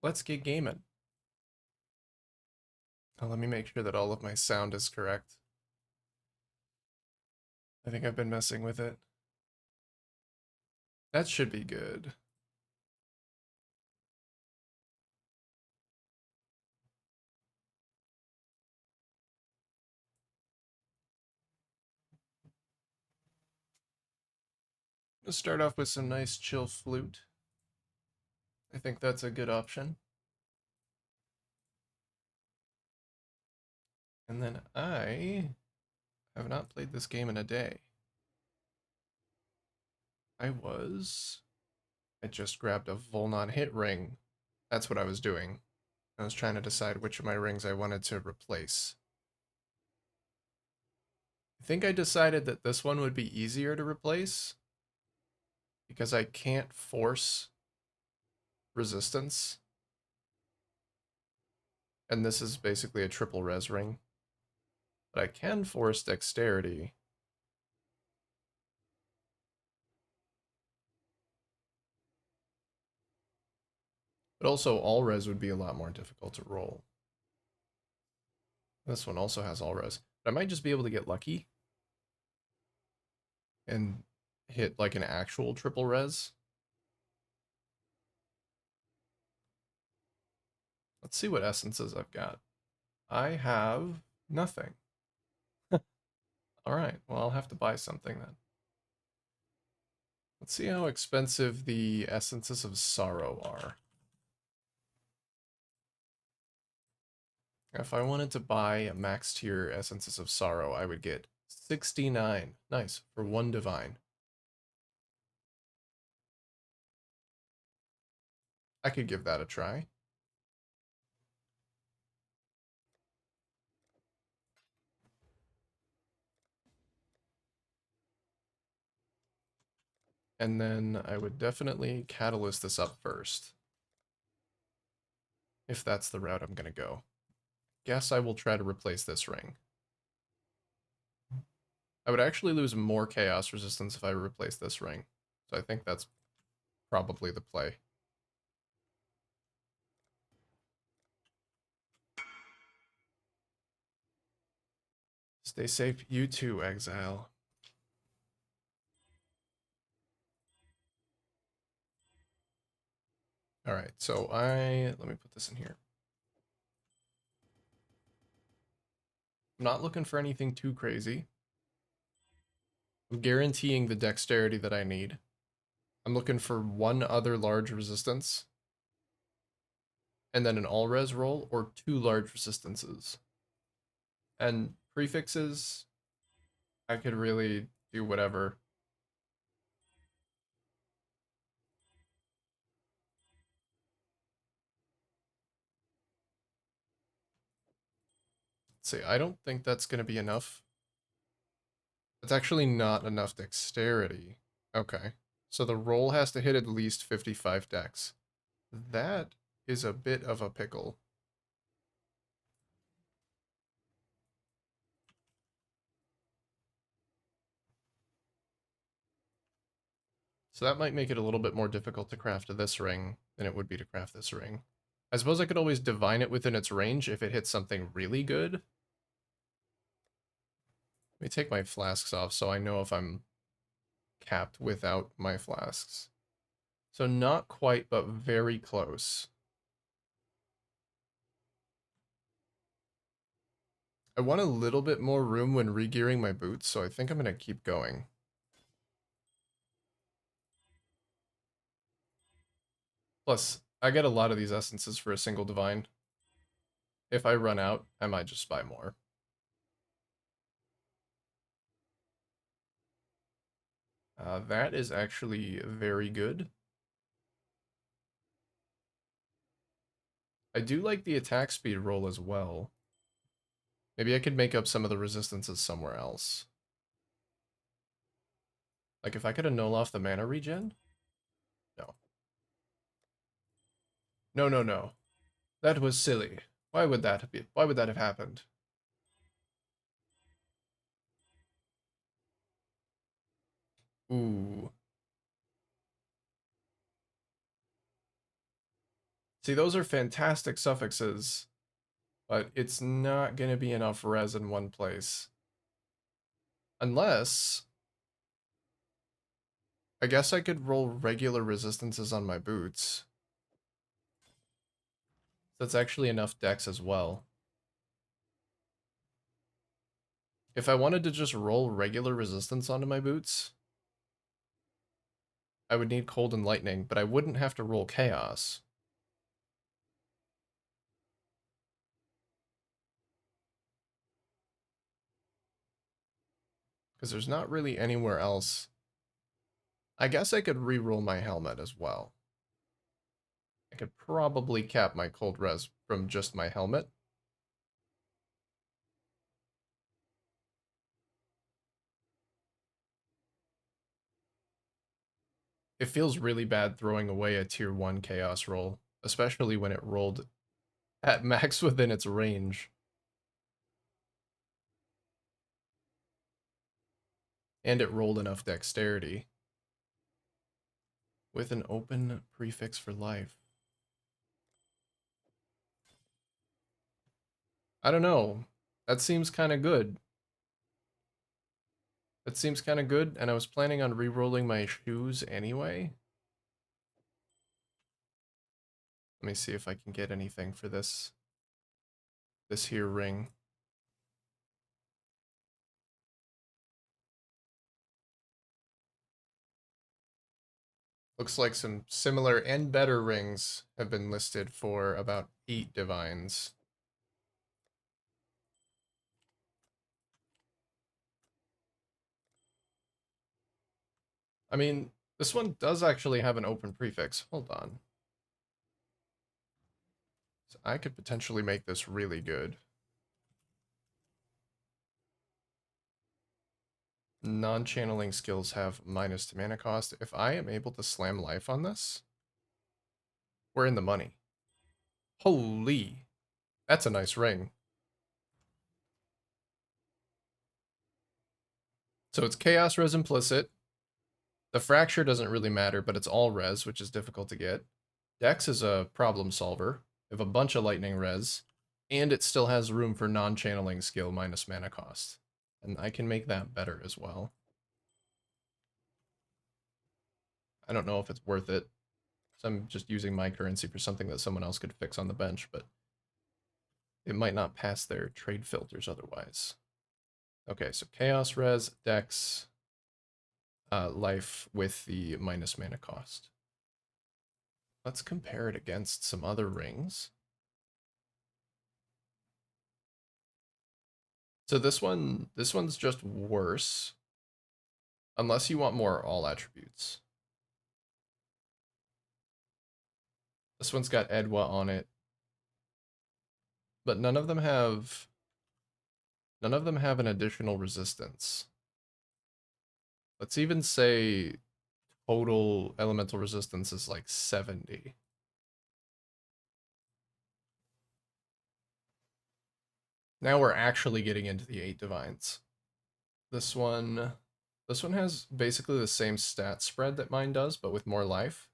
Let's get gaming. Now let me make sure that all of my sound is correct. I think I've been messing with it. That should be good. Let's start off with some nice chill flute. I think that's a good option. And then I have not played this game in a day. I just grabbed a Volnon hit ring. That's what I was doing. I was trying to decide which of my rings I wanted to replace. I think I decided that this one would be easier to replace because I can't force resistance. And this is basically a triple res ring. But I can force dexterity. But also all res would be a lot more difficult to roll. This one also has all res. But I might just be able to get lucky and hit like an actual triple res. Let's see what essences I've got. I have nothing. Alright, well I'll have to buy something then. Let's see how expensive the essences of sorrow are. If I wanted to buy a max tier essences of sorrow, I would get 69. Nice, for one divine. I could give that a try. And then I would definitely catalyst this up first. If that's the route I'm going to go. Guess I will try to replace this ring. I would actually lose more chaos resistance if I replace this ring. So I think that's probably the play. Stay safe, you too, Exile. Alright, so let me put this in here. I'm not looking for anything too crazy. I'm guaranteeing the dexterity that I need. I'm looking for one other large resistance. And then an all-res roll or two large resistances. And prefixes, I could really do whatever. Let's see, I don't think that's going to be enough. It's actually not enough dexterity. Okay. So the roll has to hit at least 55 dex. That is a bit of a pickle. So that might make it a little bit more difficult to craft this ring than it would be to craft this ring. I suppose I could always divine it within its range if it hits something really good. Let me take my flasks off so I know if I'm capped without my flasks. So not quite, but very close. I want a little bit more room when regearing my boots, so I think I'm going to keep going. Plus, I get a lot of these essences for a single divine. If I run out, I might just buy more. That is actually very good. I do like the attack speed roll as well. Maybe I could make up some of the resistances somewhere else. Like if I could annul off the mana regen? No. No, no, no. That was silly. Why would that have happened? Ooh. See, those are fantastic suffixes, but it's not going to be enough res in one place. Unless, I guess I could roll regular resistances on my boots. That's actually enough dex as well. If I wanted to just roll regular resistance onto my boots, I would need cold and lightning, but I wouldn't have to roll chaos. Because there's not really anywhere else. I guess I could re-roll my helmet as well. I could probably cap my cold res from just my helmet. It feels really bad throwing away a tier 1 chaos roll, especially when it rolled at max within its range. And it rolled enough dexterity. With an open prefix for life. I don't know. That seems kind of good. That seems kind of good, and I was planning on re-rolling my shoes anyway. Let me see if I can get anything for this here ring. Looks like some similar and better rings have been listed for about 8 divines. I mean, this one does actually have an open prefix. Hold on. So I could potentially make this really good. Non-channeling skills have minus to mana cost. If I am able to slam life on this, we're in the money. Holy, that's a nice ring. So it's Chaos Res implicit. The Fracture doesn't really matter, but it's all res, which is difficult to get. Dex is a problem solver. We have a bunch of lightning res, and it still has room for non-channeling skill minus mana cost. And I can make that better as well. I don't know if it's worth it. So I'm just using my currency for something that someone else could fix on the bench, but it might not pass their trade filters otherwise. Okay, so Chaos Res, Dex, life with the minus mana cost. Let's compare it against some other rings. So this one's just worse. Unless you want more all attributes. This one's got Edwa on it. But none of them have an additional resistance. Let's even say total elemental resistance is like 70. Now we're actually getting into the 8 divines. This one has basically the same stat spread that mine does, but with more life.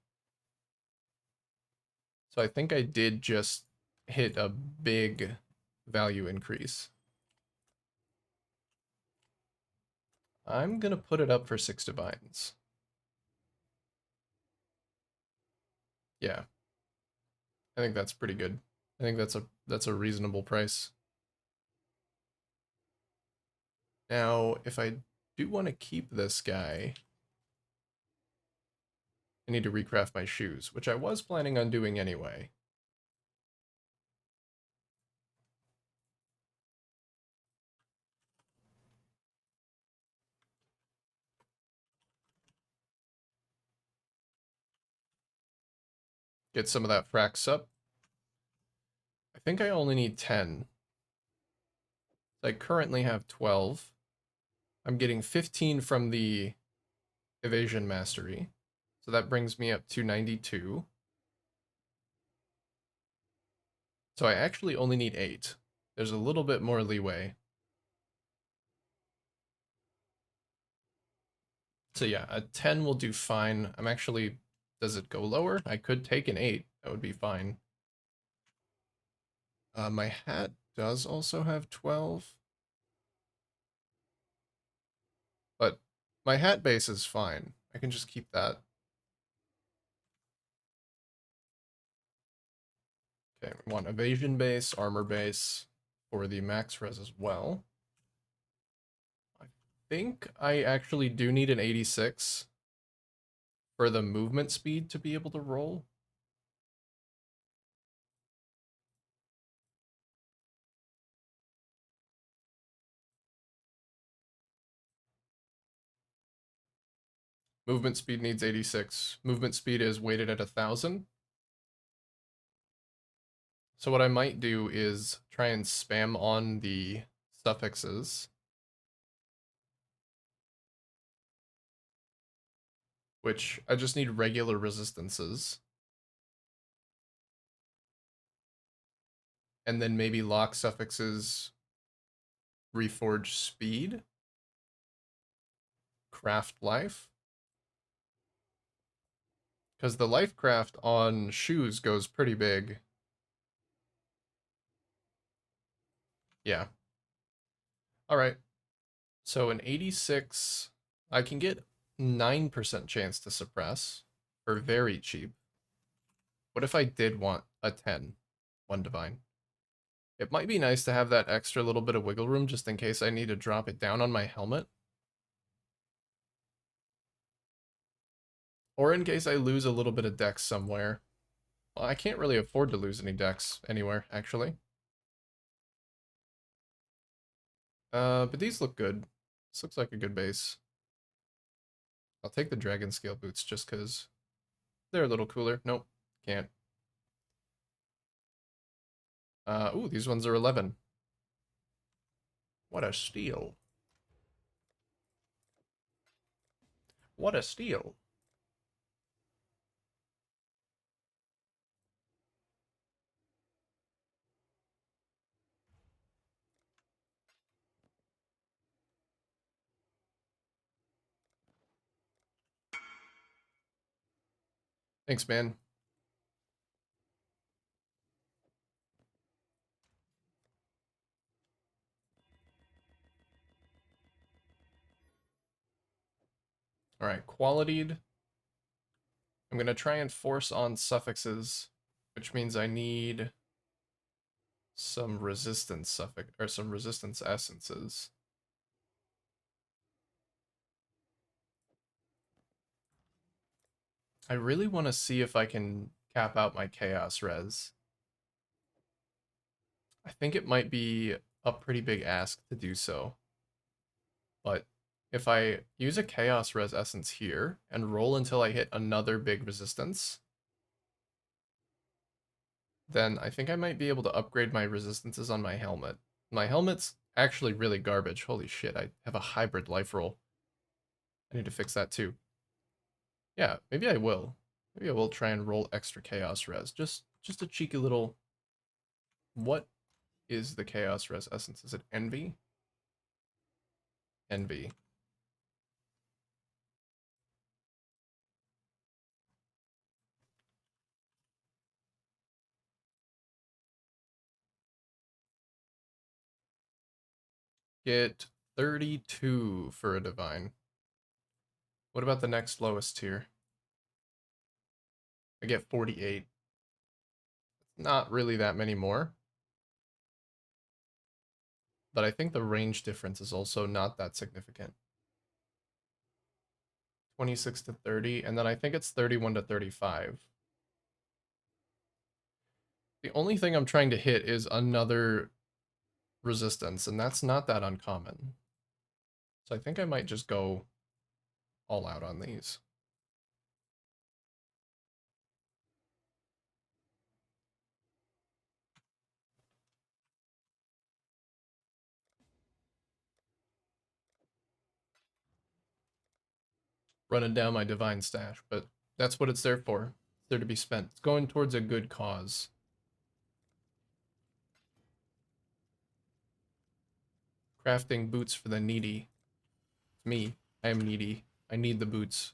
So I think I did just hit a big value increase. I'm gonna put it up for 6 divines. Yeah. I think that's pretty good. I think that's a reasonable price. Now, if I do want to keep this guy, I need to recraft my shoes, which I was planning on doing anyway. Get some of that frax up. I think I only need 10. I currently have 12. I'm getting 15 from the evasion mastery. So that brings me up to 92. So I actually only need 8. There's a little bit more leeway. So yeah, a 10 will do fine. I'm actually, does it go lower? I could take an 8. That would be fine. My hat does also have 12, but my hat base is fine. I can just keep that. Okay, we want evasion base, armor base for the max res as well. I think I actually do need an 86 for the movement speed to be able to roll. Movement speed needs 86. Movement speed is weighted at 1,000. So what I might do is try and spam on the suffixes, which I just need regular resistances. And then maybe lock suffixes, reforge speed, craft life. Because the life craft on shoes goes pretty big. Yeah. Alright. So an 86, I can get 9% chance to suppress for very cheap. What if I did want a 10? One divine. It might be nice to have that extra little bit of wiggle room just in case I need to drop it down on my helmet. Or in case I lose a little bit of dex somewhere. Well, I can't really afford to lose any dex anywhere, actually. But these look good. This looks like a good base. I'll take the dragon scale boots just because they're a little cooler. Nope, can't. Ooh, these ones are 11. What a steal. What a steal. Thanks, man. All right, qualityed. I'm going to try and force on suffixes, which means I need some resistance suffix or some resistance essences. I really want to see if I can cap out my chaos res. I think it might be a pretty big ask to do so. But if I use a chaos res essence here and roll until I hit another big resistance, then I think I might be able to upgrade my resistances on my helmet. My helmet's actually really garbage. Holy shit, I have a hybrid life roll. I need to fix that too. Yeah, maybe I will. Maybe I will try and roll extra chaos res. Just a cheeky little. What is the chaos res essence? Is it envy? Envy. Get 32 for a divine. What about the next lowest tier? I get 48. Not really that many more. But I think the range difference is also not that significant. 26 to 30, and then I think it's 31 to 35. The only thing I'm trying to hit is another resistance, and that's not that uncommon. So I think I might just go all out on these. Running down my divine stash, but that's what it's there for. It's there to be spent. It's going towards a good cause. Crafting boots for the needy. It's me. I am needy. I need the boots.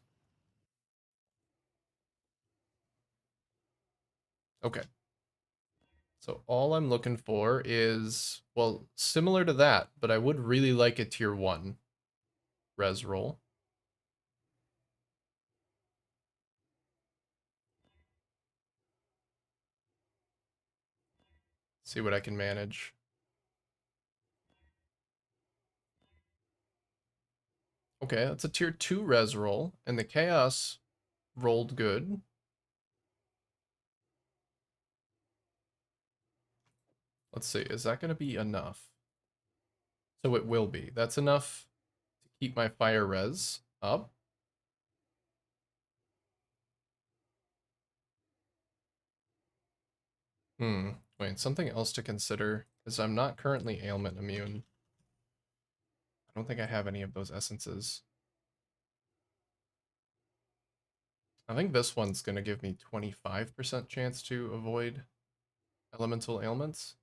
Okay. So all I'm looking for is, well, similar to that, but I would really like a tier 1 res roll. See what I can manage. Okay, that's a tier 2 res roll, and the chaos rolled good. Let's see, is that going to be enough? So it will be. That's enough to keep my fire res up. Wait, something else to consider is I'm not currently ailment immune. I don't think I have any of those essences. I think this one's going to give me 25% chance to avoid elemental ailments.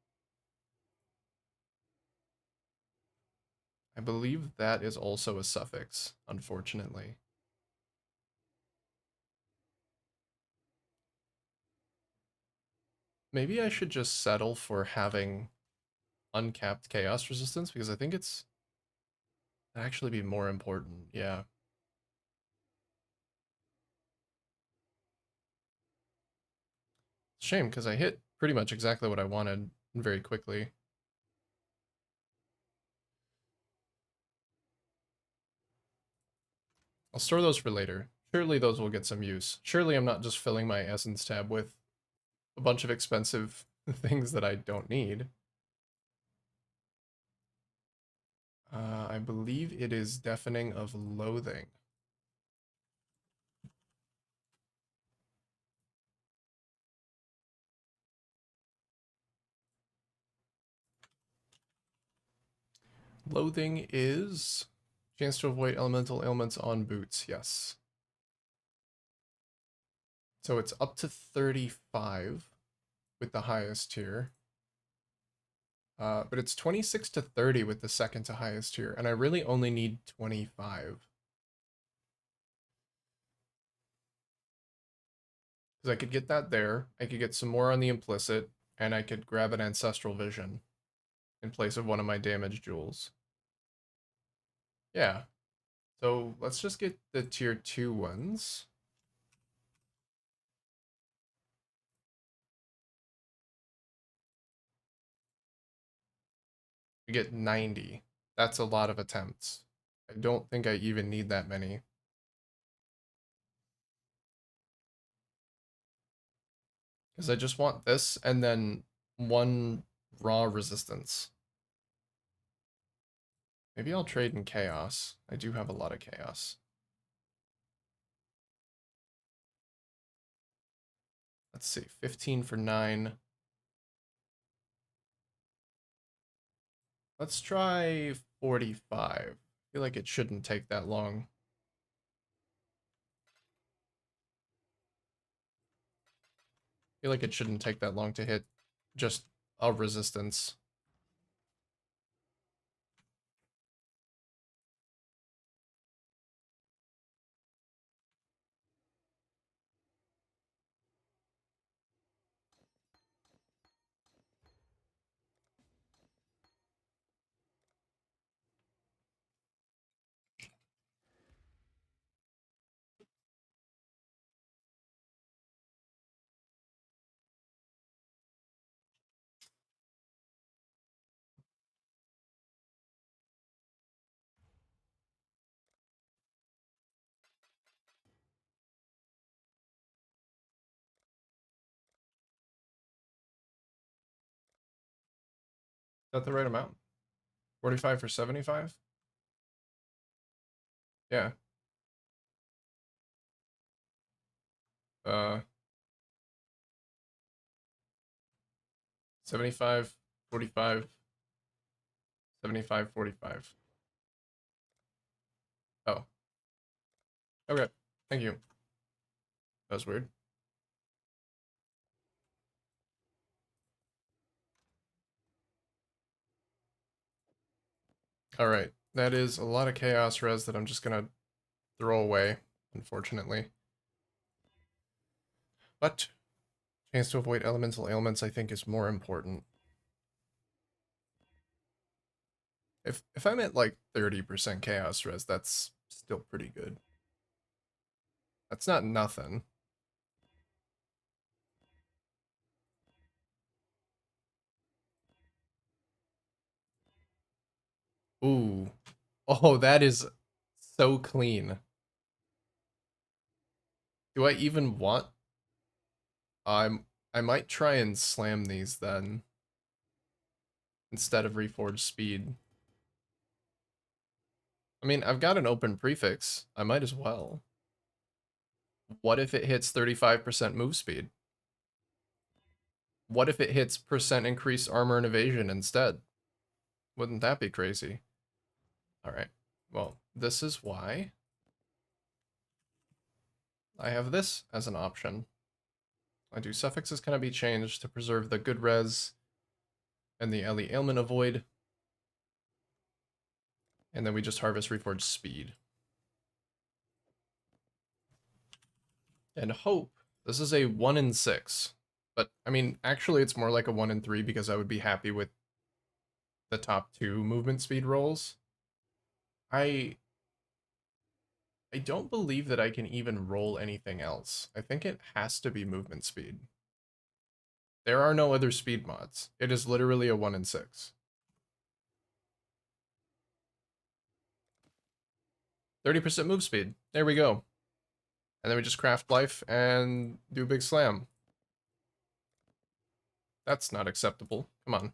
I believe that is also a suffix, unfortunately. Maybe I should just settle for having uncapped chaos resistance because I think it's actually be more important. Yeah. Shame because I hit pretty much exactly what I wanted very quickly. I'll store those for later. Surely those will get some use. Surely I'm not just filling my essence tab with a bunch of expensive things that I don't need. I believe it is Deafening of Loathing. Loathing is chance to avoid elemental ailments on boots, yes. So it's up to 35 with the highest tier. But it's 26 to 30 with the second to highest tier, and I really only need 25. Because I could get that there, I could get some more on the implicit, and I could grab an Ancestral Vision in place of one of my damage jewels. Yeah. So let's just get the tier 2 ones. We get 90. That's a lot of attempts. I don't think I even need that many. Because I just want this and then one raw resistance. Maybe I'll trade in chaos. I do have a lot of chaos. Let's see, 15 for 9. Let's try 45. I feel like it shouldn't take that long. I feel like it shouldn't take that long to hit just a resistance. Is that the right amount? 45 for 75? Yeah. uh 75, 45, 75, 45. Oh, okay. Thank you. That was weird. All right. That is a lot of chaos res that I'm just gonna throw away, unfortunately. But Chance to avoid elemental ailments, I think, is more important. If I'm at like 30% chaos res, that's still pretty good. That's not nothing. Ooh. Oh, that is so clean. Do I even want... I might try and slam these then, instead of reforged speed. I mean, I've got an open prefix. I might as well. What if it hits 35% move speed? What if it hits percent increased armor and evasion instead? Wouldn't that be crazy? Alright, well, this is why I have this as an option. I do suffixes cannot be changed to preserve the good res and the LE ailment avoid. And then we just harvest reforged speed. And hope. This is a 1 in 6. But, I mean, actually it's more like a 1 in 3 because I would be happy with the top 2 movement speed rolls. I don't believe that I can even roll anything else. I think it has to be movement speed. There are no other speed mods. It is literally a 1 in 6. 30% move speed. There we go. And then we just craft life and do a big slam. That's not acceptable. Come on.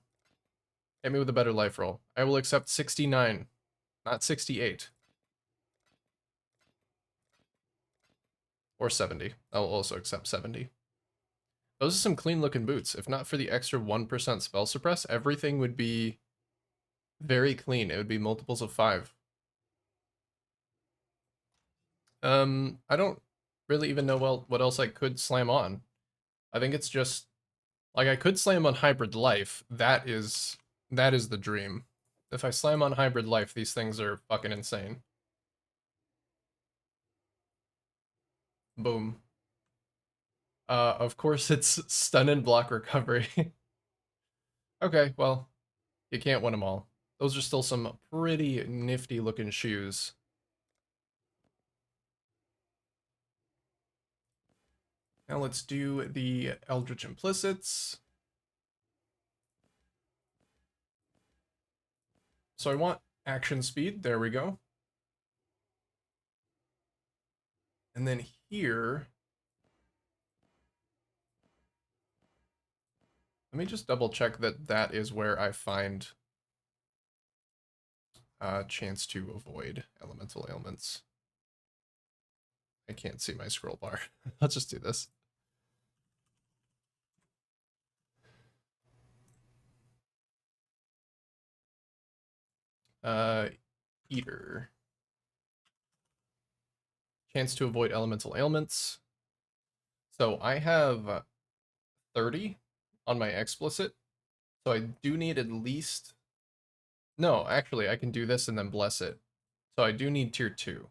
Hit me with a better life roll. I will accept 69, not 68. Or 70. I'll also accept 70. Those are some clean looking boots. If not for the extra 1% spell suppress, everything would be very clean. It would be multiples of 5. I don't really even know what else I could slam on. I think it's just like I could slam on Hybrid Life. That is the dream. If I slam on Hybrid Life, these things are fucking insane. Boom. Of course it's stun and block recovery. Okay, well, you can't win them all. Those are still some pretty nifty looking shoes. Now let's do the Eldritch Implicits. So I want action speed. There we go. And then here, let me just double check that that is where I find a chance to avoid elemental ailments. I can't see my scroll bar. Let's just do this. Eater. Chance to avoid elemental ailments. So I have 30 on my explicit. So I do need at least... No, actually, I can do this and then bless it. So I do need tier 2.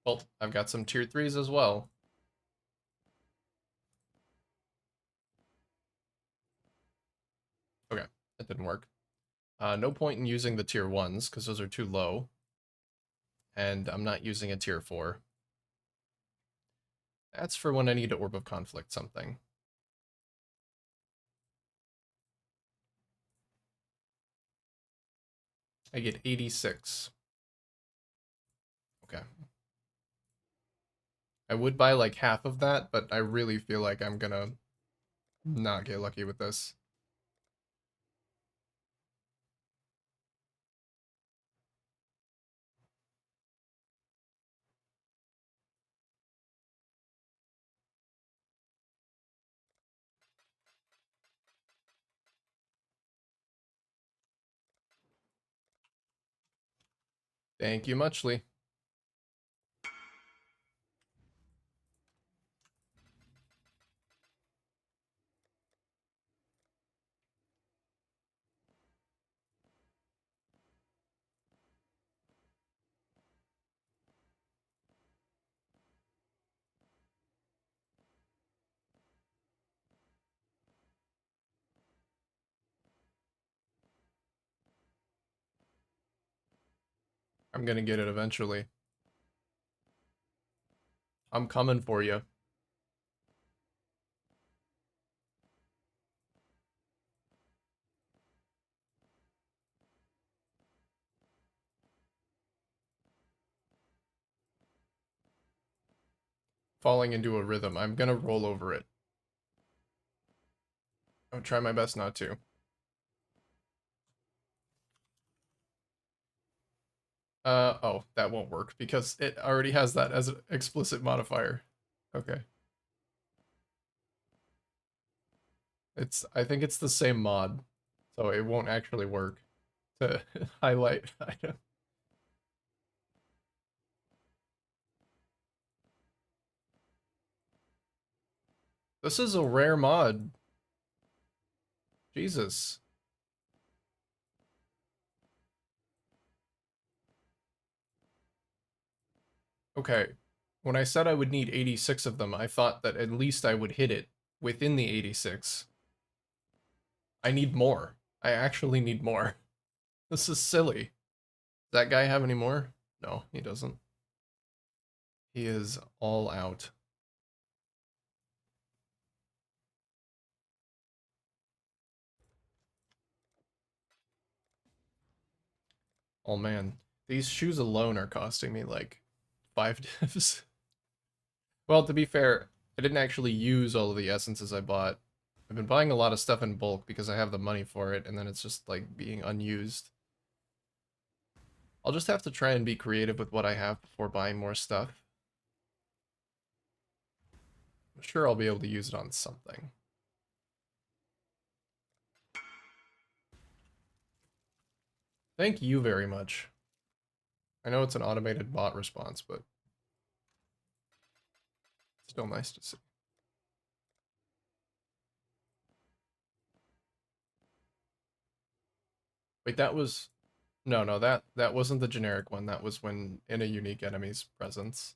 Well, I've got some tier 3s as well. Okay, that didn't work. No point in using the tier 1s, because those are too low. And I'm not using a tier 4. That's for when I need to Orb of Conflict something. I get 86. Okay. I would buy like half of that, but I really feel like I'm gonna not get lucky with this. Thank you muchly. I'm gonna get it eventually. I'm coming for you. Falling into a rhythm. I'm gonna roll over it. I'll try my best not to. Oh, that won't work because it already has that as an explicit modifier. Okay. I think it's the same mod, so it won't actually work to highlight item. This is a rare mod. Jesus. Okay. When I said I would need 86 of them, I thought that at least I would hit it within the 86. I need more. I actually need more. This is silly. Does that guy have any more? No, he doesn't. He is all out. Oh man. These shoes alone are costing me like 5 divs. Well, to be fair, I didn't actually use all of the essences I bought. I've been buying a lot of stuff in bulk because I have the money for it, and then it's just like being unused. I'll just have to try and be creative with what I have before buying more stuff. I'm sure I'll be able to use it on something. Thank you very much. I know it's an automated bot response, but still nice to see. Wait, that was... No, that wasn't the generic one. That was when in a unique enemy's presence.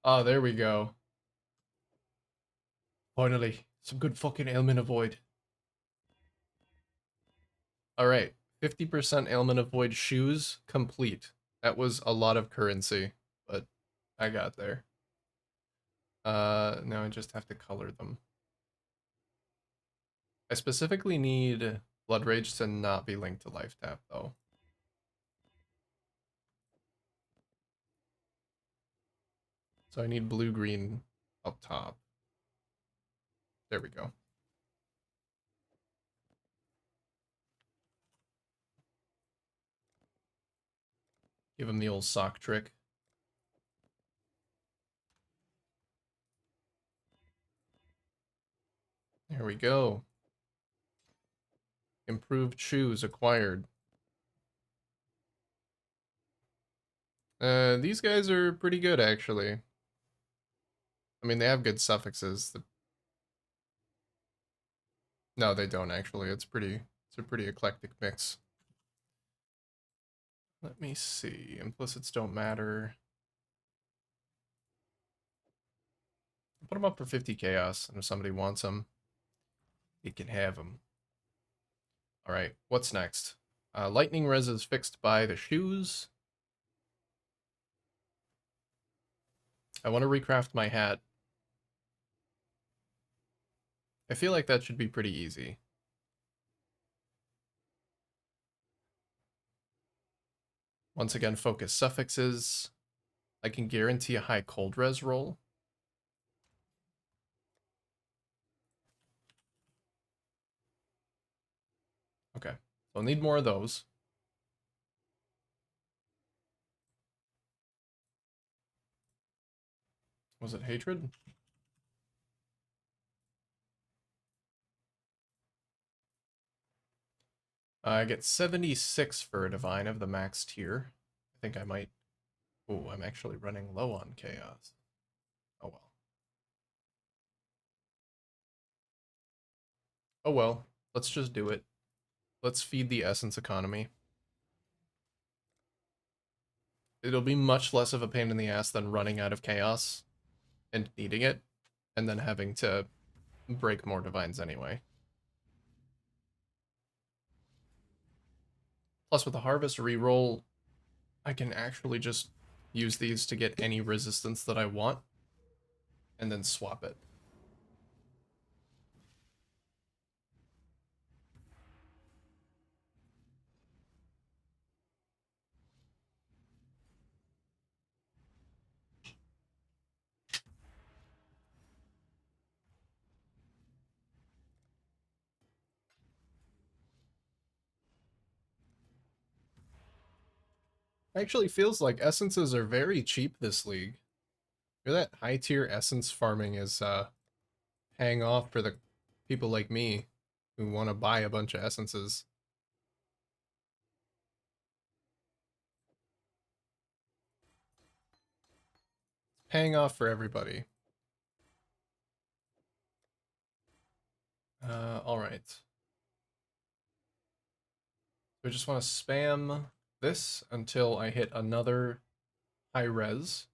Oh, there we go. Finally, some good fucking ailment avoid. Alright, 50% ailment avoid shoes complete. That was a lot of currency, but I got there. Now I just have to color them. I specifically need Blood Rage to not be linked to Life Tap, though. So I need blue-green up top. There we go. Give him the old sock trick. There we go. Improved shoes acquired. These guys are pretty good, actually. I mean, they have good suffixes. No, they don't, actually. It's a pretty eclectic mix. Let me see. Implicits don't matter. Put them up for 50 chaos, and if somebody wants them, it can have them. Alright, what's next? Lightning res is fixed by the shoes. I want to recraft my hat. I feel like that should be pretty easy. Once again, focus suffixes. I can guarantee a high cold res roll. Okay, so I'll need more of those. Was it hatred? I get 76 for a divine of the max tier. I think I might... Oh, I'm actually running low on chaos. Oh well. Oh well, let's just do it. Let's feed the essence economy. It'll be much less of a pain in the ass than running out of chaos and needing it, and then having to break more divines anyway. Plus, with the harvest reroll, I can actually just use these to get any resistance that I want, and then swap it. Actually feels like essences are very cheap this league. Hear that high tier essence farming is paying off for the people like me who want to buy a bunch of essences. It's paying off for everybody. All right. So I just want to spam this until I hit another high res.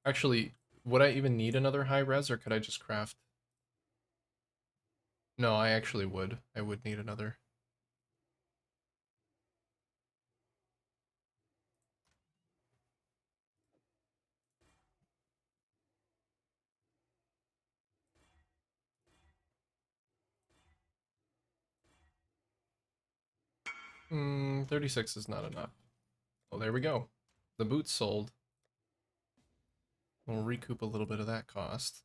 Actually, would I even need another high res, or could I just craft? No, I actually would. I would need another. 36 is not enough. Oh, there we go. The boots sold. We'll recoup a little bit of that cost.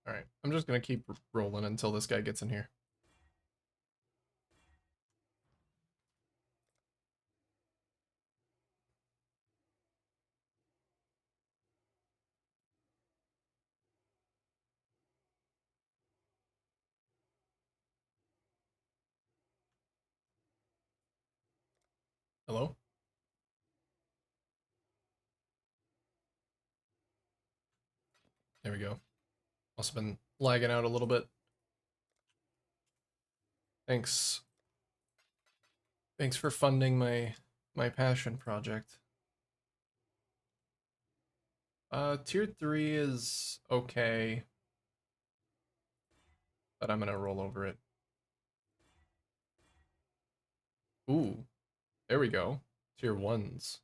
All right, I'm just gonna keep rolling until this guy gets in here. Hello? There we go. Must have been lagging out a little bit. Thanks. Thanks for funding my passion project. Tier 3 is okay, but I'm gonna roll over it. Ooh, there we go. Tier 1s.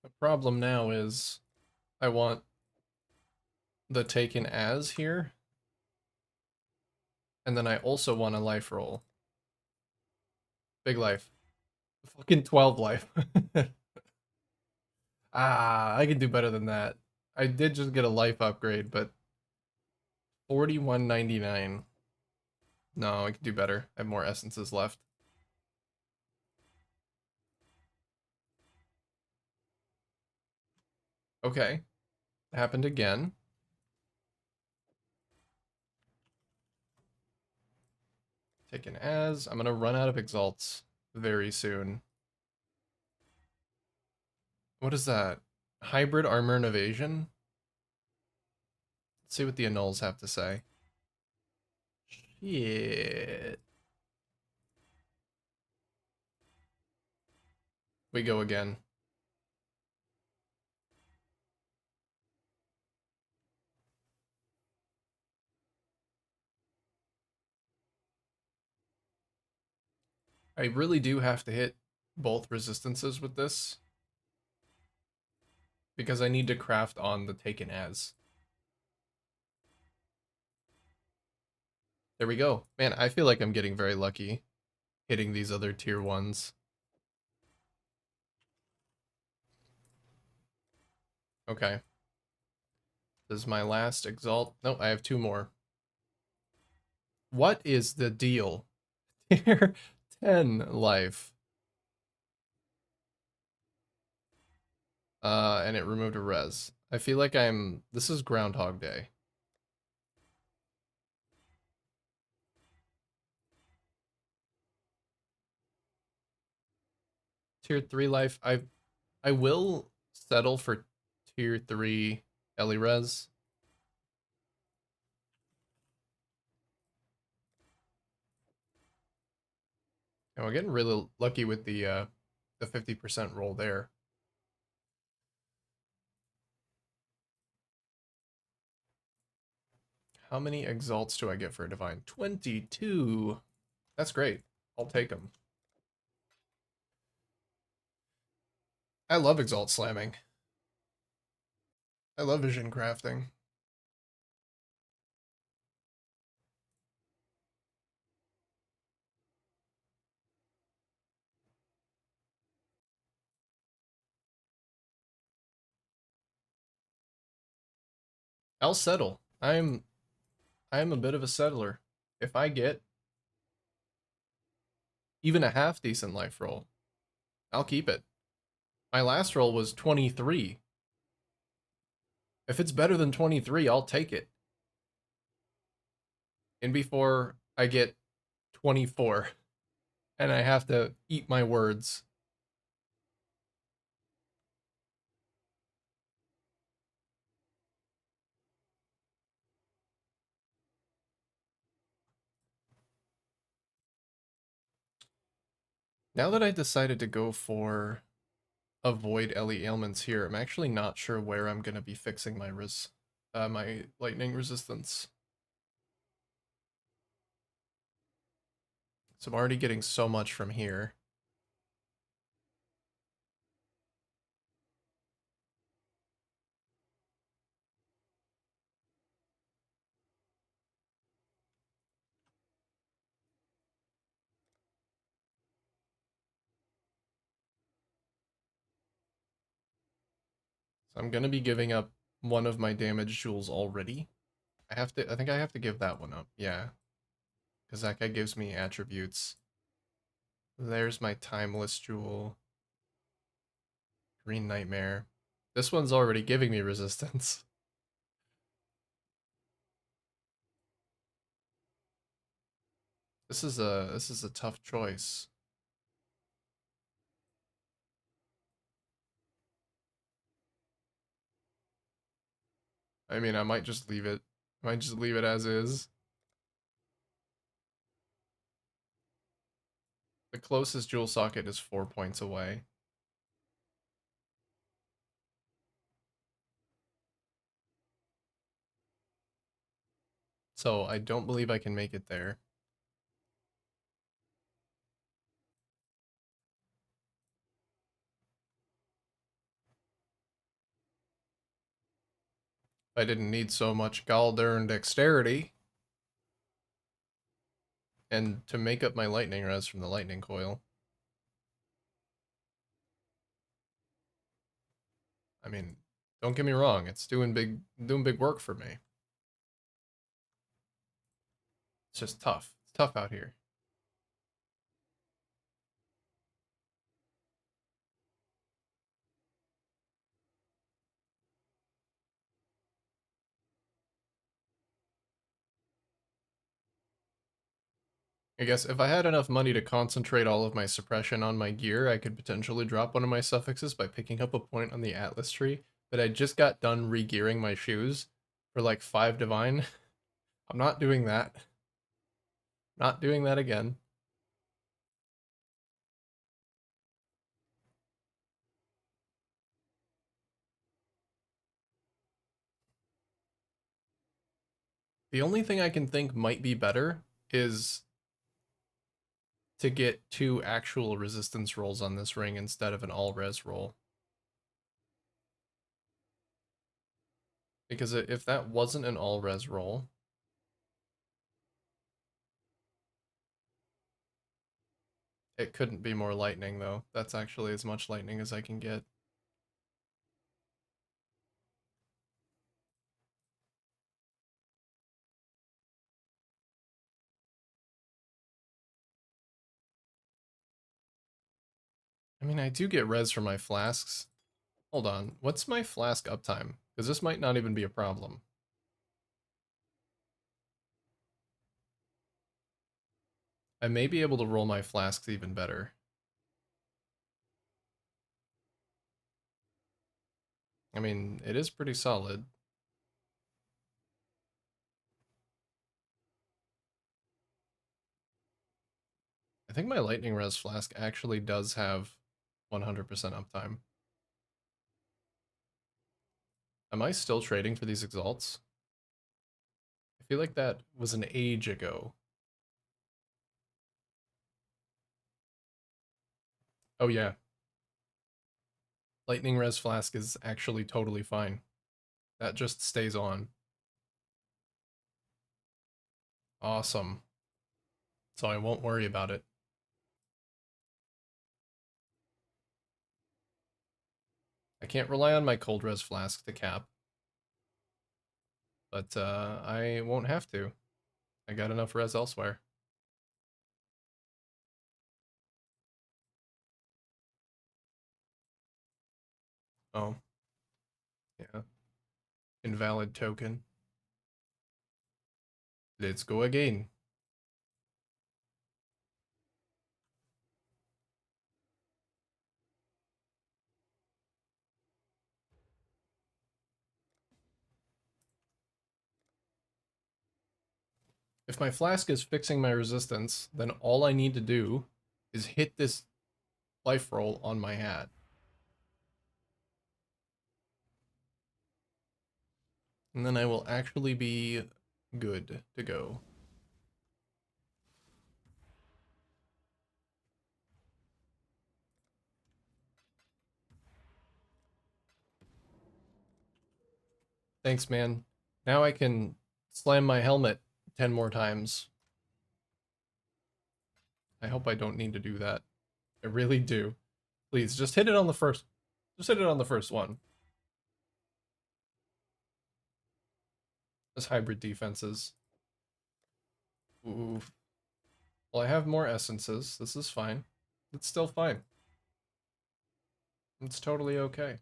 The problem now is I want the taken as here, and then I also want a life roll. Big life. Fucking 12 life. I can do better than that. I did just get a life upgrade, but 41.99. No, I can do better. I have more essences left. Okay. Happened again. Taken as. I'm gonna run out of exalts very soon. What is that? Hybrid armor and evasion? Let's see what the annuls have to say. Shit. We go again. I really do have to hit both resistances with this because I need to craft on the taken as. There we go. Man, I feel like I'm getting very lucky hitting these other tier 1s. Okay. This is my last exalt. No, I have 2 more. What is the deal? Tier 10 life. And it removed a res. I feel like this is Groundhog Day. Tier 3 life, I will settle for tier 3 Ellie res. And we're getting really lucky with the 50% roll there. How many exalts do I get for a divine? 22. That's great. I'll take them. I love exalt slamming. I love vision crafting. I'll settle. I am a bit of a settler. If I get even a half decent life roll, I'll keep it. My last roll was 23. If it's better than 23, I'll take it. And before I get 24 and I have to eat my words. Now that I decided to go for avoid Ellie ailments here, I'm actually not sure where I'm going to be fixing my lightning resistance. So I'm already getting so much from here. So I'm going to be giving up one of my damage jewels already. I think I have to give that one up. Yeah. Because that guy gives me attributes. There's my timeless jewel. Green Nightmare. This one's already giving me resistance. This is a tough choice. I mean, I might just leave it. I might just leave it as is. The closest jewel socket is 4 points away. So I don't believe I can make it there. I didn't need so much Galdern dexterity. And to make up my lightning res from the lightning coil. I mean, don't get me wrong, it's doing big work for me. It's just tough. It's tough out here. I guess if I had enough money to concentrate all of my suppression on my gear, I could potentially drop one of my suffixes by picking up a point on the Atlas tree, but I just got done re-gearing my shoes for like 5 divine. I'm not doing that. Not doing that again. The only thing I can think might be better is to get 2 actual resistance rolls on this ring instead of an all-res roll. Because if that wasn't an all-res roll, it couldn't be more lightning though. That's actually as much lightning as I can get. I mean, I do get res from my flasks. Hold on, what's my flask uptime? Because this might not even be a problem. I may be able to roll my flasks even better. I mean, it is pretty solid. I think my lightning res flask actually does have 100% uptime. Am I still trading for these exalts? I feel like that was an age ago. Oh yeah. Lightning res flask is actually totally fine. That just stays on. Awesome. So I won't worry about it. I can't rely on my cold res flask to cap. But I won't have to. I got enough res elsewhere. Oh, yeah. Invalid token. Let's go again. If my flask is fixing my resistance, then all I need to do is hit this life roll on my hat. And then I will actually be good to go. Thanks, man. Now I can slam my helmet 10 more times. I hope I don't need to do that. I really do. Please, just hit it on the first. Just hit it on the first one. This hybrid defenses. Ooh. Well, I have more essences. This is fine. It's still fine. It's totally okay.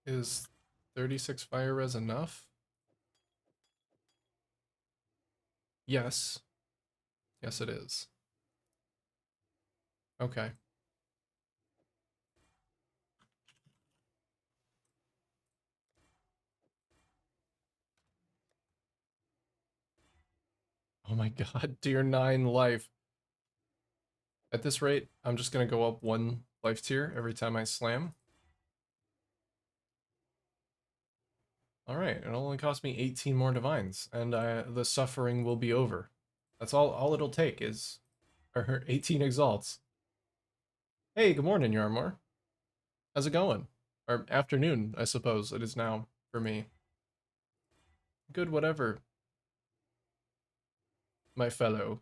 Is 36 fire res enough? Yes. Yes, it is. Okay. Oh my god, tier 9 life. At this rate, I'm just gonna go up 1 life tier every time I slam. Alright, it'll only cost me 18 more divines, and the suffering will be over. That's all it'll take is 18 exalts. Hey, good morning, Yarmor. How's it going? Or afternoon, I suppose it is now for me. Good whatever, my fellow.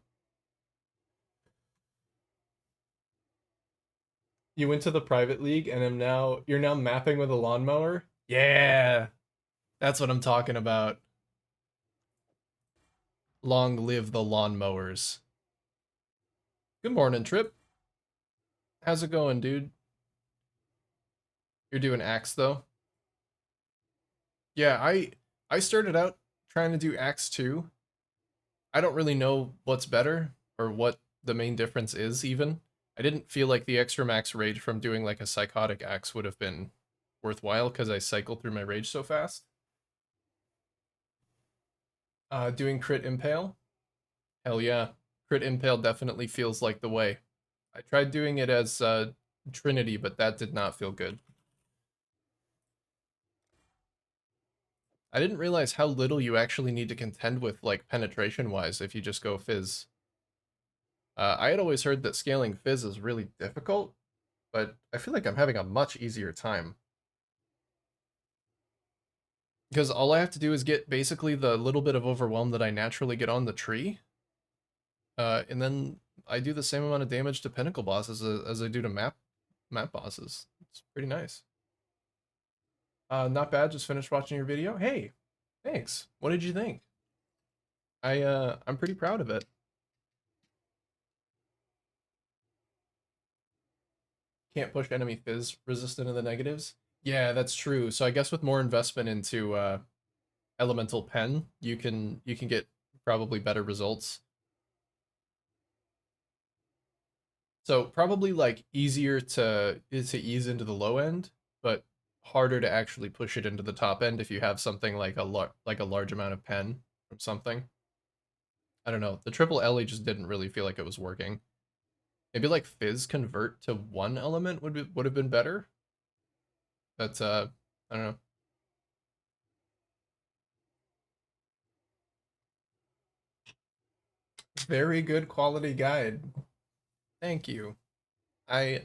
You went to the private league and you're now mapping with a lawnmower? Yeah. That's what I'm talking about. Long live the lawnmowers. Good morning, Trip. How's it going, dude? You're doing axe though? Yeah, I started out trying to do axe too. I don't really know what's better or what the main difference is even. I didn't feel like the extra max rage from doing like a psychotic axe would have been worthwhile because I cycled through my rage so fast. Doing crit impale? Hell yeah. Crit impale definitely feels like the way. I tried doing it as Trinity, but that did not feel good. I didn't realize how little you actually need to contend with, like, penetration-wise, if you just go Fizz. I had always heard that scaling Fizz is really difficult, but I feel like I'm having a much easier time. Because all I have to do is get basically the little bit of overwhelm that I naturally get on the tree, and then I do the same amount of damage to pinnacle bosses as I do to map bosses. It's pretty nice. Not bad. Just finished watching your video. Hey, thanks. What did you think? I'm pretty proud of it. Can't push enemy fizz resistant in the negatives. Yeah, that's true. So I guess with more investment into elemental pen, you can get probably better results. So probably like easier to ease into the low end, but harder to actually push it into the top end if you have something like a large amount of pen from something. I don't know. The triple Ellie just didn't really feel like it was working. Maybe like Fizz convert to one element would have been better. But I don't know. Very good quality guide. Thank you. I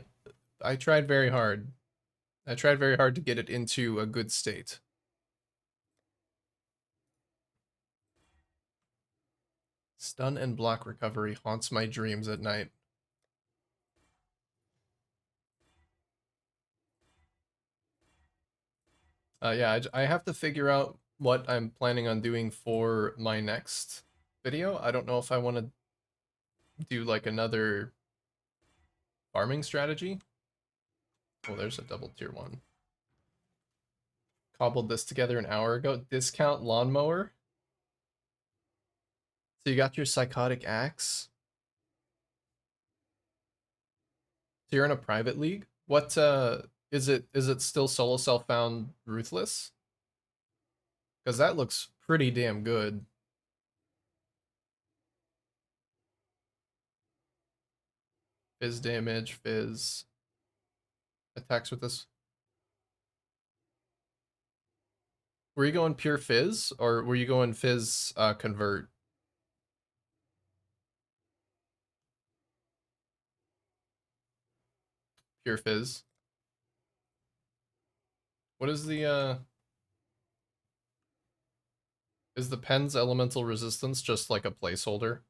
I tried very hard. I tried very hard to get it into a good state. Stun and block recovery haunts my dreams at night. Yeah, I have to figure out what I'm planning on doing for my next video. I don't know if I want to do like another farming strategy. Oh, there's a double tier one. Cobbled this together an hour ago. Discount lawnmower. So you got your psychotic axe. So you're in a private league. What is it? Is it still solo self found ruthless? Because that looks pretty damn good. Fizz damage, fizz attacks with this. Were you going pure fizz or were you going fizz convert? Pure fizz. What is the pen's elemental resistance just like a placeholder?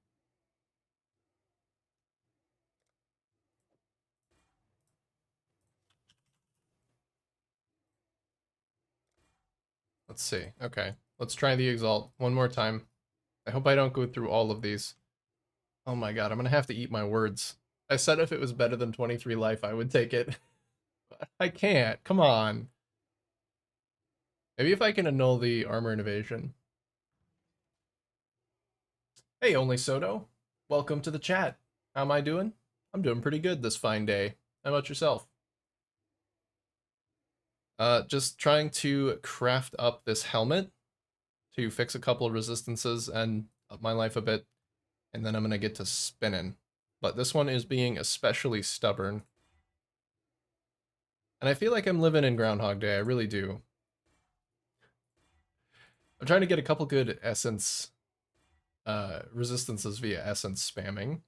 Let's see. Okay. Let's try the exalt one more time. I hope I don't go through all of these. Oh my god, I'm gonna have to eat my words. I said if it was better than 23 life, I would take it. I can't. Come on. Maybe if I can annul the armor innovation. Hey, Only Soto. Welcome to the chat. How am I doing? I'm doing pretty good this fine day. How about yourself? Just trying to craft up this helmet to fix a couple of resistances and up my life a bit, and then I'm gonna get to spinning. But this one is being especially stubborn. And I feel like I'm living in Groundhog Day, I really do. I'm trying to get a couple good essence resistances via essence spamming.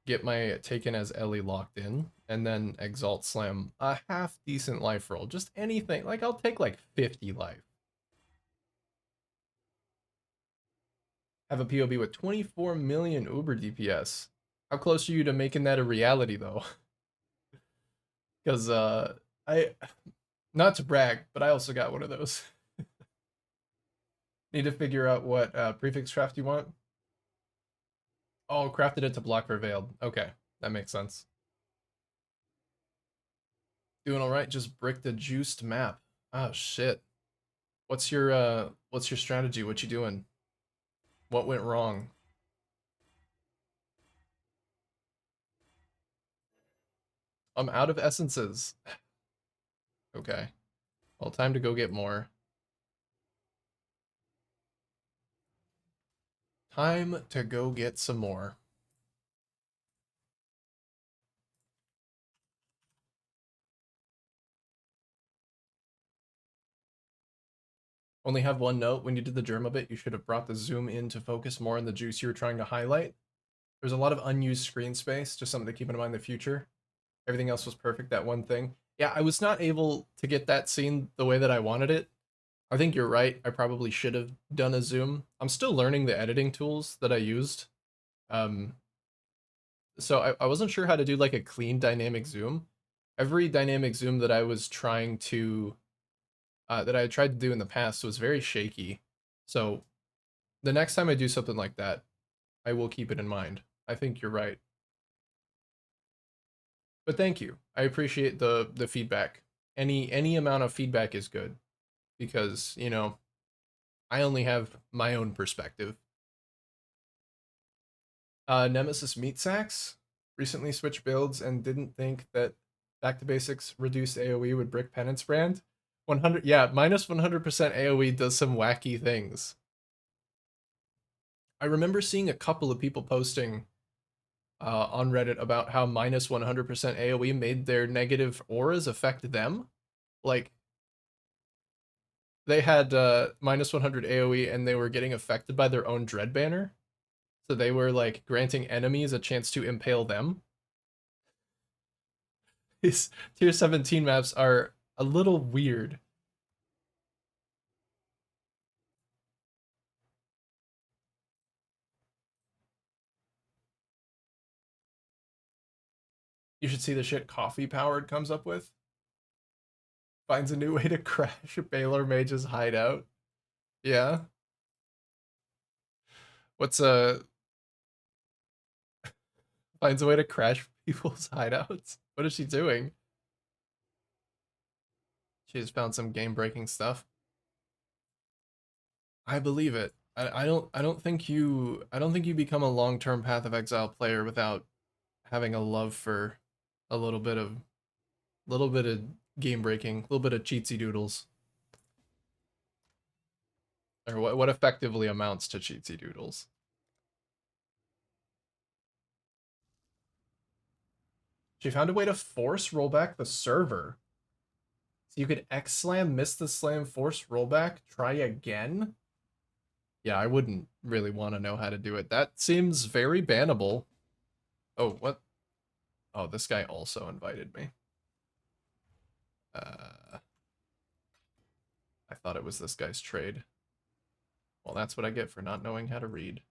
Get my Taken as Ellie locked in, and then Exalt Slam a half decent life roll. Just anything. Like, I'll take like 50 life. Have a POB with 24 million Uber DPS. How close are you to making that a reality, though? Because, I, not to brag, but I also got one of those. Need to figure out what prefix craft you want. Oh, crafted it to block for Veiled. Okay, that makes sense. Doing all right. Just bricked a juiced map. Oh shit. What's your strategy? What you doing? What went wrong? I'm out of essences. Okay. Well, time to go get more. Time to go get some more. Only have one note. When you did the Germa bit, you should have brought the zoom in to focus more on the juice you were trying to highlight. There's a lot of unused screen space, just something to keep in mind in the future. Everything else was perfect, that one thing. Yeah, I was not able to get that scene the way that I wanted it. I think you're right. I probably should have done a zoom. I'm still learning the editing tools that I used. Um, so I wasn't sure how to do like a clean dynamic zoom. Every dynamic zoom that I was trying to that I tried to do in the past was very shaky. So the next time I do something like that, I will keep it in mind. I think you're right. But thank you. I appreciate the feedback. Any amount of feedback is good because, you know, I only have my own perspective. Nemesis Meat Sacks recently switched builds and didn't think that Back to Basics reduced AoE would brick Penance Brand. 100, yeah, minus 100% AoE does some wacky things. I remember seeing a couple of people posting on Reddit about how minus 100% AoE made their negative auras affect them. Like, they had minus 100 AoE and they were getting affected by their own Dread Banner. So they were like granting enemies a chance to impale them. These tier 17 maps are a little weird. You should see the shit Coffee Powered comes up with. Finds a new way to crash Baylor Mage's hideout. Yeah. What's finds a way to crash people's hideouts? What is she doing? She just found some game breaking stuff. I believe it. I don't think you become a long term Path of Exile player without having a love for a little bit of game breaking, a little bit of cheatsy doodles. Or what effectively amounts to cheatsy doodles. She found a way to force rollback the server. So you could X slam, miss the slam, force rollback, try again. Yeah, I wouldn't really want to know how to do it. That seems very bannable. Oh, what? Oh, this guy also invited me. I thought it was this guy's trade. Well, that's what I get for not knowing how to read.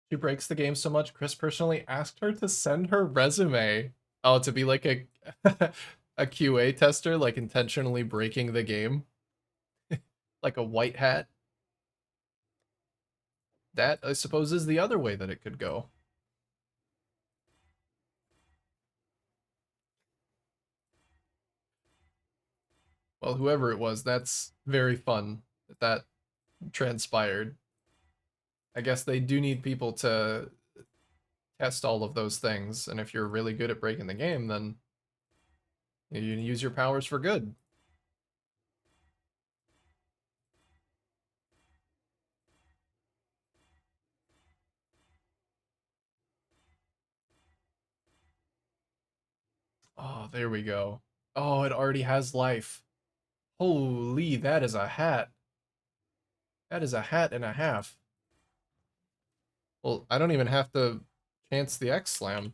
She breaks the game so much, Chris personally asked her to send her resume. Oh, to be like a a QA tester, like intentionally breaking the game, like a white hat. That, I suppose, is the other way that it could go. Well, whoever it was, that's very fun that that transpired. I guess they do need people to test all of those things, and if you're really good at breaking the game, then you use your powers for good. Oh, there we go. Oh, it already has life. Holy, that is a hat. That is a hat and a half. Well, I don't even have to chance the X slam.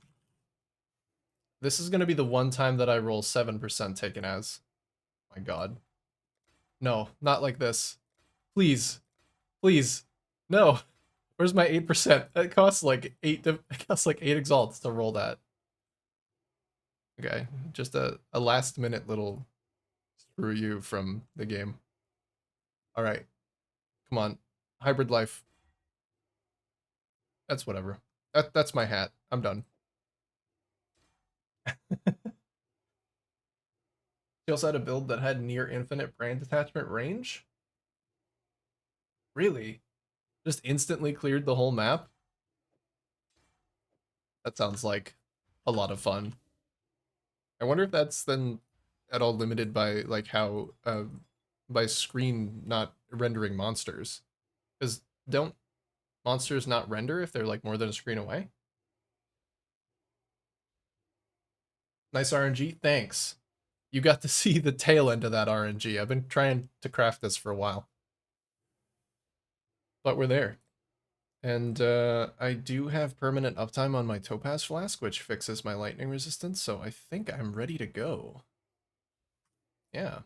This is going to be the one time that I roll 7% taken as. My god. No, not like this. Please. Please. No. Where's my 8%? It costs like 8 it costs like 8 exalts to roll that. Okay, just a last minute little screw you from the game. All right. Come on. Hybrid life. That's whatever. That's my hat. I'm done. She also had a build that had near infinite brand detachment range. Really? Just instantly cleared the whole map? That sounds like a lot of fun. I wonder if that's then at all limited by like how by screen not rendering monsters. Because don't monsters not render if they're like more than a screen away? Nice RNG, thanks. You got to see the tail end of that RNG. I've been trying to craft this for a while. But we're there. And I do have permanent uptime on my Topaz Flask, which fixes my lightning resistance, so I think I'm ready to go. Yeah.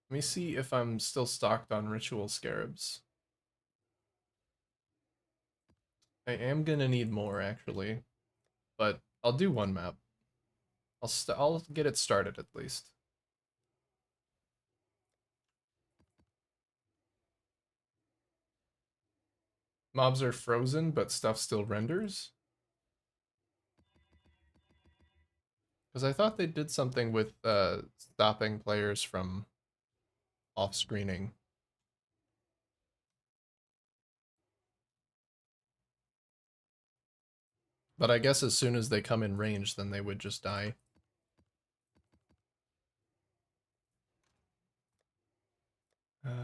Let me see if I'm still stocked on Ritual Scarabs. I am gonna need more, actually. But I'll do one map. I'll get it started, at least. Mobs are frozen, but stuff still renders? Because I thought they did something with stopping players from off-screening. But I guess as soon as they come in range, then they would just die.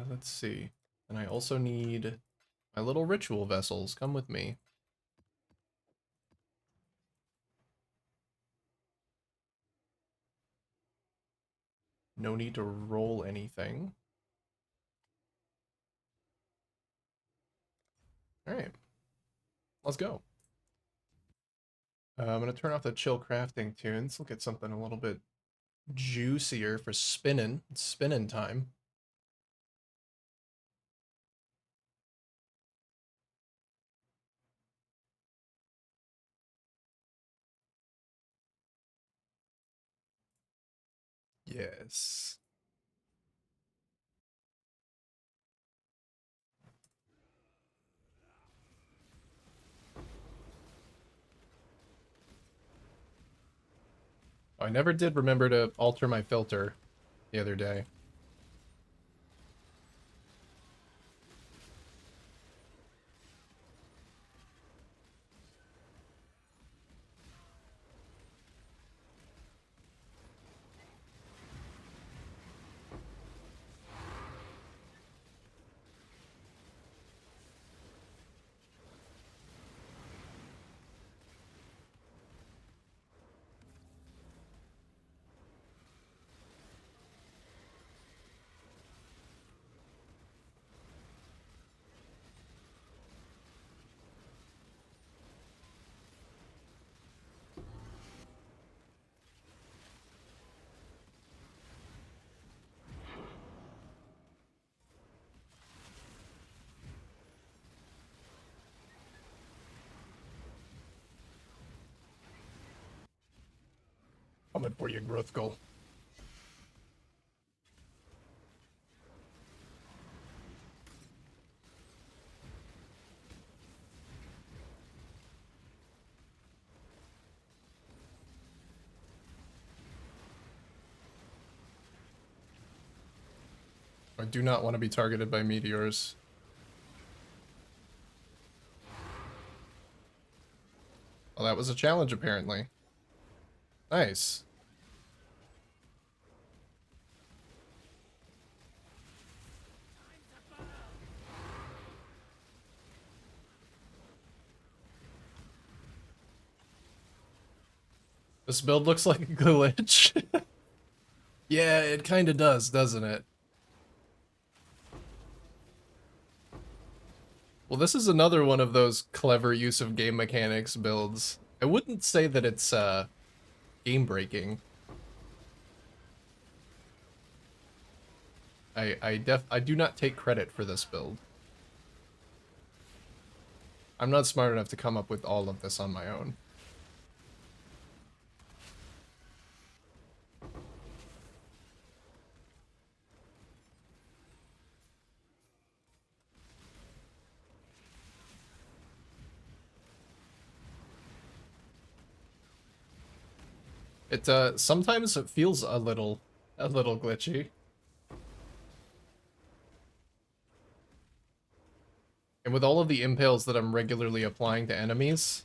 Let's see. And I also need my little ritual vessels. Come with me. No need to roll anything. Alright. Let's go. I'm going to turn off the chill crafting tunes. Look at something a little bit juicier for spinning. It's spinning time. Yes. I never did remember to alter my filter the other day. Coming for you, growth goal. I do not want to be targeted by meteors. Well, that was a challenge, apparently. Nice. This build looks like a glitch. Yeah, it kind of does, doesn't it? Well, this is another one of those clever use of game mechanics builds. I wouldn't say that it's game breaking. I do not take credit for this build. I'm not smart enough to come up with all of this on my own. It sometimes it feels a little glitchy. And with all of the impales that I'm regularly applying to enemies,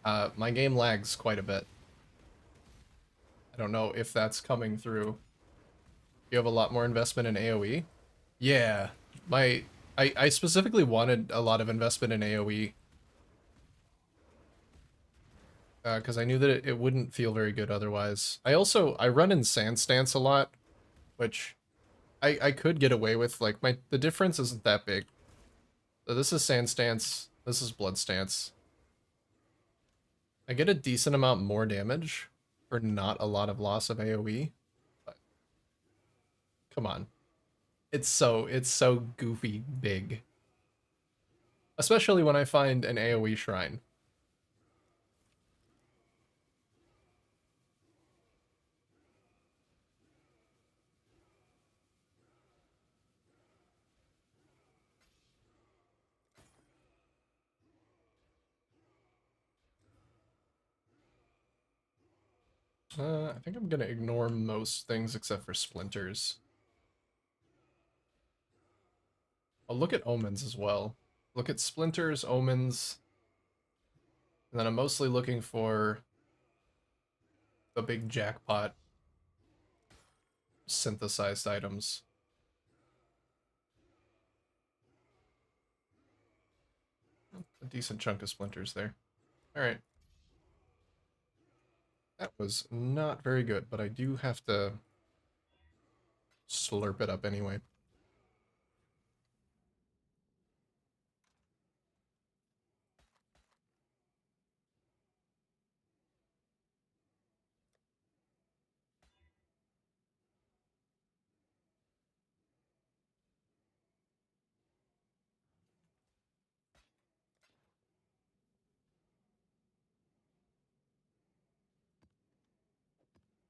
my game lags quite a bit. I don't know if that's coming through. You have a lot more investment in AoE? Yeah. I specifically wanted a lot of investment in AoE. Because I knew that it wouldn't feel very good otherwise. I run in Sand Stance a lot, which I could get away with. Like, the difference isn't that big. So this is Sand Stance, this is Blood Stance. I get a decent amount more damage for not a lot of loss of AoE. But come on. It's so goofy big. Especially when I find an AoE shrine. I think I'm gonna ignore most things except for splinters. I'll look at omens as well. Look at splinters, omens, and then I'm mostly looking for the big jackpot synthesized items. A decent chunk of splinters there. Alright. That was not very good, but I do have to slurp it up anyway.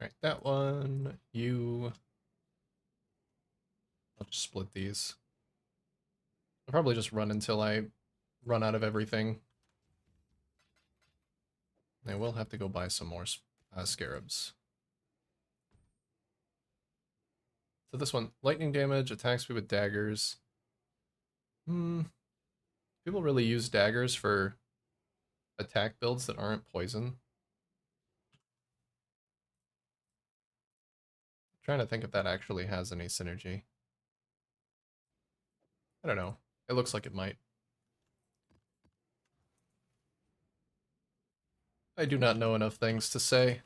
Alright, that one, you... I'll just split these. I'll probably just run until I run out of everything. I will have to go buy some more scarabs. So this one, lightning damage, attacks me with daggers. People really use daggers for attack builds that aren't poison. I'm trying to think if that actually has any synergy. I don't know. It looks like it might. I do not know enough things to say.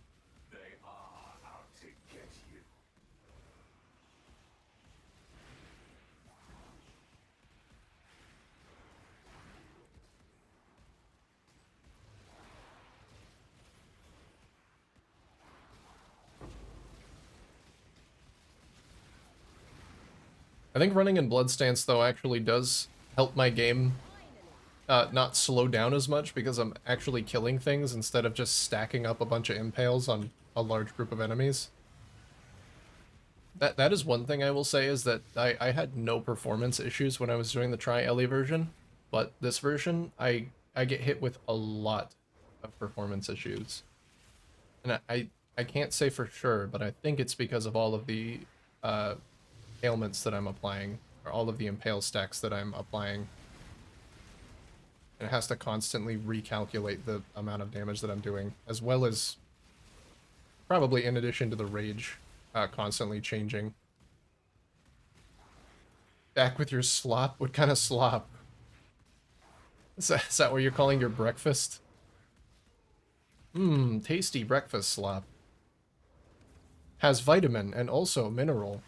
I think running in Bloodstance, though, actually does help my game not slow down as much because I'm actually killing things instead of just stacking up a bunch of impales on a large group of enemies. That is one thing I will say is that I had no performance issues when I was doing the Tri-Ellie version, but this version, I get hit with a lot of performance issues. And I can't say for sure, but I think it's because of all of the ailments that I'm applying, or all of the impale stacks that I'm applying. And it has to constantly recalculate the amount of damage that I'm doing, as well as probably in addition to the rage constantly changing. Back with your slop? What kind of slop? Is that what you're calling your breakfast? Mmm, tasty breakfast slop. Has vitamin and also mineral.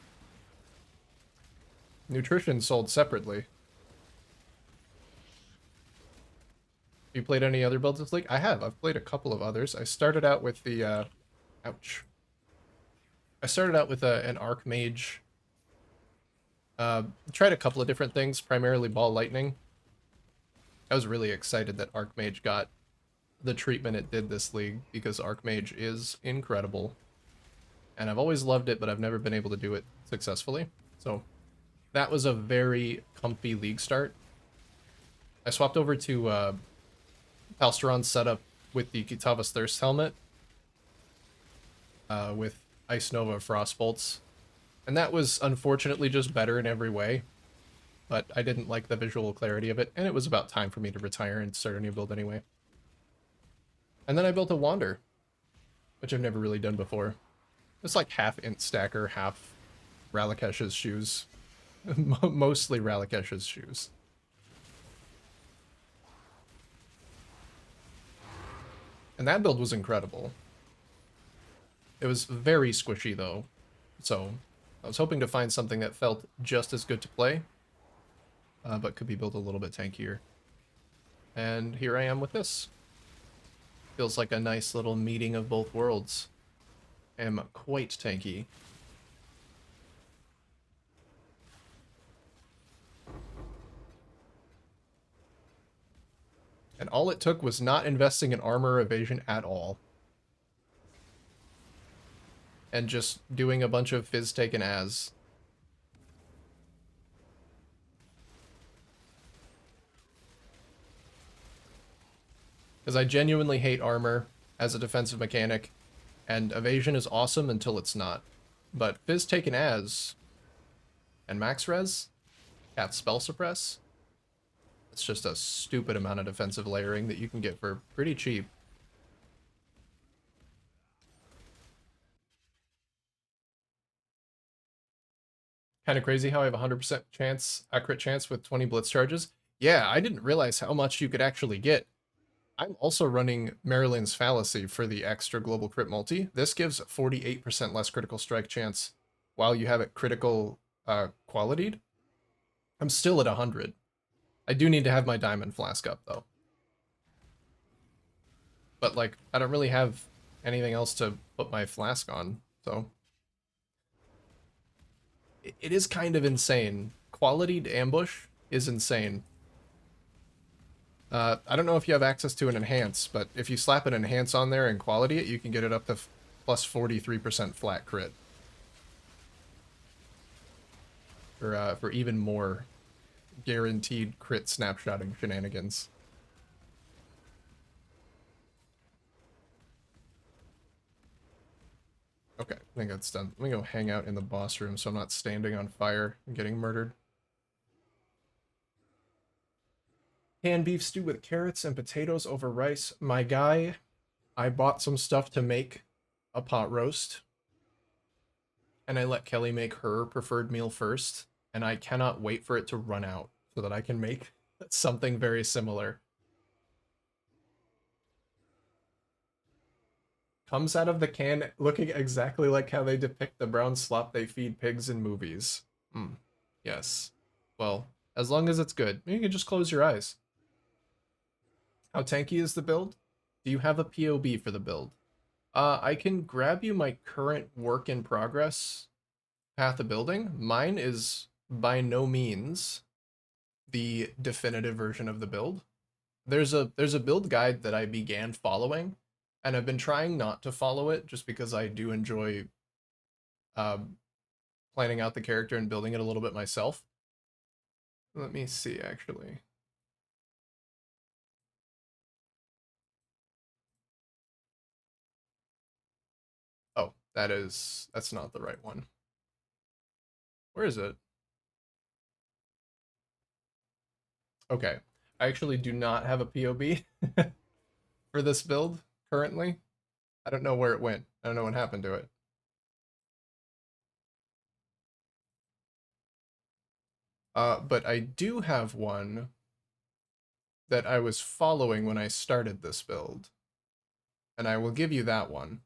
Nutrition sold separately. You played any other builds this league? I have. I've played a couple of others. I started out with the, ouch. I started out with an Archmage. Tried a couple of different things, primarily Ball Lightning. I was really excited that Archmage got the treatment it did this league, because Archmage is incredible. And I've always loved it, but I've never been able to do it successfully. So that was a very comfy league start. I swapped over to Palsteron's setup with the Kitava's Thirst helmet with Ice Nova Frost Bolts. And that was unfortunately just better in every way. But I didn't like the visual clarity of it, and it was about time for me to retire and start a new build anyway. And then I built a Wander, which I've never really done before. It's like half Int Stacker, half Ralakesh's shoes. Mostly Ralakesh's shoes. And that build was incredible. It was very squishy, though. So I was hoping to find something that felt just as good to play, but could be built a little bit tankier. And here I am with this. Feels like a nice little meeting of both worlds. Am quite tanky. And all it took was not investing in armor evasion at all. And just doing a bunch of fizz taken as. Because I genuinely hate armor as a defensive mechanic, and evasion is awesome until it's not. But fizz taken as and max res, cat spell suppress, it's just a stupid amount of defensive layering that you can get for pretty cheap. Kind of crazy how I have a 100% chance, a crit chance with 20 blitz charges. Yeah, I didn't realize how much you could actually get. I'm also running Maryland's Fallacy for the extra global crit multi. This gives 48% less critical strike chance while you have it critical qualitied. I'm still at 100. I do need to have my diamond flask up though. But like, I don't really have anything else to put my flask on, so it is kind of insane. Qualitied ambush is insane. I don't know if you have access to an enhance, but if you slap an enhance on there and quality it, you can get it up to plus 43% flat crit. For even more guaranteed crit snapshotting shenanigans. Okay, I think that's done. Let me go hang out in the boss room so I'm not standing on fire and getting murdered. Canned beef stew with carrots and potatoes over rice. My guy, I bought some stuff to make a pot roast, and I let Kelly make her preferred meal first, and I cannot wait for it to run out so that I can make something very similar. Comes out of the can looking exactly like how they depict the brown slop they feed pigs in movies. Hmm. Yes. Well, as long as it's good, you can just close your eyes. How tanky is the build? Do you have a POB for the build? I can grab you my current work in progress path of building. Mine is by no means the definitive version of the build. There's a build guide that I began following, and I've been trying not to follow it just because I do enjoy um, planning out the character and building it a little bit myself. Let me see, actually. Oh, that's not the right one. Where is it? Okay. I actually do not have a POB for this build currently. I don't know where it went. I don't know what happened to it. But I do have one that I was following when I started this build, and I will give you that one.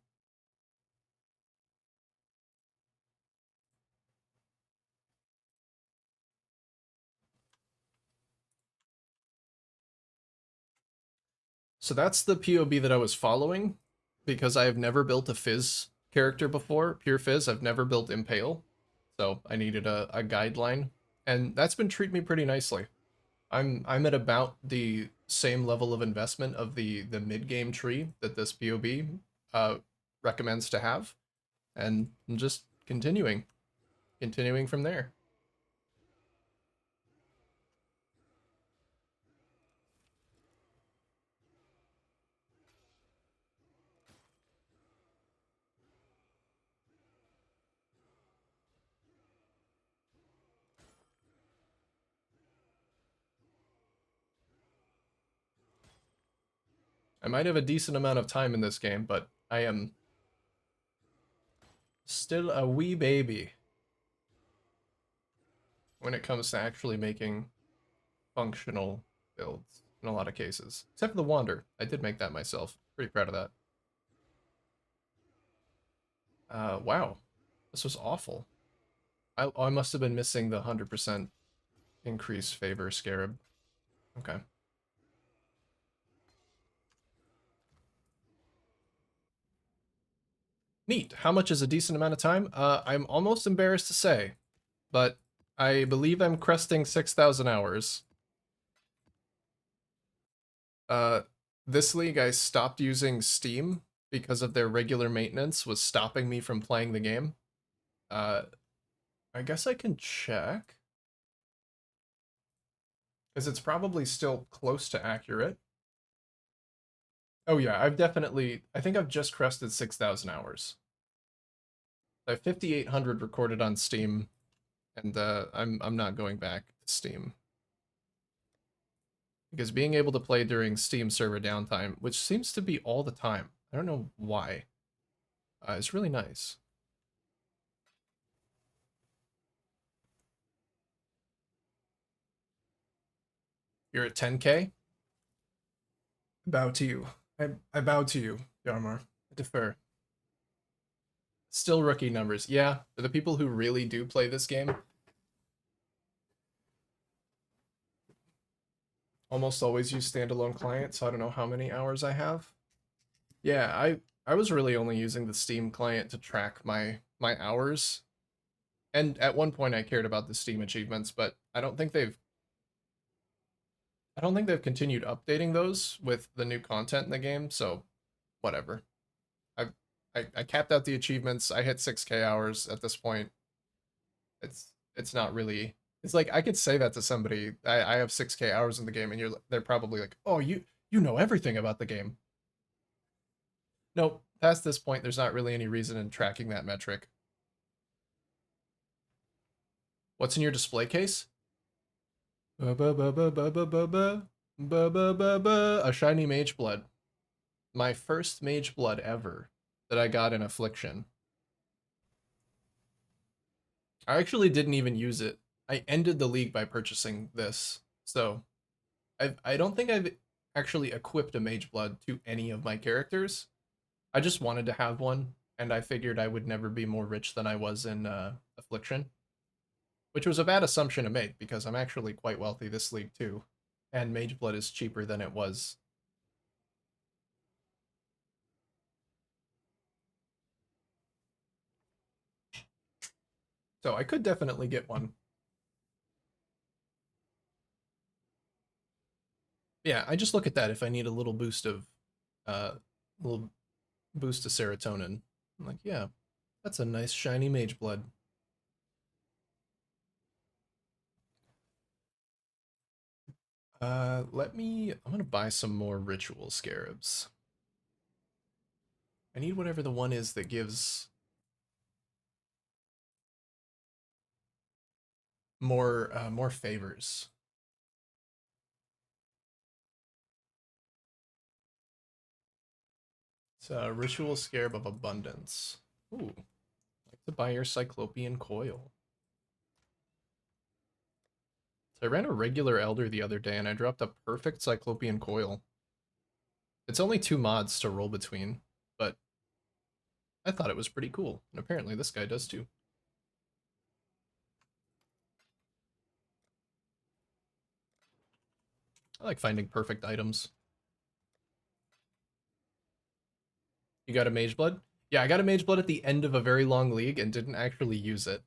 So that's the POB that I was following because I have never built a Fizz character before, pure Fizz. I've never built Impale, so I needed a guideline, and that's been treating me pretty nicely. I'm at about the same level of investment of the mid game tree that this POB uh, recommends to have, and I'm just continuing from there. I might have a decent amount of time in this game, but I am still a wee baby when it comes to actually making functional builds in a lot of cases. Except for the Wander. I did make that myself. Pretty proud of that. Wow. This was awful. I must have been missing the 100% increase favor scarab. Okay. Neat. How much is a decent amount of time? I'm almost embarrassed to say, but I believe I'm cresting 6,000 hours. Uh, this league I stopped using Steam because of their regular maintenance was stopping me from playing the game. Uh, I guess I can check because it's probably still close to accurate. Oh yeah, I think I've just crested 6,000 hours. I have 5,800 recorded on Steam, and I'm not going back to Steam because being able to play during Steam server downtime, which seems to be all the time, I don't know why, is really nice. You're at 10K. Bow to you. I bow to you, Yarmar. I defer. Still rookie numbers. Yeah, for the people who really do play this game, almost always use standalone client, so I don't know how many hours I have. Yeah, I was really only using the Steam client to track my hours. And at one point I cared about the Steam achievements, but I don't think they've continued updating those with the new content in the game, so whatever. I've I capped out the achievements. I hit 6K hours at this point. It's not really, it's like I could say that to somebody. I have 6K hours in the game and they're probably like, "Oh, you know everything about the game." Nope, past this point there's not really any reason in tracking that metric. What's in your display case? Ba ba ba ba ba ba ba ba ba ba ba ba. A shiny mage blood. My first mage blood ever that I got in Affliction. I actually didn't even use it. I ended the league by purchasing this. So I don't think I've actually equipped a mage blood to any of my characters. I just wanted to have one, and I figured I would never be more rich than I was in Affliction, which was a bad assumption to make because I'm actually quite wealthy this league too, and mage blood is cheaper than it was. So I could definitely get one. Yeah, I just look at that if I need a uh, little boost of serotonin. I'm like, yeah, that's a nice shiny mage blood. I'm gonna buy some more ritual scarabs. I need whatever the one is that gives more favors. It's a ritual scarab of abundance. Ooh, I'd like to buy your cyclopean coil. So I ran a regular elder the other day and I dropped a perfect cyclopean coil. It's only two mods to roll between, but I thought it was pretty cool, and apparently this guy does too. I like finding perfect items. You got a mage blood? Yeah, I got a mage blood at the end of a very long league and didn't actually use it.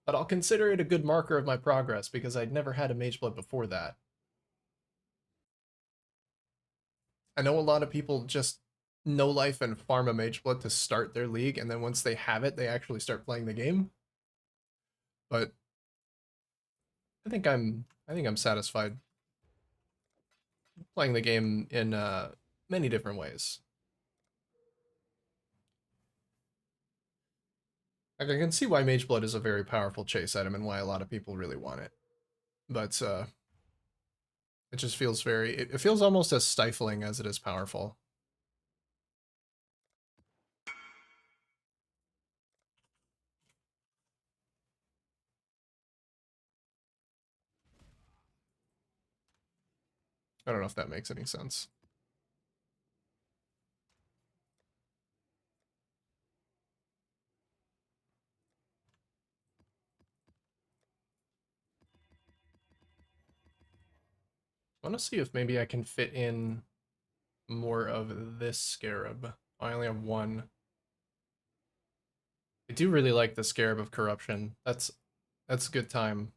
But I'll consider it a good marker of my progress because I'd never had a mage blood before that. I know a lot of people just no life and farm a mage blood to start their league, and then once they have it, they actually start playing the game. But I think I'm satisfied playing the game in many different ways. Like I can see why mage blood is a very powerful chase item and why a lot of people really want it. But it just feels it feels almost as stifling as it is powerful. I don't know if that makes any sense. I want to see if maybe I can fit in more of this scarab. I only have one. I do really like the Scarab of Corruption. That's a good time.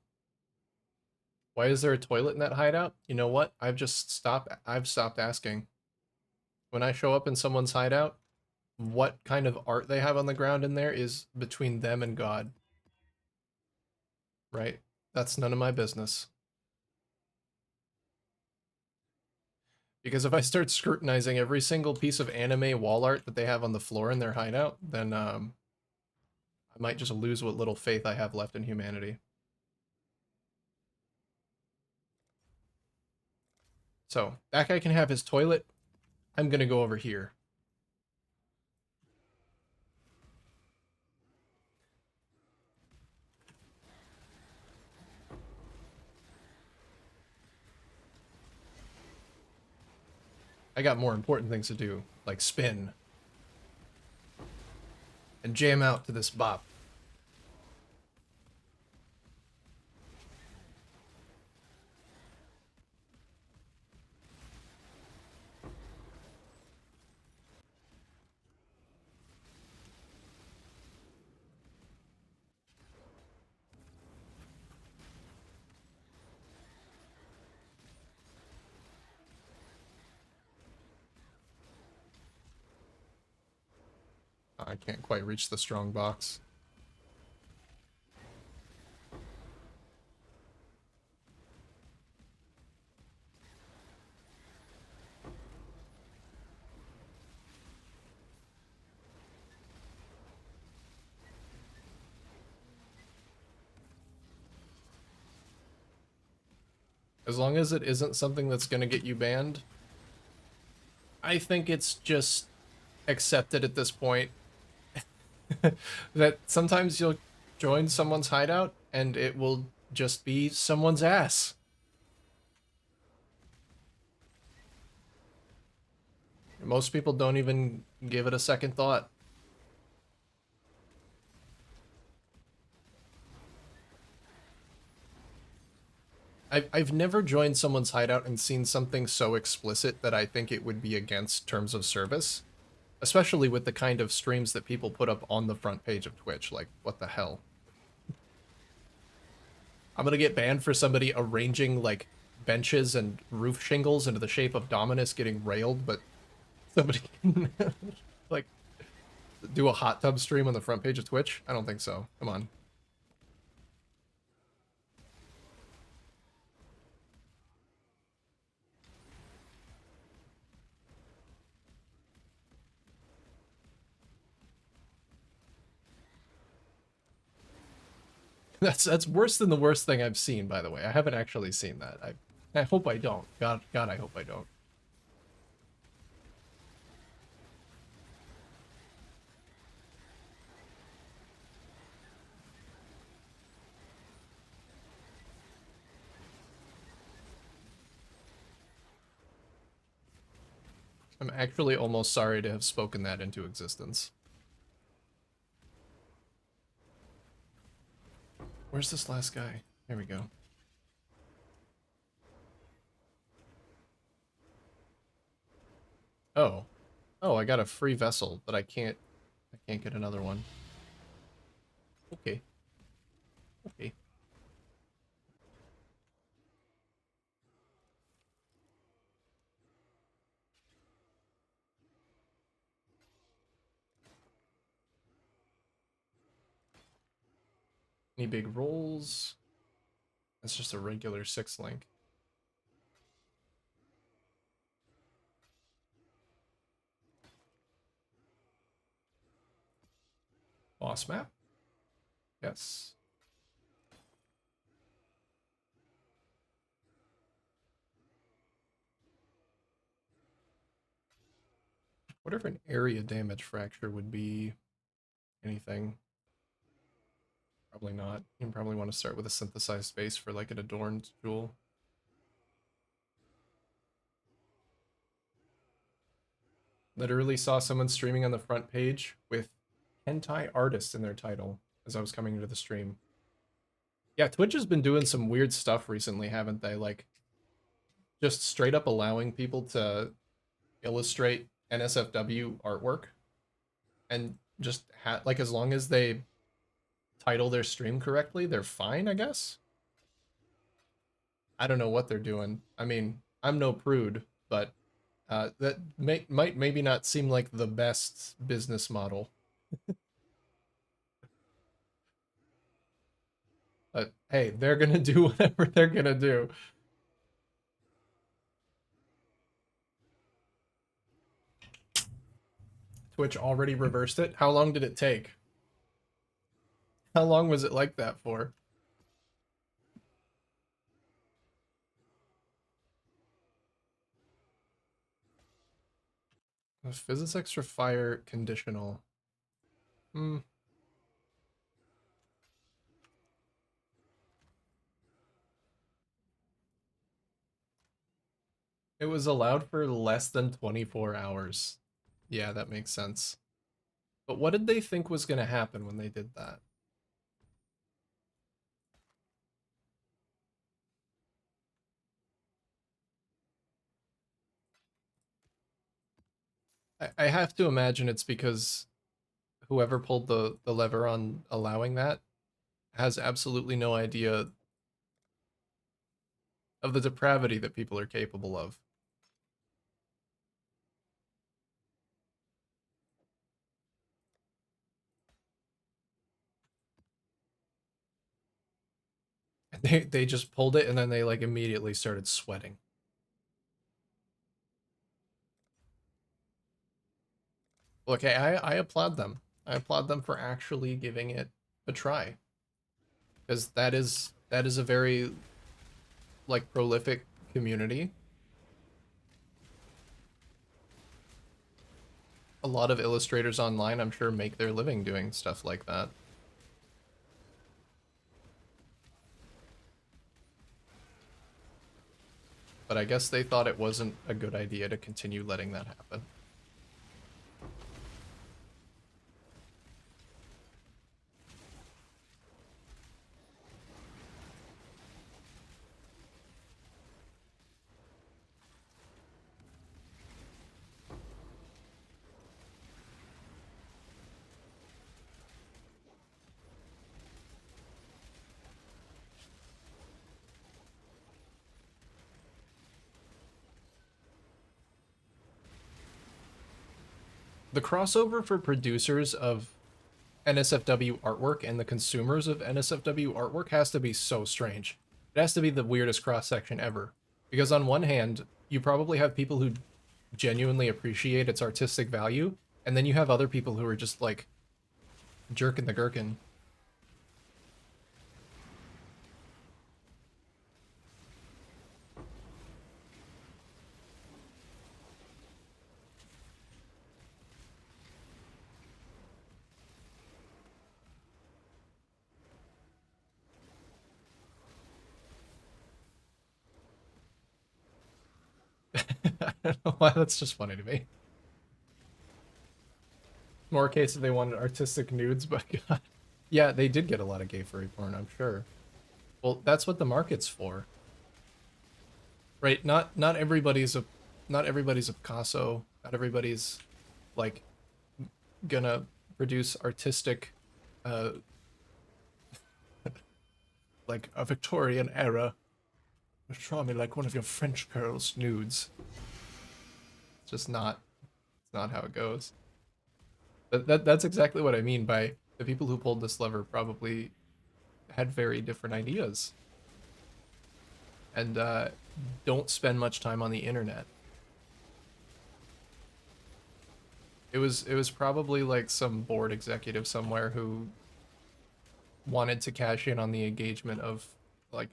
Why is there a toilet in that hideout? You know what? I've stopped asking. When I show up in someone's hideout, what kind of art they have on the ground in there is between them and God, right? That's none of my business. Because if I start scrutinizing every single piece of anime wall art that they have on the floor in their hideout, then I might just lose what little faith I have left in humanity. So, that guy can have his toilet. I'm gonna go over here. I got more important things to do, like spin and jam out to this bop. I can't quite reach the strong box. As long as it isn't something that's gonna get you banned, I think it's just accepted at this point that sometimes you'll join someone's hideout and it will just be someone's ass. Most people don't even give it a second thought. I've never joined someone's hideout and seen something so explicit that I think it would be against terms of service, especially with the kind of streams that people put up on the front page of Twitch. Like, what the hell? I'm gonna get banned for somebody arranging like benches and roof shingles into the shape of Dominus getting railed, but somebody can like do a hot tub stream on the front page of Twitch? I don't think so. Come on. That's worse than the worst thing I've seen, by the way. I haven't actually seen that. I hope I don't. God, I hope I don't. I'm actually almost sorry to have spoken that into existence. Where's this last guy? There we go. Oh. Oh, I got a free vessel, but I can't get another one. Okay. Okay. Any big rolls? That's just a regular 6 link. Boss map? Yes. What if an area damage fracture would be anything? Probably not. You probably want to start with a synthesized base for like an adorned jewel. Literally saw someone streaming on the front page with hentai artist in their title as I was coming into the stream. Yeah, Twitch has been doing some weird stuff recently, haven't they? Like just straight up allowing people to illustrate NSFW artwork and just like as long as they title their stream correctly, they're fine, I guess. I don't know what they're doing. I mean, I'm no prude, but that might maybe not seem like the best business model. But hey, they're gonna do whatever they're gonna do. Twitch already reversed it. How long did it take? How long was it like that for? Physics extra fire conditional. Hmm. It was allowed for less than 24 hours. Yeah, that makes sense. But what did they think was going to happen when they did that? I have to imagine it's because whoever pulled the lever on allowing that has absolutely no idea of the depravity that people are capable of. They just pulled it and then they like immediately started sweating. Okay, I applaud them. I applaud them for actually giving it a try. Because that is a very like prolific community. A lot of illustrators online, I'm sure, make their living doing stuff like that. But I guess they thought it wasn't a good idea to continue letting that happen. The crossover for producers of NSFW artwork and the consumers of NSFW artwork has to be so strange. It has to be the weirdest cross section ever. Because on one hand, you probably have people who genuinely appreciate its artistic value, and then you have other people who are just like jerking the gherkin. I don't know why that's just funny to me. More case if they wanted artistic nudes, but God. Yeah, they did get a lot of gay furry porn, I'm sure. Well, that's what the market's for, right? Not everybody's a Picasso. Not everybody's like gonna produce artistic, uh, like a Victorian era. Draw me like one of your French girls nudes. It's just not. It's not how it goes. But that's exactly what I mean by the people who pulled this lever probably had very different ideas and don't spend much time on the internet. It was probably like some board executive somewhere who wanted to cash in on the engagement of like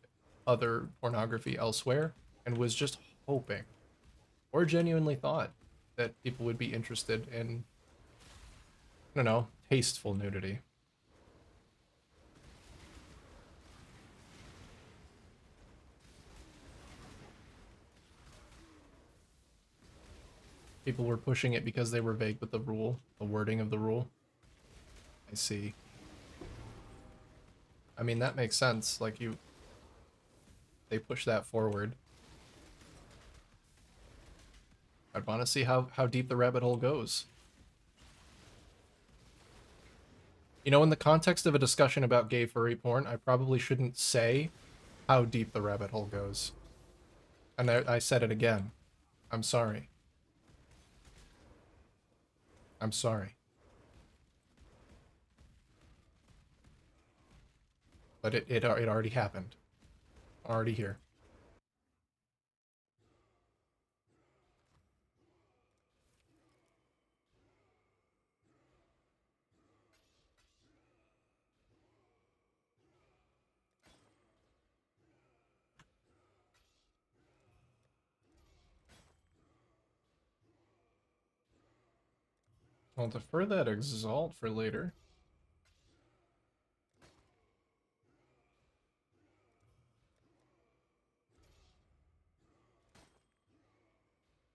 other pornography elsewhere and was just hoping or genuinely thought that people would be interested in, I don't know, tasteful nudity. People were pushing it because they were vague with the rule, the wording of the rule. I see. I mean, that makes sense. Like they push that forward. I'd want to see how deep the rabbit hole goes. You know, in the context of a discussion about gay furry porn, I probably shouldn't say how deep the rabbit hole goes. And I said it again. I'm sorry. I'm sorry. But it already happened. Already here. I'll defer that exalt for later.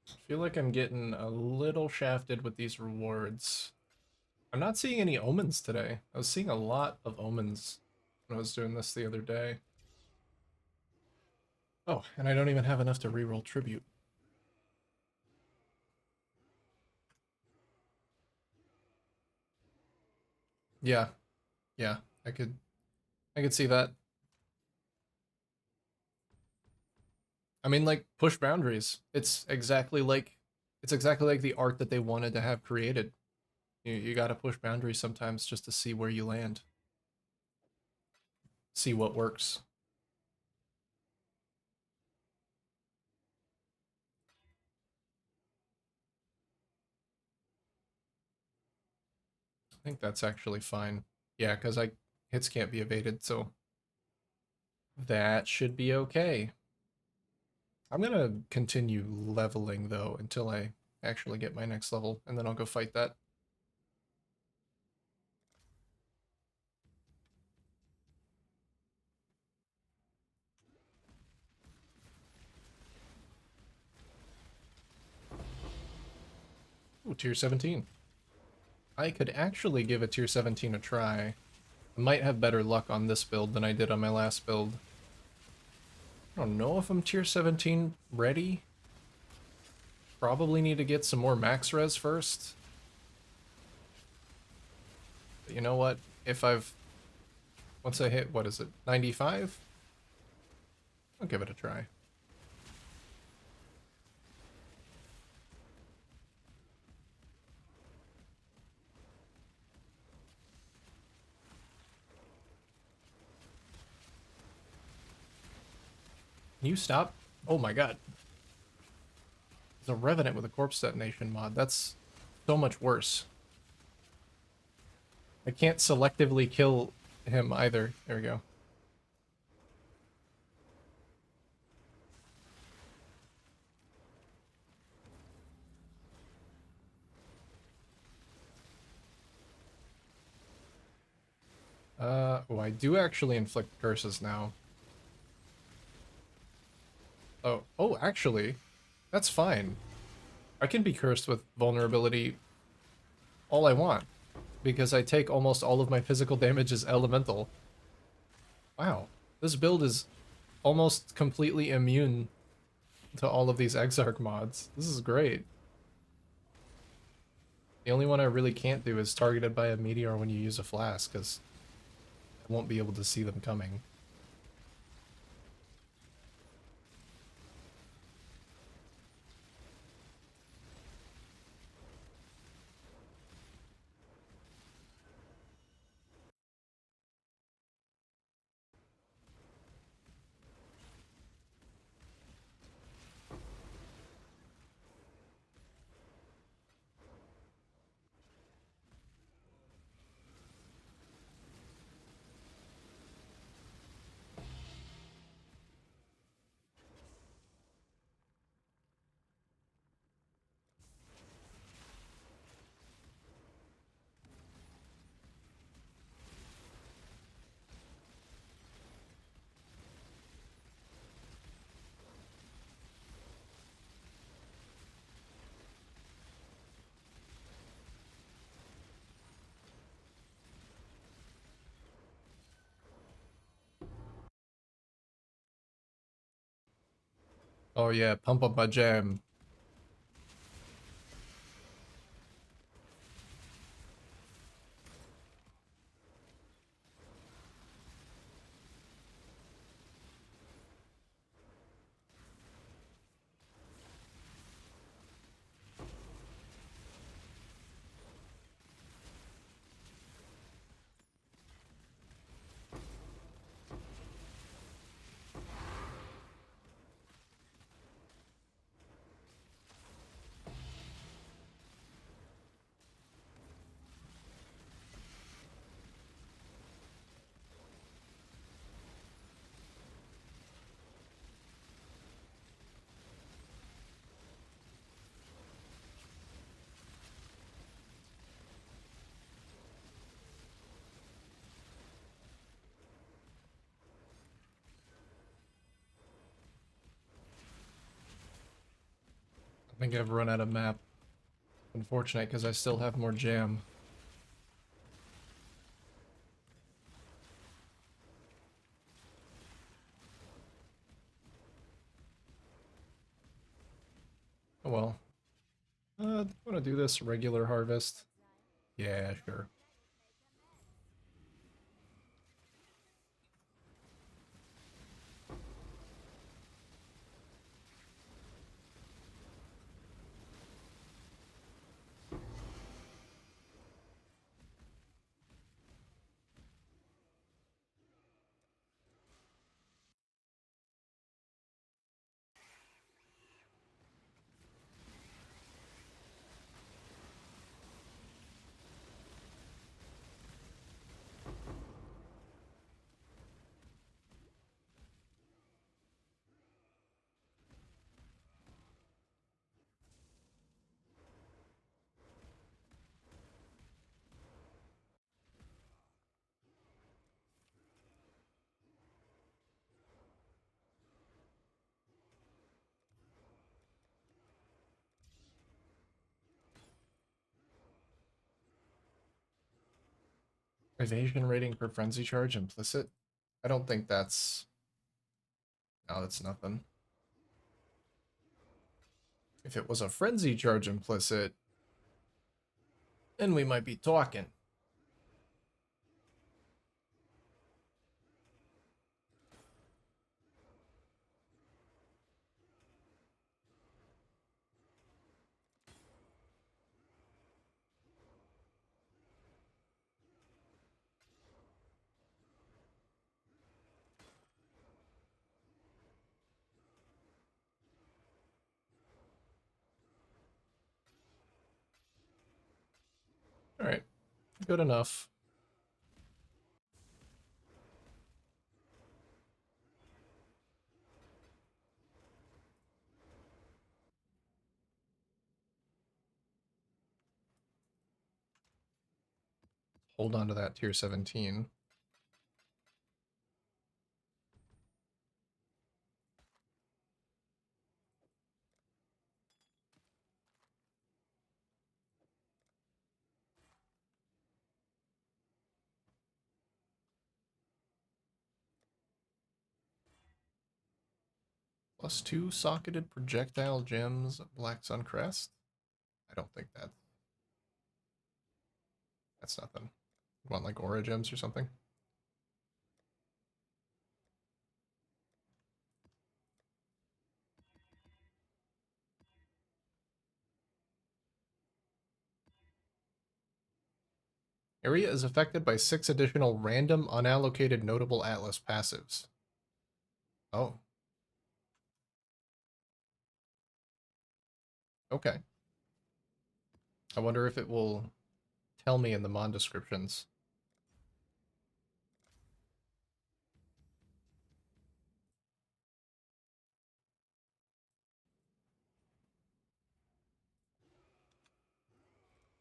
I feel like I'm getting a little shafted with these rewards. I'm not seeing any omens today. I was seeing a lot of omens when I was doing this the other day. Oh, and I don't even have enough to reroll tribute. Yeah, yeah, I could see that. I mean, like, push boundaries. It's exactly like the art that they wanted to have created. You gotta push boundaries sometimes just to see where you land, see what works. I think that's actually fine. Yeah, because hits can't be evaded, so that should be okay. I'm gonna continue leveling though until I actually get my next level, and then I'll go fight that. Ooh, tier 17. I could actually give a tier 17 a try. I might have better luck on this build than I did on my last build. I don't know if I'm tier 17 ready. Probably need to get some more max res first. But you know what? If I've... Once I hit, what is it, 95? I'll give it a try. Can you stop? Oh my god. There's a Revenant with a corpse detonation mod. That's so much worse. I can't selectively kill him either. There we go. Oh, I do actually inflict curses now. Oh, actually, that's fine. I can be cursed with vulnerability all I want, because I take almost all of my physical damage as elemental. Wow, this build is almost completely immune to all of these Exarch mods. This is great. The only one I really can't do is targeted by a meteor when you use a flask, because I won't be able to see them coming. Oh yeah, pump up my jam. I think I've run out of map. Unfortunate, because I still have more jam. Oh well. I want to do this regular harvest. Yeah, sure. Evasion rating per frenzy charge implicit? I don't think that's... No, that's nothing. If it was a frenzy charge implicit, then we might be talking. Alright, good enough. Hold on to that tier 17. +2 socketed projectile gems, Black Sun Crest? I don't think that's nothing. You want like aura gems or something? Area is affected by 6 additional random unallocated notable atlas passives. Oh. Okay. I wonder if it will tell me in the mon descriptions.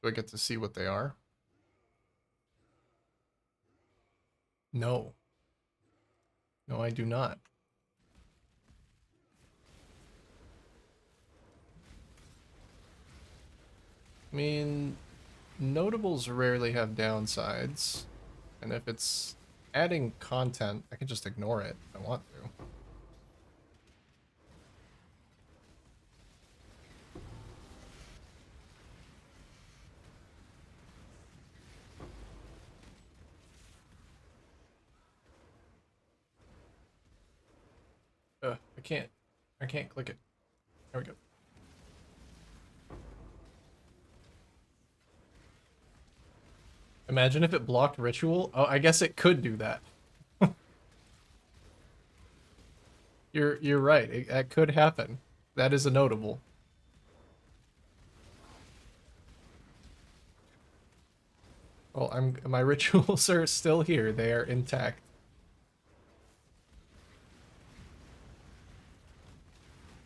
Do I get to see what they are? No. No, I do not. I mean, notables rarely have downsides. And if it's adding content, I can just ignore it if I want to. I can't click it. There we go. Imagine if it blocked ritual. Oh, I guess it could do that. You're right. That could happen. That is a notable. Well, my rituals are still here. They are intact.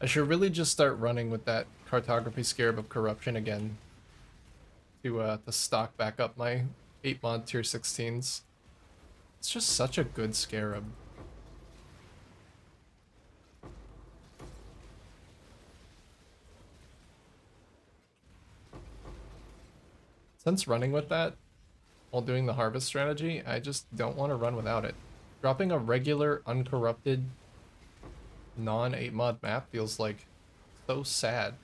I should really just start running with that cartography scarab of corruption again to stock back up my 8 mod tier 16s. It's just such a good scarab. Since running with that while doing the harvest strategy, I just don't want to run without it. Dropping a regular, uncorrupted, non-8 mod map feels like so sad.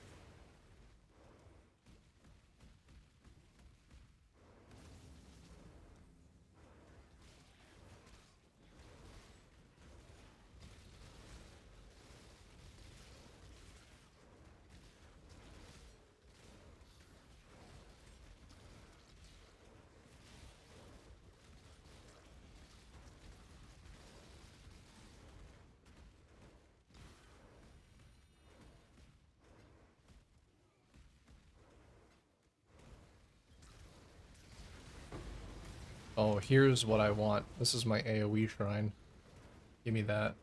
Oh, here's what I want. This is my AoE shrine. Give me that.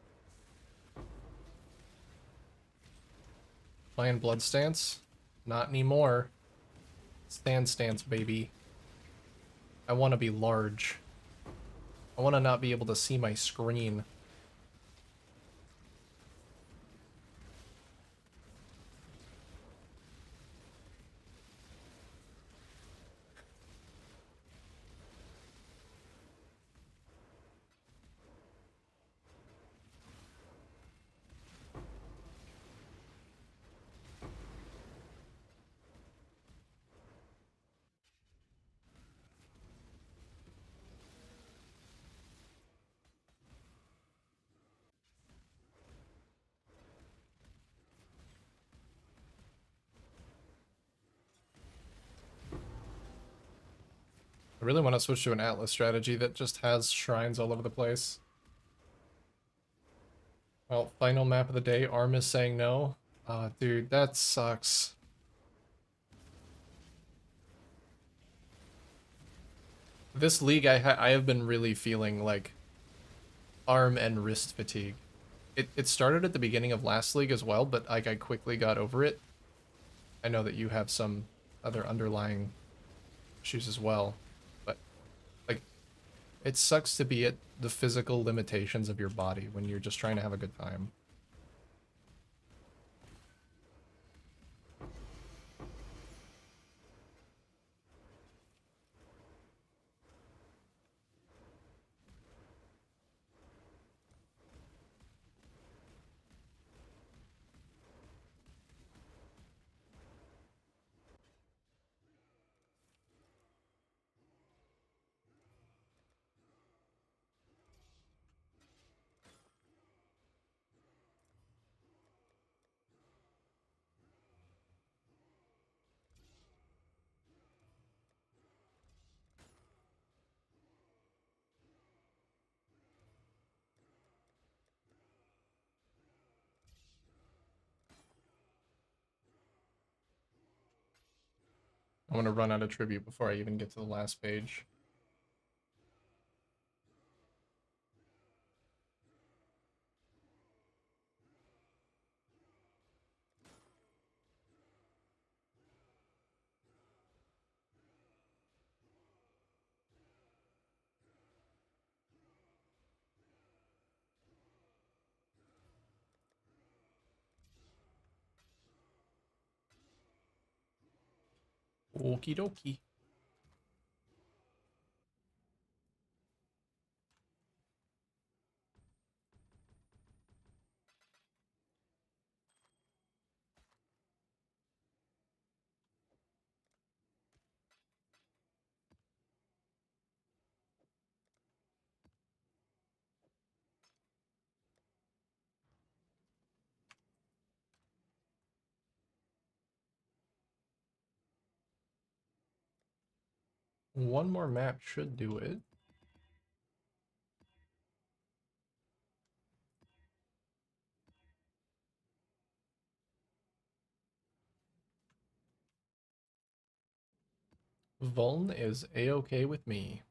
Playing Blood Stance? Not anymore. Stance, baby. I want to be large. I want to not be able to see my screen. I really want to switch to an Atlas strategy that just has shrines all over the place. Well, final map of the day. Arm is saying no. Dude, that sucks. This league, I have been really feeling like arm and wrist fatigue. It started at the beginning of last league as well, but like I quickly got over it. I know that you have some other underlying issues as well, but like it sucks to be at the physical limitations of your body when you're just trying to have a good time. I want to run out of tribute before I even get to the last page. Okie dokie. One more map should do it. Vuln is a-okay with me.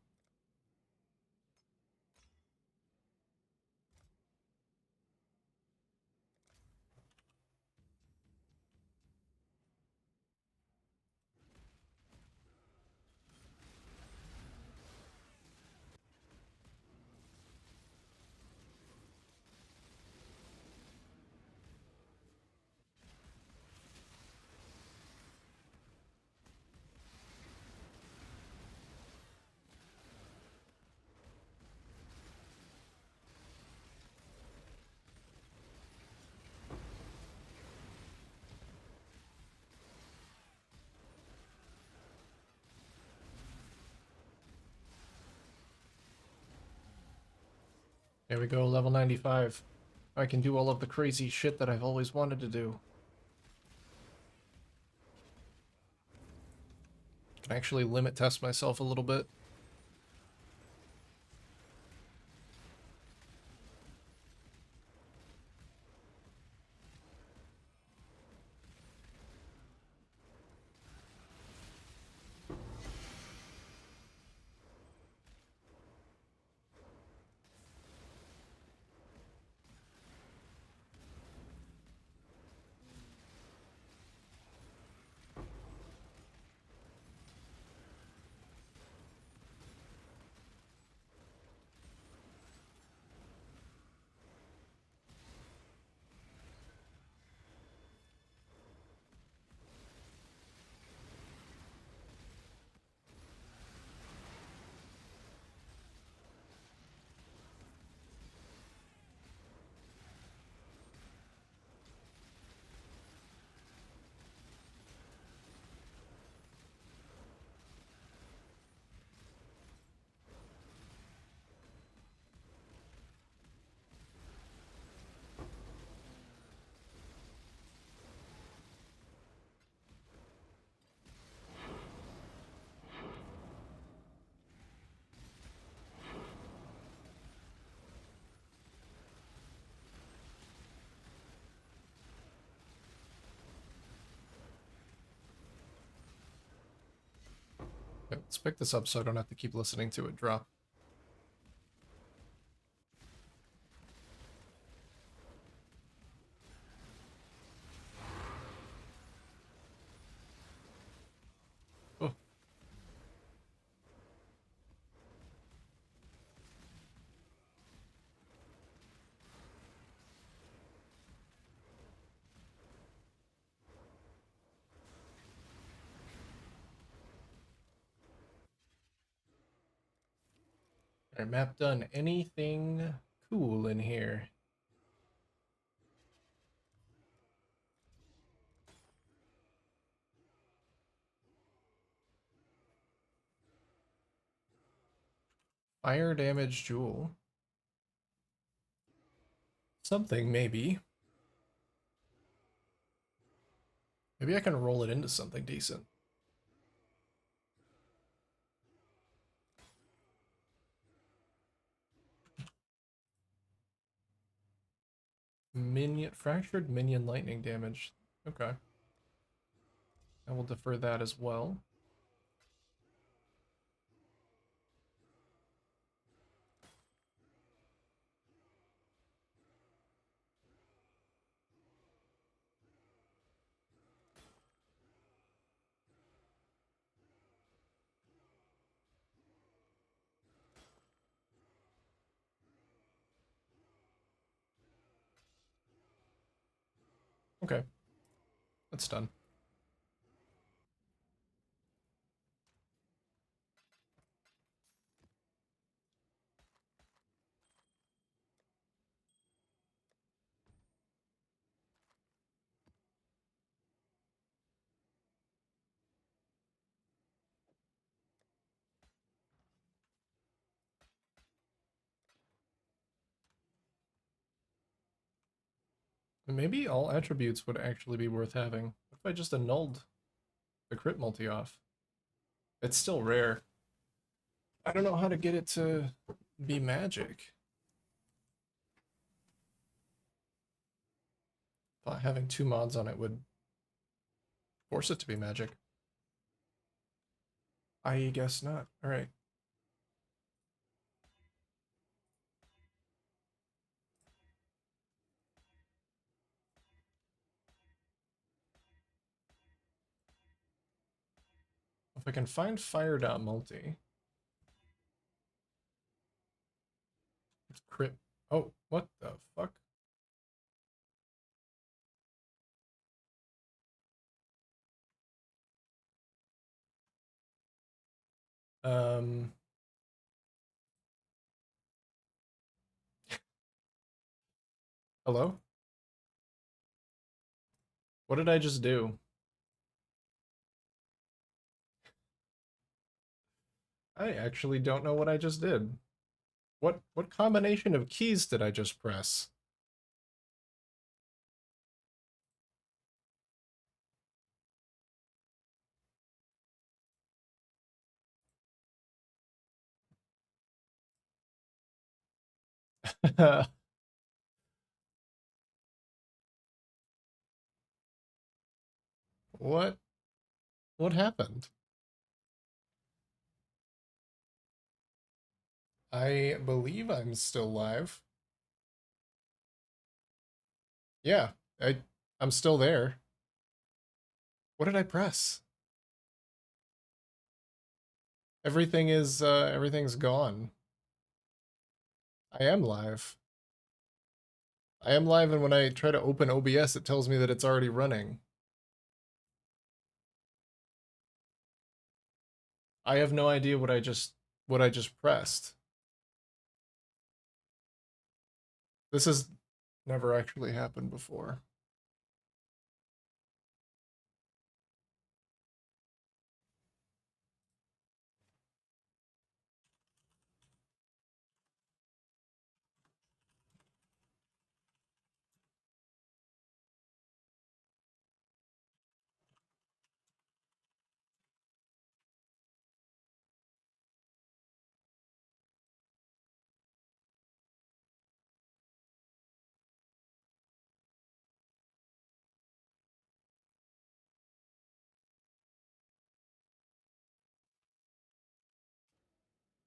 There we go, level 95. I can do all of the crazy shit that I've always wanted to do. Can actually limit test myself a little bit. Okay, let's pick this up so I don't have to keep listening to it drop. Oh, alright, map done. Anything cool in here? Fire damage jewel. Something, maybe. Maybe I can roll it into something decent. Fractured minion lightning damage. Okay. I will defer that as well. Okay, that's done. Maybe all attributes would actually be worth having. What if I just annulled the crit multi off? It's still rare. I don't know how to get it to be magic. But having two mods on it would force it to be magic. I guess not. Alright. If I can find fire.multi. It's crit. Oh, what the fuck? Um, hello? What did I just do? I actually don't know what I just did. What combination of keys did I just press? What what happened? I believe I'm still live. Yeah, I'm still there. What did I press? Everything's gone. I am live. I am live, and when I try to open OBS, it tells me that it's already running. I have no idea what I just pressed. This has never actually happened before.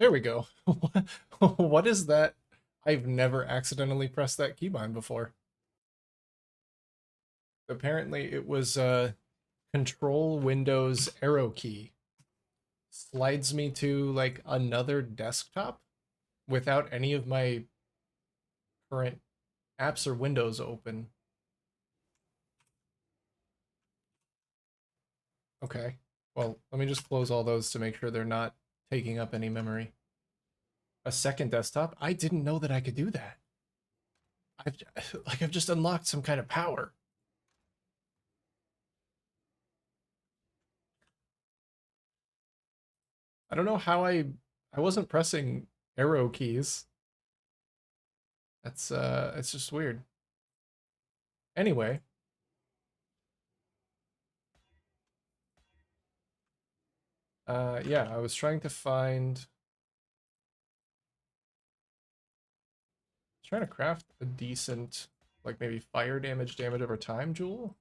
There we go. What is that? I've never accidentally pressed that keybind before. Apparently, it was Control Windows arrow key. Slides me to like another desktop without any of my current apps or windows open. Okay. Well, let me just close all those to make sure they're not taking up any memory. A second desktop? I didn't know that I could do that. I've I've just unlocked some kind of power. I don't know how I wasn't pressing arrow keys. That's it's just weird. Anyway, yeah, I was trying to craft a decent like maybe fire damage over time jewel.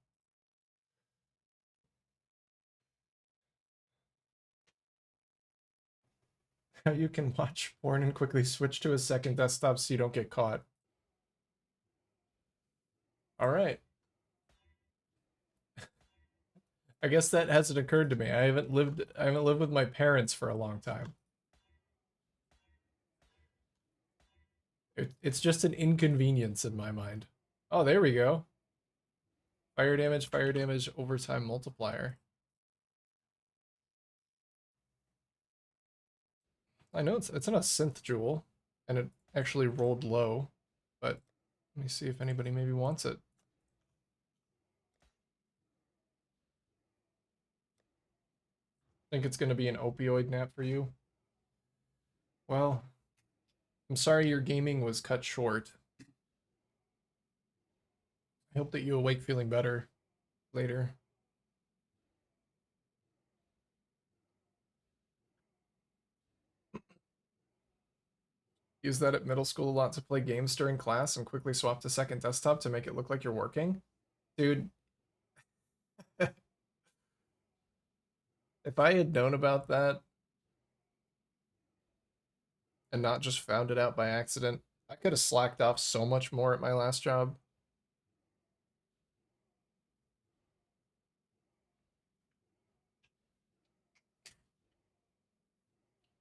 How you can watch porn and quickly switch to a second desktop so you don't get caught. All right. I guess that hasn't occurred to me. I haven't lived with my parents for a long time. It's just an inconvenience in my mind. Oh, there we go. Fire damage, overtime multiplier. I know it's not a synth jewel, and it actually rolled low, but let me see if anybody maybe wants it. Think it's gonna be an opioid nap for you? Well, I'm sorry your gaming was cut short. I hope that you awake feeling better later. Use that at middle school a lot to play games during class and quickly swap to second desktop to make it look like you're working. Dude, if I had known about that and not just found it out by accident, I could have slacked off so much more at my last job.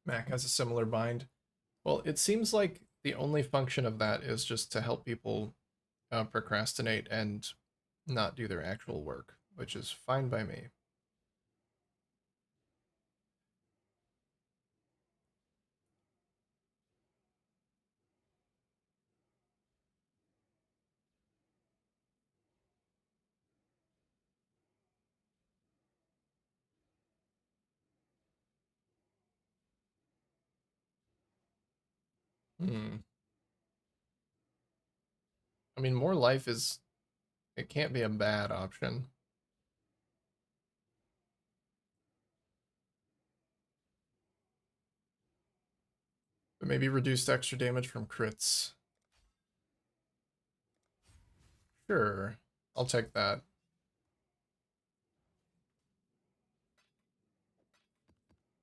Mac has a similar bind. Well, it seems like the only function of that is just to help people procrastinate and not do their actual work, which is fine by me. Hmm. I mean, more life is... It can't be a bad option. But maybe reduced extra damage from crits. Sure. I'll take that.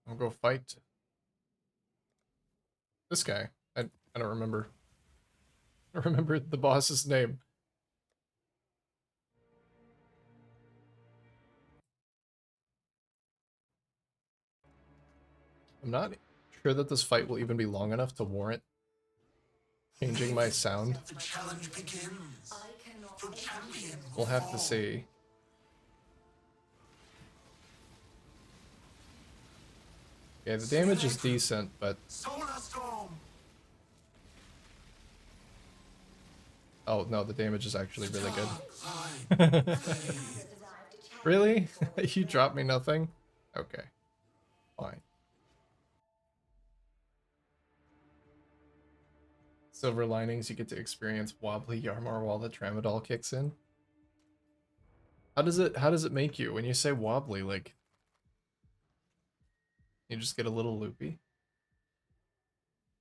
I'll go fight this guy. I don't remember. I remember the boss's name. I'm not sure that this fight will even be long enough to warrant changing my sound. The challenge begins. The champion. We'll have to see. Yeah, the damage is decent, but... Solar storm. Oh, no, the damage is actually really good. Really? You dropped me nothing? Okay. Fine. Silver linings, you get to experience wobbly Yarmar while the Tramadol kicks in. How does it make you when you say wobbly? Like, you just get a little loopy?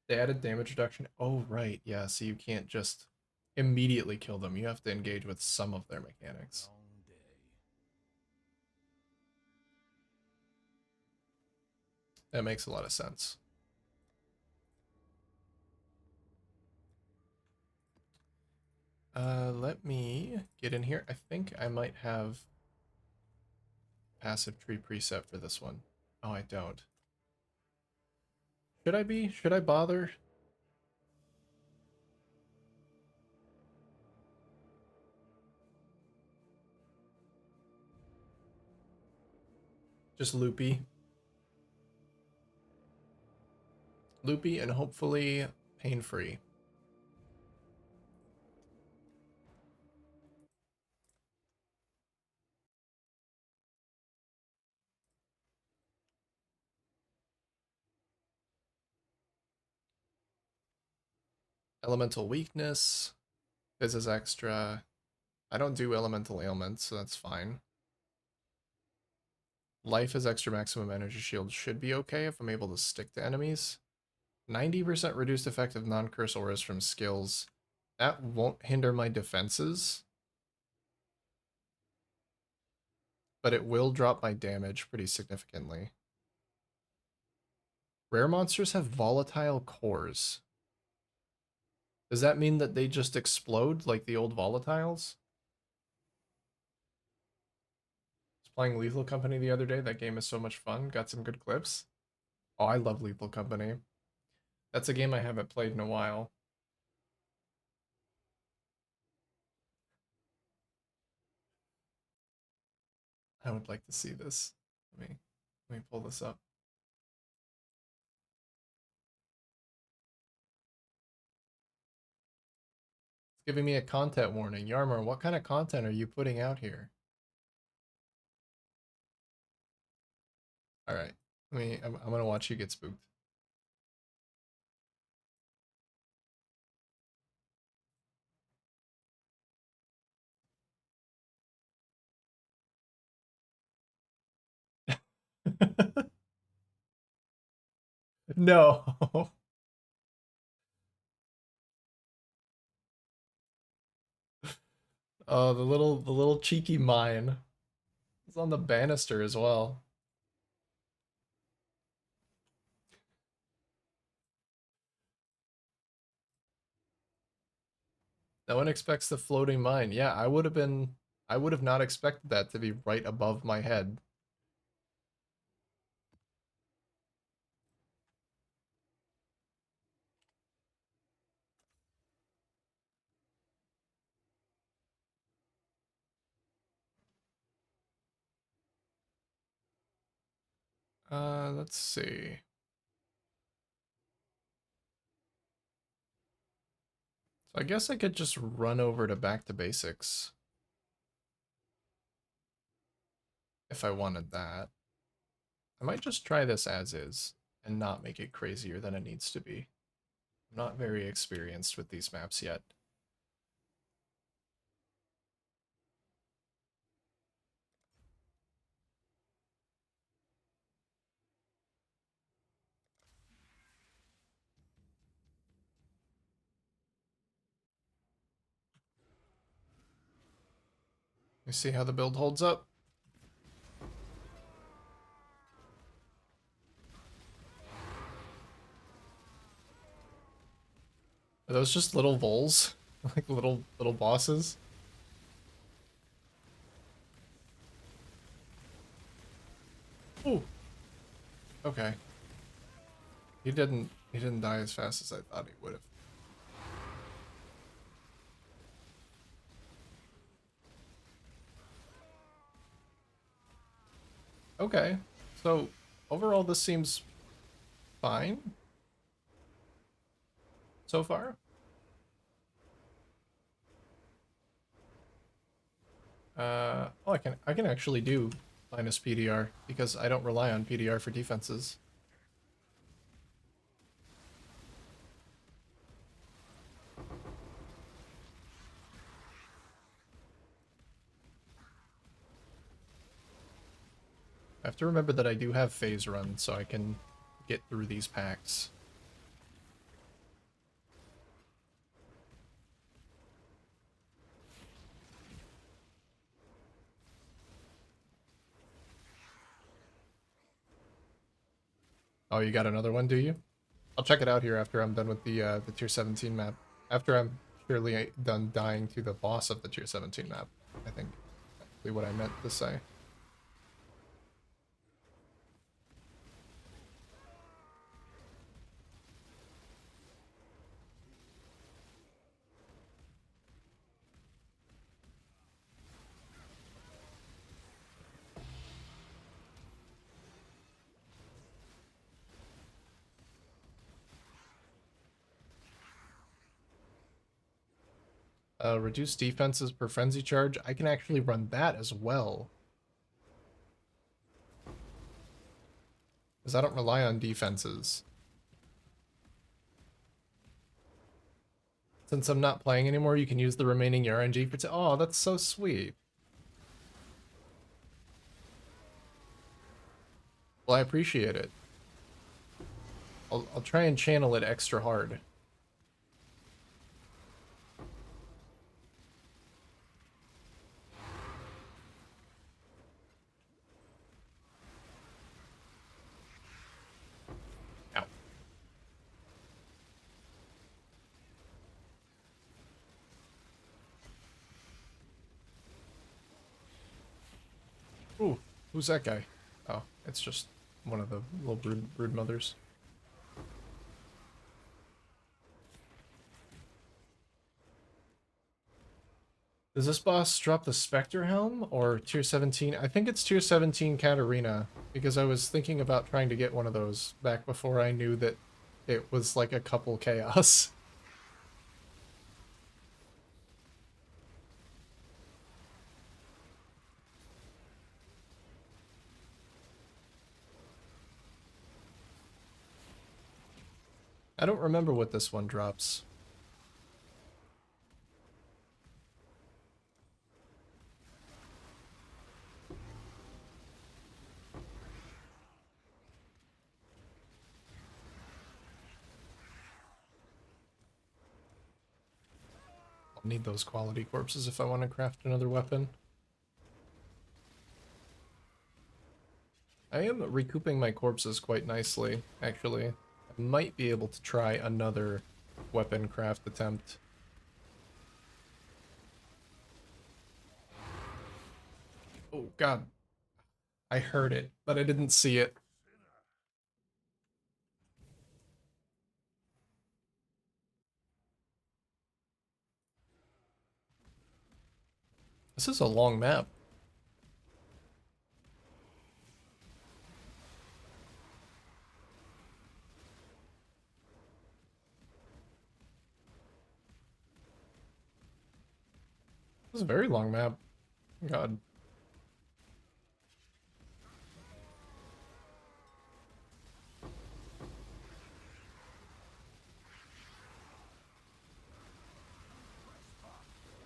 They added damage reduction. Oh, right. Yeah, so you can't just immediately kill them. You have to engage with some of their mechanics. That makes a lot of sense. Let me get in here. I think I might have passive tree preset for this one. Oh, I don't. Should I be? Should I bother? Just loopy. Loopy and hopefully pain-free. Elemental weakness. This is extra. I don't do elemental ailments, so that's fine. Life is extra maximum energy shield should be okay if I'm able to stick to enemies. 90% reduced effect of non-curse auras from skills. That won't hinder my defenses, but it will drop my damage pretty significantly. Rare monsters have volatile cores. Does that mean that they just explode like the old volatiles? I was playing Lethal Company the other day. That game is so much fun. Got some good clips. Oh, I love Lethal Company. That's a game I haven't played in a while. I would like to see this. Let me pull this up. It's giving me a content warning. Yarmar, what kind of content are you putting out here? All right. I'm gonna watch you get spooked. No. Oh, the little cheeky mine. It's on the banister as well. No one expects the floating mine. Yeah, I would have not expected that to be right above my head. Let's see. So I guess I could just run over to back to basics if I wanted that. I might just try this as is and not make it crazier than it needs to be. I'm not very experienced with these maps yet. Let me see how the build holds up. Are those just little voles? Like little bosses? Ooh. Okay. He didn't die as fast as I thought he would have. Okay. So overall this seems fine so far. Oh, I can actually do minus PDR because I don't rely on PDR for defenses. I have to remember that I do have phase run, so I can get through these packs. Oh, you got another one, do you? I'll check it out here after I'm done with the tier 17 map. After I'm purely done dying to the boss of the tier 17 map, I think. Exactly what I meant to say. Reduce defenses per frenzy charge. I can actually run that as well. Because I don't rely on defenses. Since I'm not playing anymore, you can use the remaining RNG for... Oh, that's so sweet. Well, I appreciate it. I'll try and channel it extra hard. Ow. Ooh, who's that guy? Oh, it's just one of the little brood mothers. Does this boss drop the Spectre Helm or tier 17? I think it's tier 17 Katarina, because I was thinking about trying to get one of those back before I knew that it was like a couple chaos. I don't remember what this one drops. I'll need those quality corpses if I want to craft another weapon. I am recouping my corpses quite nicely, actually. I might be able to try another weapon craft attempt. Oh god. I heard it, but I didn't see it. This is a long map. This is a very long map. God.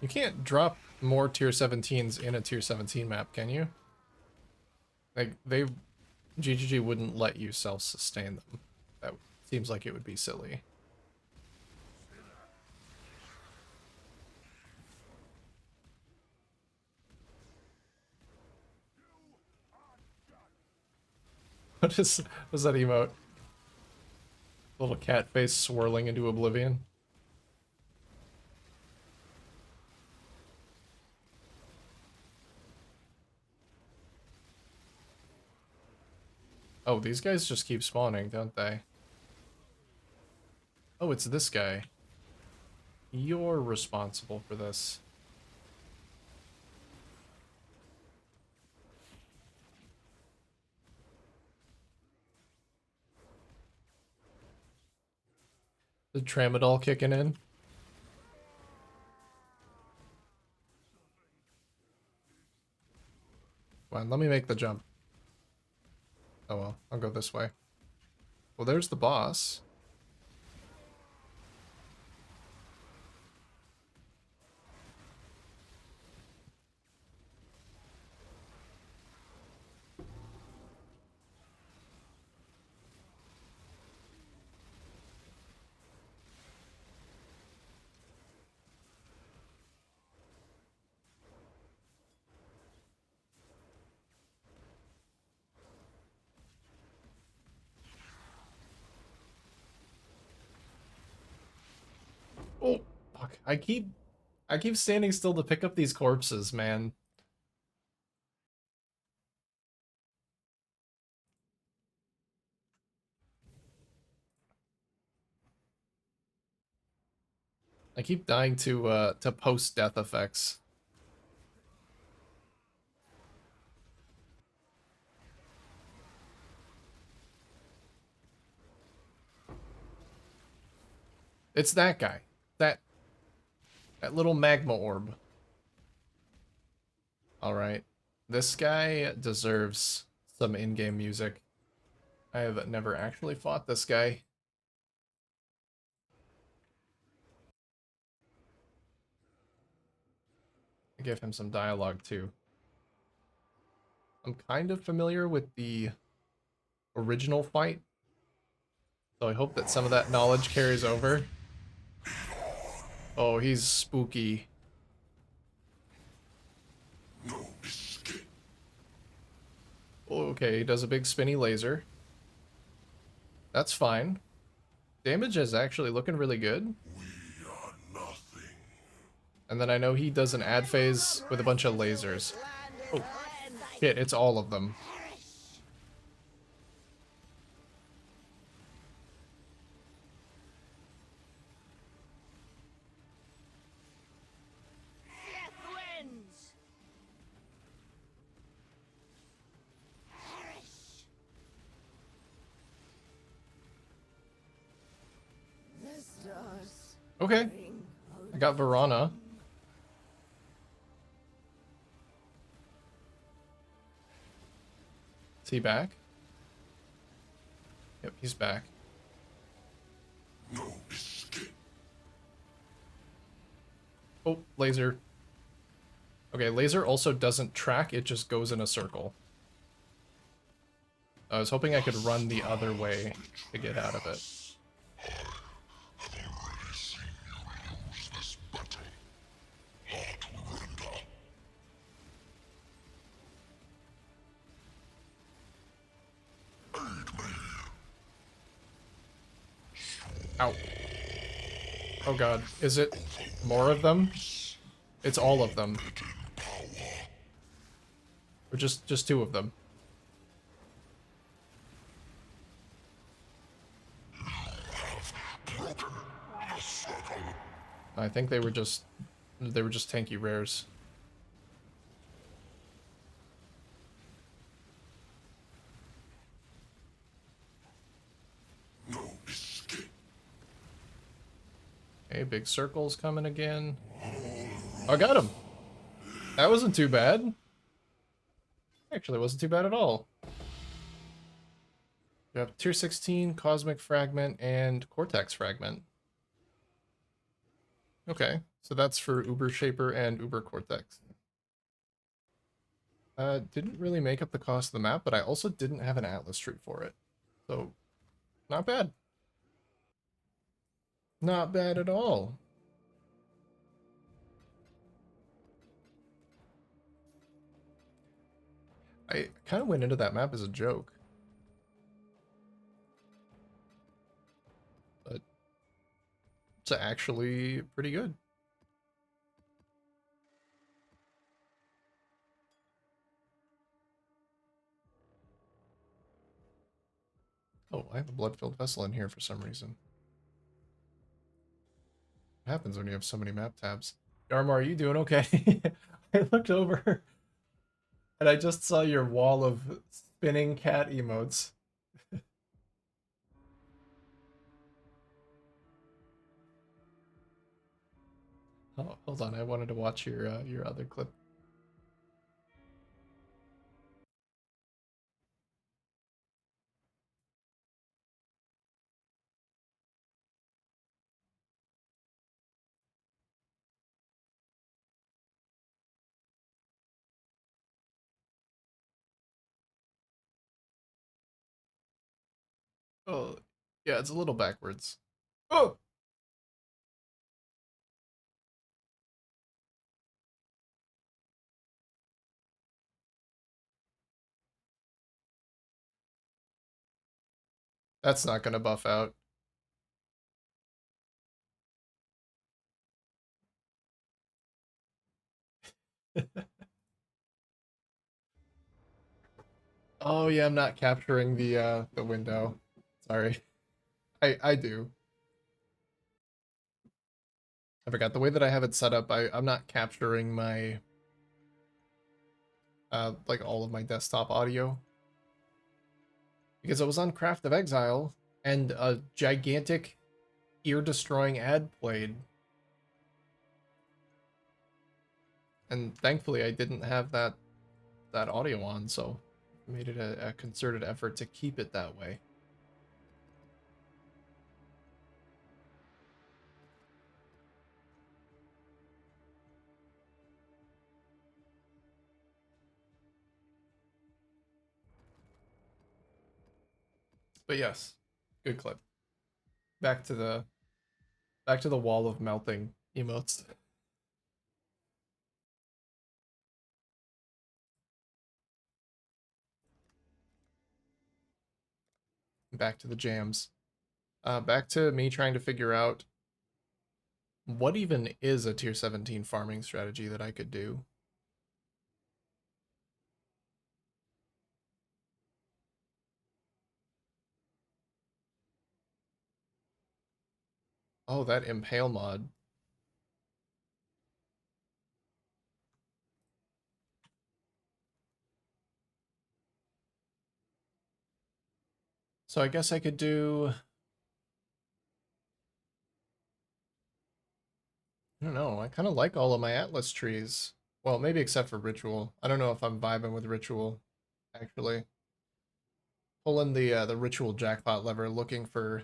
You can't drop more tier 17s in a tier 17 map, can you? Like, GGG wouldn't let you self-sustain them. That seems like it would be silly. What's that emote? Little cat face swirling into oblivion. Oh, these guys just keep spawning, don't they? Oh, it's this guy. You're responsible for this. The tramadol kicking in. Come on, let me make the jump. Oh well, I'll go this way. Well, there's the boss. Oh, fuck. I keep standing still to pick up these corpses, man. I keep dying to post-death effects. It's that guy. That that little magma orb. Alright. This guy deserves some in-game music. I have never actually fought this guy. I give him some dialogue too. I'm kind of familiar with the original fight, so I hope that some of that knowledge carries over. Oh, he's spooky. Okay, he does a big spinny laser. That's fine. Damage is actually looking really good. And then I know he does an ad phase with a bunch of lasers. Oh, shit, it's all of them. Okay, I got Verana. Is he back? Yep, he's back. Oh, laser. Okay, laser also doesn't track, it just goes in a circle. I was hoping I could run the other way to get out of it. Ow. Oh god, is it more of them? It's all of them. Or just two of them. I think they were just tanky rares. Okay, big circles coming again. Oh, I got him. That wasn't too bad. Actually, wasn't too bad at all. We have tier 16, Cosmic Fragment, and Cortex Fragment. Okay, so that's for Uber Shaper and Uber Cortex. Didn't really make up the cost of the map, but I also didn't have an Atlas tree for it. So, not bad. Not bad at all. I kind of went into that map as a joke, but it's actually pretty good. Oh, I have a blood-filled vessel in here for some reason. What happens when you have so many map tabs? Dharma, are you doing okay? I looked over and I just saw your wall of spinning cat emotes. Oh, hold on, I wanted to watch your other clip. Oh, yeah, it's a little backwards. Oh, that's not gonna buff out. Oh yeah, I'm not capturing the window. Sorry. I do. I forgot the way that I have it set up. I'm not capturing my like all of my desktop audio because I was on Craft of Exile and a gigantic ear-destroying ad played, and thankfully I didn't have that audio on, so I made it a concerted effort to keep it that way. But yes, good clip. Back to the back to the wall of melting emotes. Back to the jams. Back to me trying to figure out what even is a tier 17 farming strategy that I could do. Oh, that impale mod. So I guess I could do, I don't know, I kind of like all of my Atlas trees. Well, maybe except for Ritual. I don't know if I'm vibing with Ritual, actually. Pulling the Ritual jackpot lever, looking for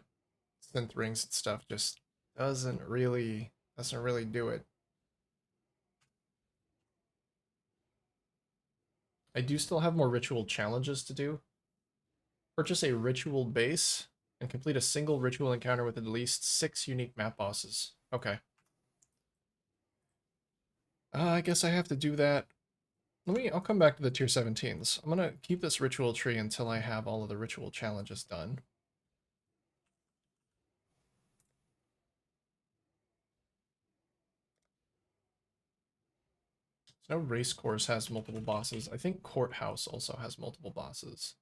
synth rings and stuff just doesn't really do it. I do still have more Ritual challenges to do. Purchase a Ritual base and complete a single Ritual encounter with at least 6 unique map bosses. Okay. I guess I have to do that. I'll come back to the tier 17s. I'm gonna keep this ritual tree until I have all of the ritual challenges done. So race course has multiple bosses. I think courthouse also has multiple bosses.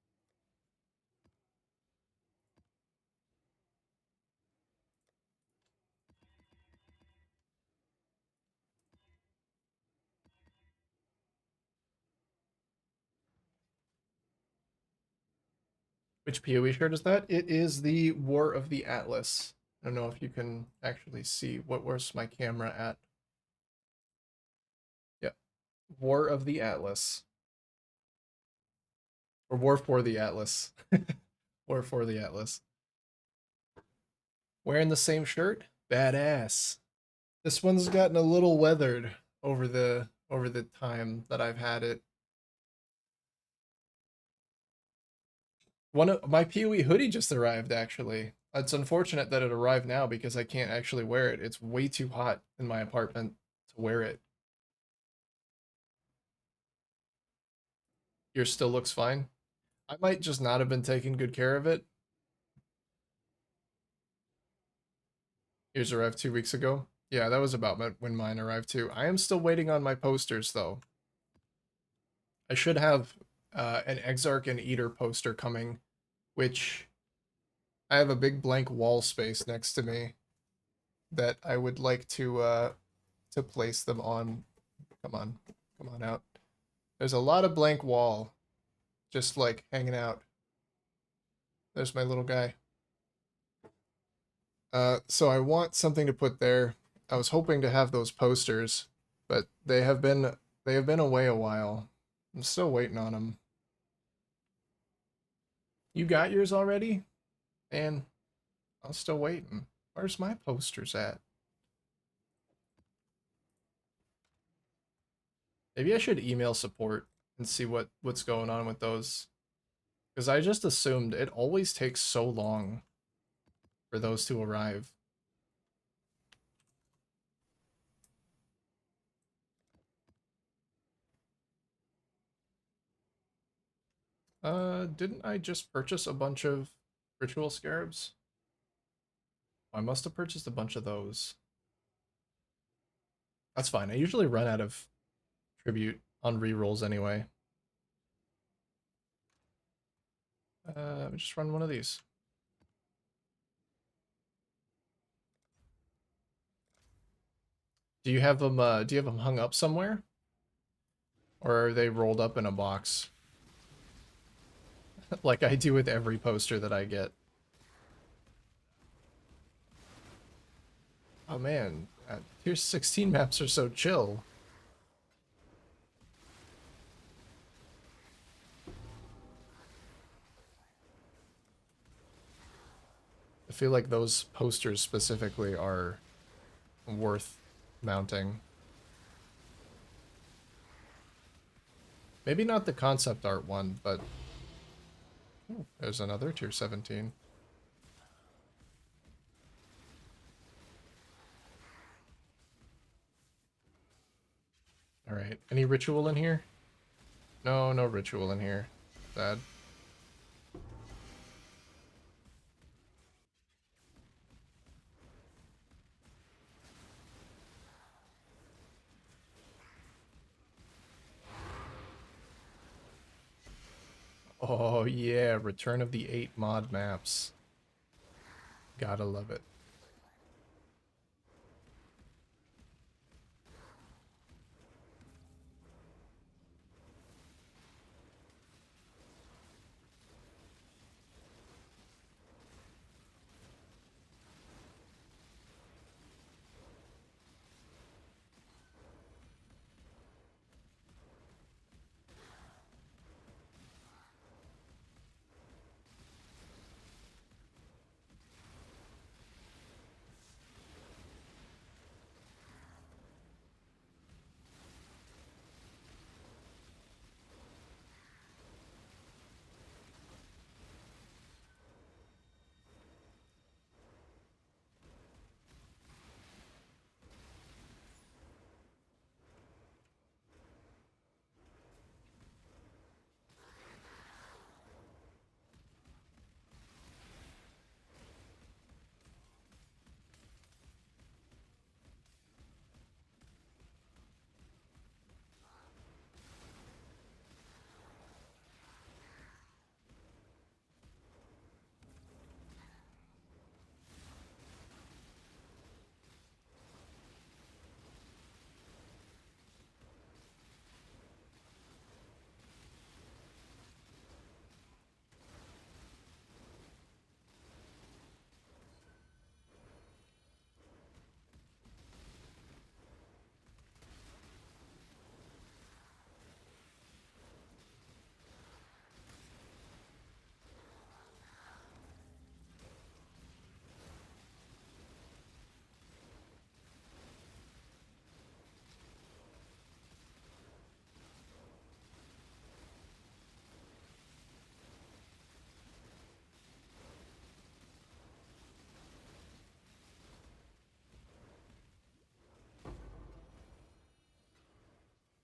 Which PoE shirt is that? It is the War of the Atlas. I don't know if you can actually see where's my camera at. Yeah, War of the Atlas. Or War for the Atlas. War for the Atlas. Wearing the same shirt? Badass. This one's gotten a little weathered over the time that I've had it. One of my PoE hoodie just arrived actually. It's unfortunate that it arrived now because I can't actually wear it. It's way too hot in my apartment to wear it. Yours still looks fine. I might just not have been taking good care of it. Yours arrived 2 weeks ago. Yeah, that was about when mine arrived too. I am still waiting on my posters though. I should have an Exarch and Eater poster coming, which I have a big blank wall space next to me that I would like to place them on. Come on, come on out. There's a lot of blank wall, just like hanging out. There's my little guy. So I want something to put there. I was hoping to have those posters, but they have been away a while. I'm still waiting on them. You got yours already? Man, I'm still waiting. Where's my posters at? Maybe I should email support and see what's going on with those. Because I just assumed it always takes so long for those to arrive. Didn't I just purchase a bunch of ritual scarabs? I must have purchased a bunch of those. That's fine. I usually run out of tribute on rerolls anyway. Just run one of these. Do you have them? Do you have them hung up somewhere, or are they rolled up in a box, like I do with every poster that I get? Oh man, Tier 16 maps are so chill. I feel like those posters specifically are worth mounting. Maybe not the concept art one, but ooh, there's another tier 17. All right, any ritual in here? No, no ritual in here. Sad. Oh yeah, Return of the 8 mod maps. Gotta love it.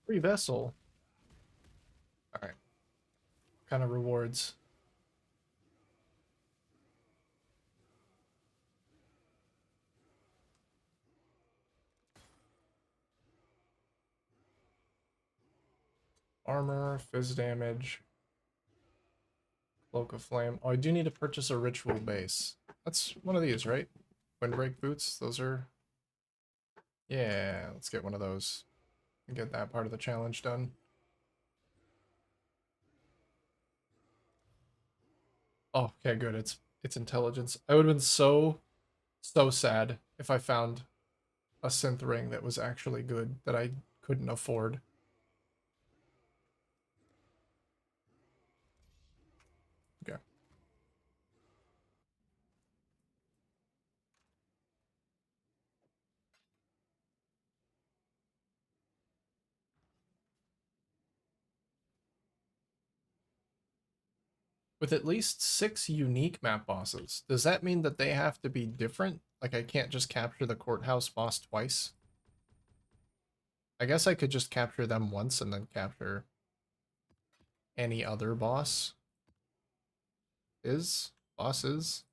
Free vessel. Alright. Kind of rewards. Armor, fizz damage, cloak of flame. Oh, I do need to purchase a ritual base. That's one of these, right? Windbreak boots. Those are. Yeah, let's get one of those and get that part of the challenge done. Oh, okay, good. It's intelligence. I would have been so sad if I found a synth ring that was actually good that I couldn't afford. Okay. With at least 6 unique map bosses, does that mean that they have to be different? Like I can't just capture the courthouse boss twice? I guess I could just capture them once and then capture any other boss. Bosses.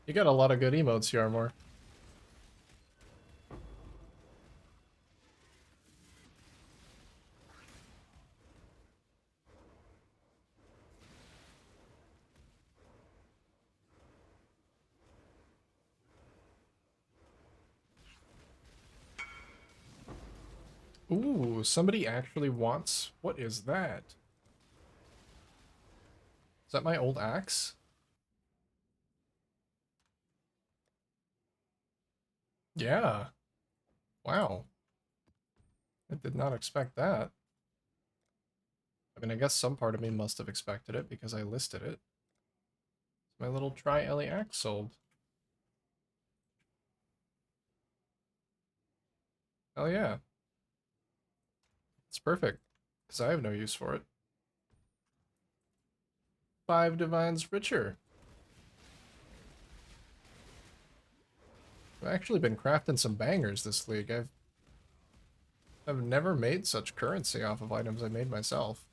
You got a lot of good emotes, Yarmor. Ooh, somebody actually wants... What is that? Is that my old axe? Yeah. Wow. I did not expect that. I mean, I guess some part of me must have expected it because I listed it. My little tri-Ellie axe sold. Hell yeah. It's perfect. Because I have no use for it. 5 divines richer. I've actually been crafting some bangers this league. I've never made such currency off of items I made myself.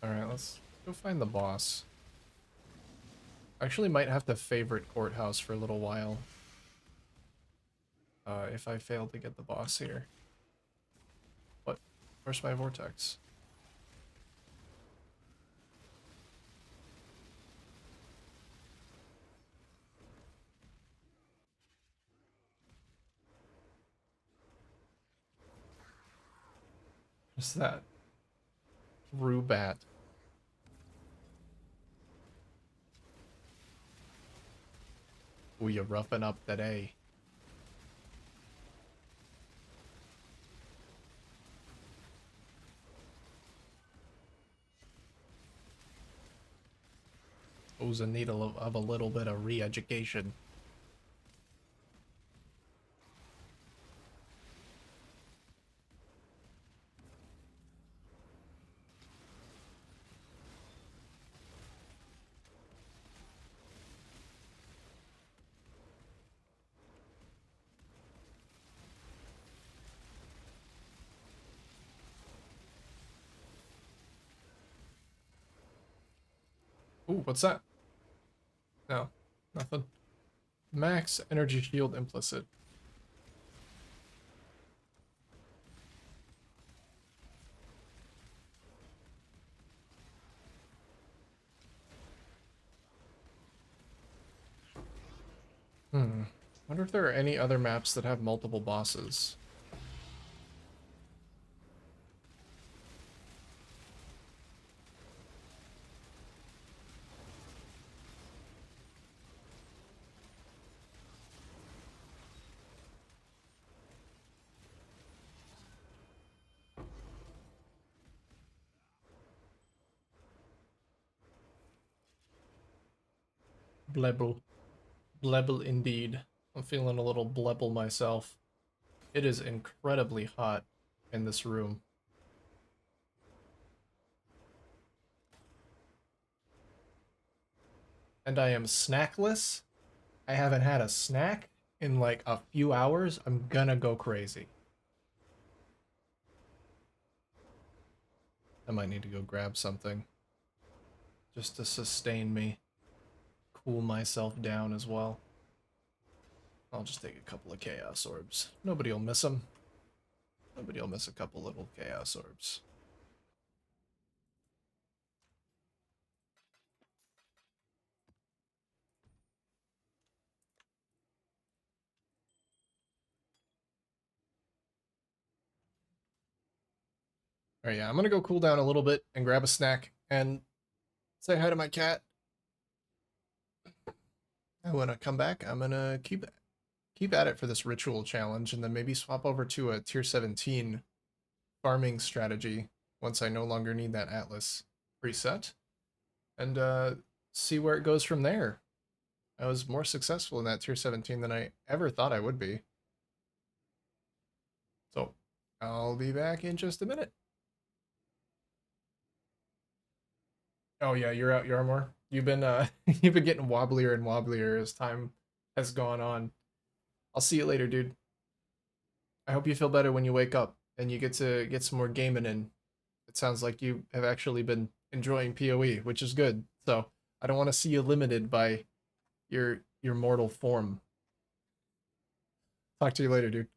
Alright, let's go find the boss. I actually might have to favorite courthouse for a little while. If I fail to get the boss here. What? Where's my vortex? What's that? Rubat. Ooh, you roughing up today. Who's in need of a little bit of re-education. Ooh, what's that? No, nothing. Max energy shield implicit. Hmm. Wonder if there are any other maps that have multiple bosses. Blebble. Blebble indeed. I'm feeling a little blebble myself. It is incredibly hot in this room. And I am snackless. I haven't had a snack in like a few hours. I'm gonna go crazy. I might need to go grab something just to sustain me, cool myself down as well. I'll just take a couple of chaos orbs. Nobody will miss them. Nobody will miss a couple little chaos orbs. All right, yeah, I'm gonna go cool down a little bit and grab a snack and say hi to my cat. And when I come back, I'm gonna keep at it for this ritual challenge, and then maybe swap over to a tier 17 farming strategy once I no longer need that Atlas preset, and see where it goes from there. I was more successful in that tier 17 than I ever thought I would be. So I'll be back in just a minute. Oh yeah, you're out, Yarmore. You've been you've been getting wobblier and wobblier as time has gone on. I'll see you later, dude. I hope you feel better when you wake up and you get to get some more gaming in. It sounds like you have actually been enjoying PoE, which is good. So I don't want to see you limited by your mortal form. Talk to you later, dude.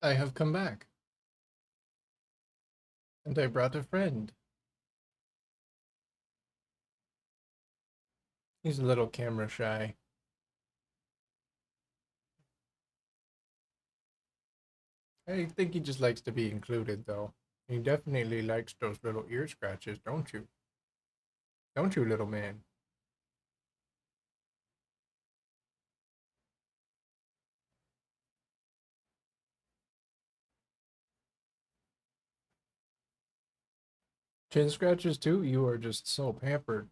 I have come back, and I brought a friend. He's a little camera shy. I think he just likes to be included, though. He definitely likes those little ear scratches, don't you? Don't you, little man? Chin scratches, too? You are just so pampered.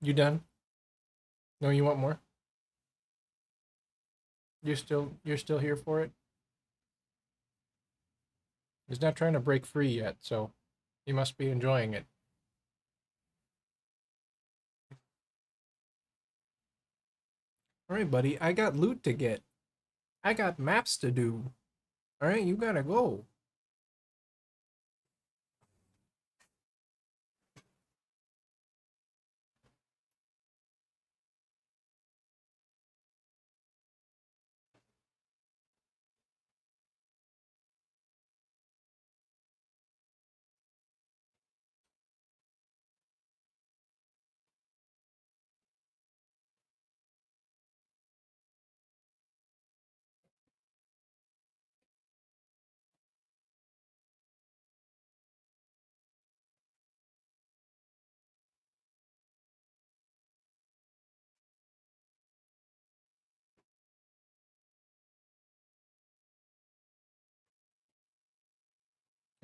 You done? No, you want more? You're still here for it? He's not trying to break free yet, so you must be enjoying it. All right, buddy, I got loot to get. I got maps to do. All right, you gotta go.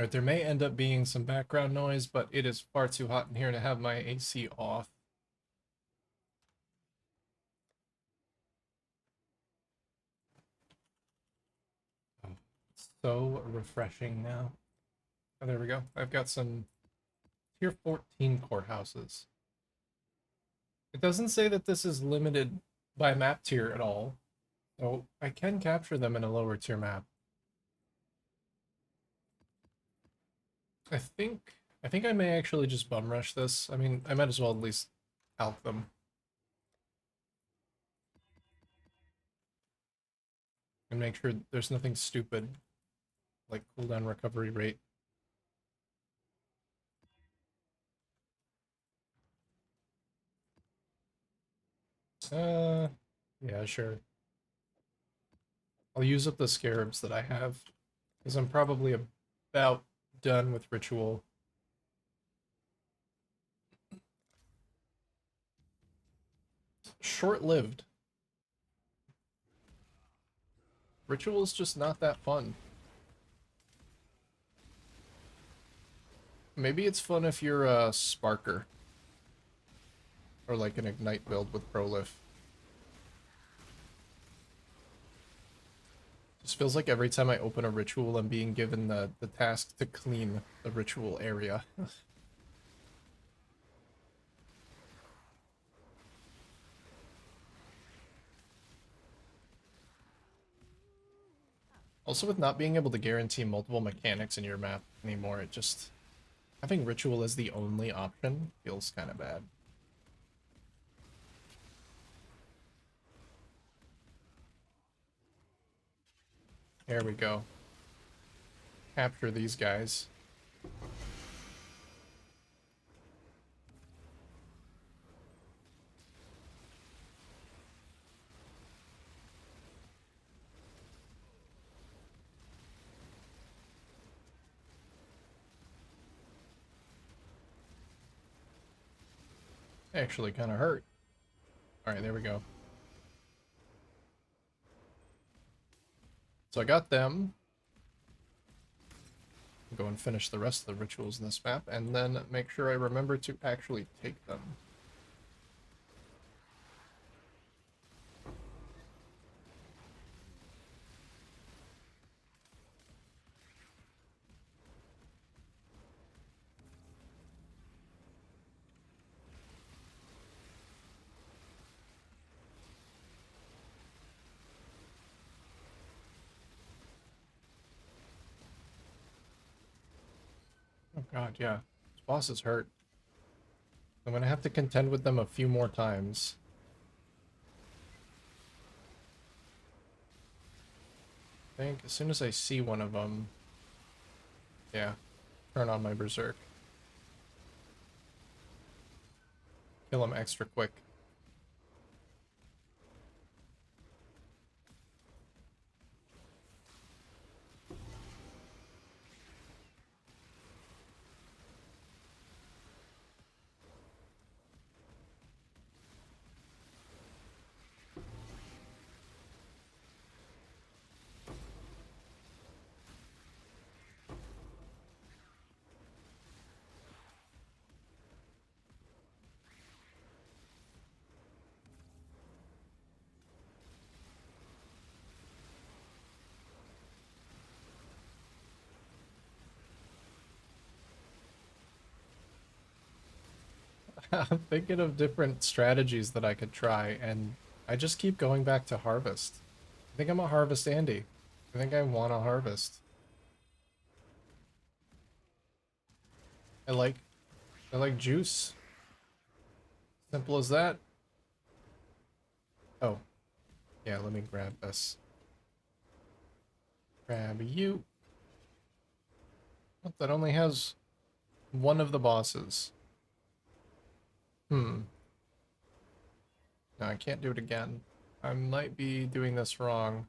All right, there may end up being some background noise, but it is far too hot in here to have my AC off. Oh, it's so refreshing now. Oh, there we go. I've got some tier 14 courthouses. It doesn't say that this is limited by map tier at all, so I can capture them in a lower tier map. I think I think I may actually just bum rush this. I mean, I might as well at least help them and make sure there's nothing stupid like cooldown recovery rate. Uh, yeah, sure. I'll use up the scarabs that I have because I'm probably about done with ritual. Short-lived. Ritual is just not that fun. Maybe it's fun if you're a Sparker or like an Ignite build with Prolif. Just feels like every time I open a ritual, I'm being given the task to clean the ritual area. Also, with not being able to guarantee multiple mechanics in your map anymore, it just... having ritual as the only option feels kind of bad. There we go. Capture these guys. Actually kind of hurt. Alright, there we go. So I got them. Go and finish the rest of the rituals in this map, and then make sure I remember to actually take them. Oh god, yeah. bosses hurt. I'm gonna have to contend with them a few more times. I think as soon as I see one of them, yeah, turn on my Berserk. Kill him extra quick. I'm thinking of different strategies that I could try, and I just keep going back to harvest. I think I'm a harvest Andy. I think I want to harvest. I like I like juice. Simple as that. Oh, yeah, let me grab this. Grab you. Oh, that only has one of the bosses. Hmm. No, I can't do it again. I might be doing this wrong.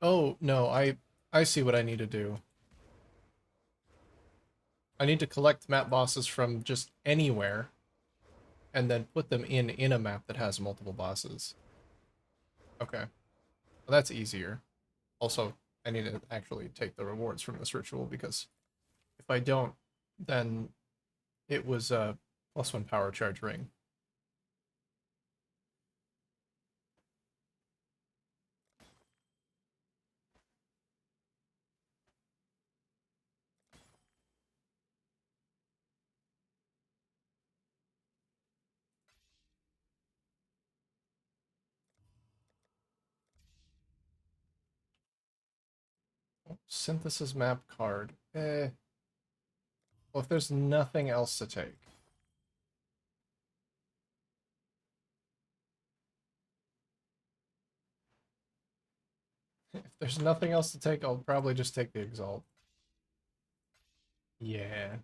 Oh, no, I see what I need to do. I need to collect map bosses from just anywhere and then put them in a map that has multiple bosses. Okay. Well, that's easier. Also, I need to actually take the rewards from this ritual because if I don't, then it was a +1 power charge ring. Synthesis map card. Well, if there's nothing else to take. If there's nothing else to take, I'll probably just take the Exalt. Yeah.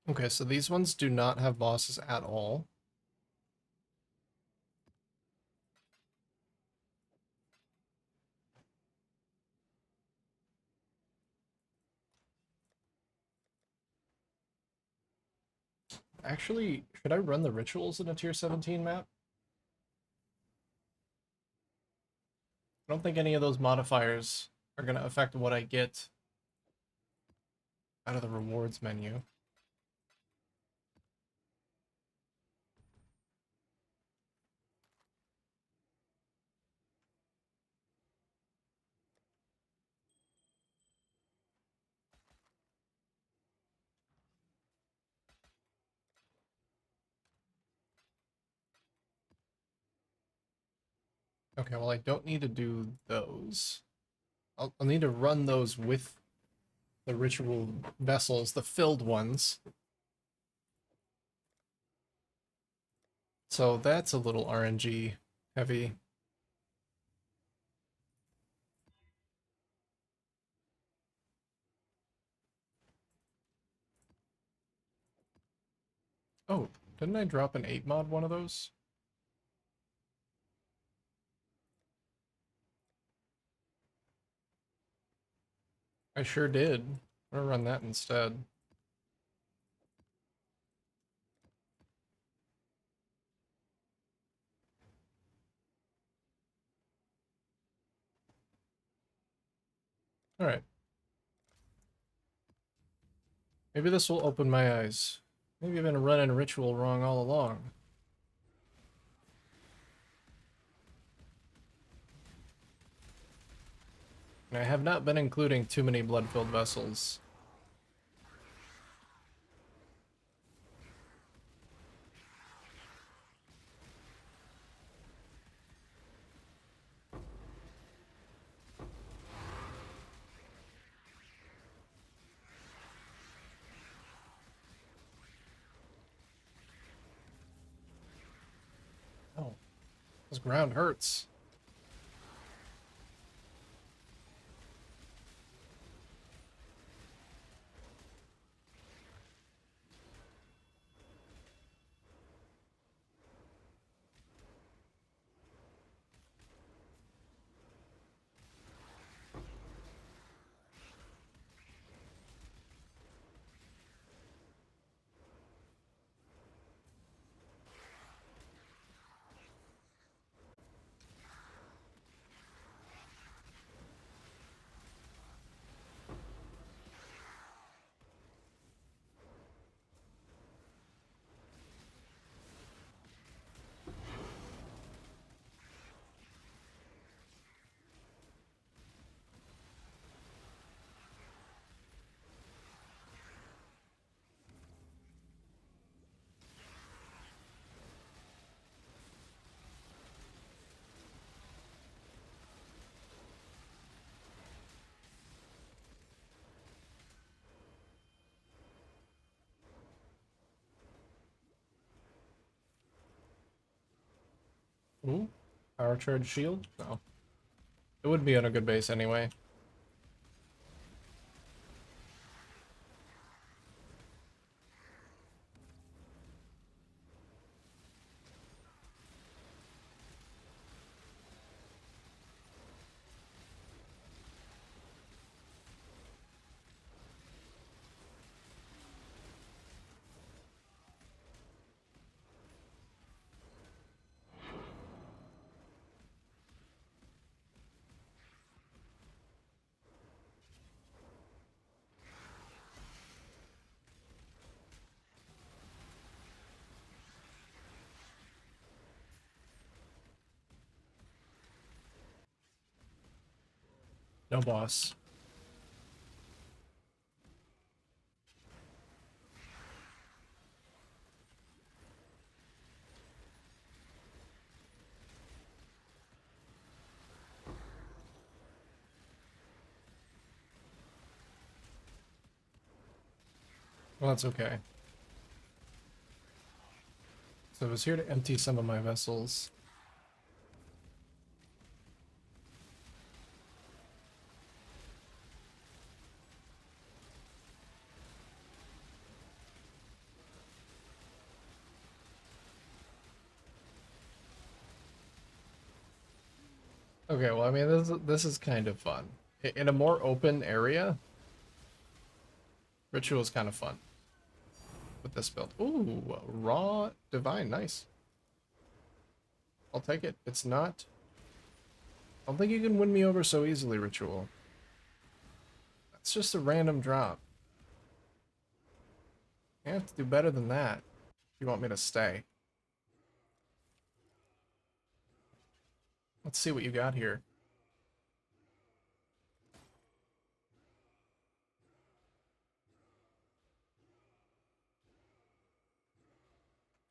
Okay, so these ones do not have bosses at all. Actually, should I run the rituals in a tier 17 map? I don't think any of those modifiers are going to affect what I get out of the rewards menu. Okay, well, I don't need to do those. I'll need to run those with the ritual vessels, the filled ones. So that's a little RNG heavy. Oh, didn't I drop an 8 mod one of those? I sure did. I'm gonna run that instead. Alright. Maybe this will open my eyes. Maybe I've been running ritual wrong all along. And I have not been including too many blood-filled vessels. This ground hurts. Ooh, power charge shield? No. It would be on a good base anyway. No boss. Well, that's okay. So I was here to empty some of my vessels. Okay, well, I mean, this is kind of fun. In a more open area, Ritual is kind of fun with this build. Ooh, raw divine, nice. I'll take it. It's not. I don't think you can win me over so easily, Ritual. That's just a random drop. You have to do better than that if you want me to stay. Let's see what you got here.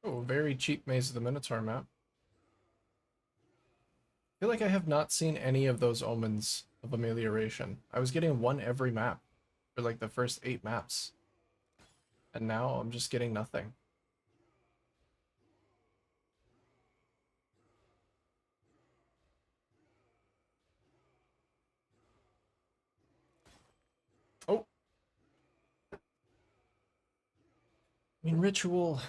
Oh, very cheap Maze of the Minotaur map. I feel like I have not seen any of those omens of amelioration. I was getting one every map for like the first 8 maps. And now I'm just getting nothing. Oh, I mean, Ritual,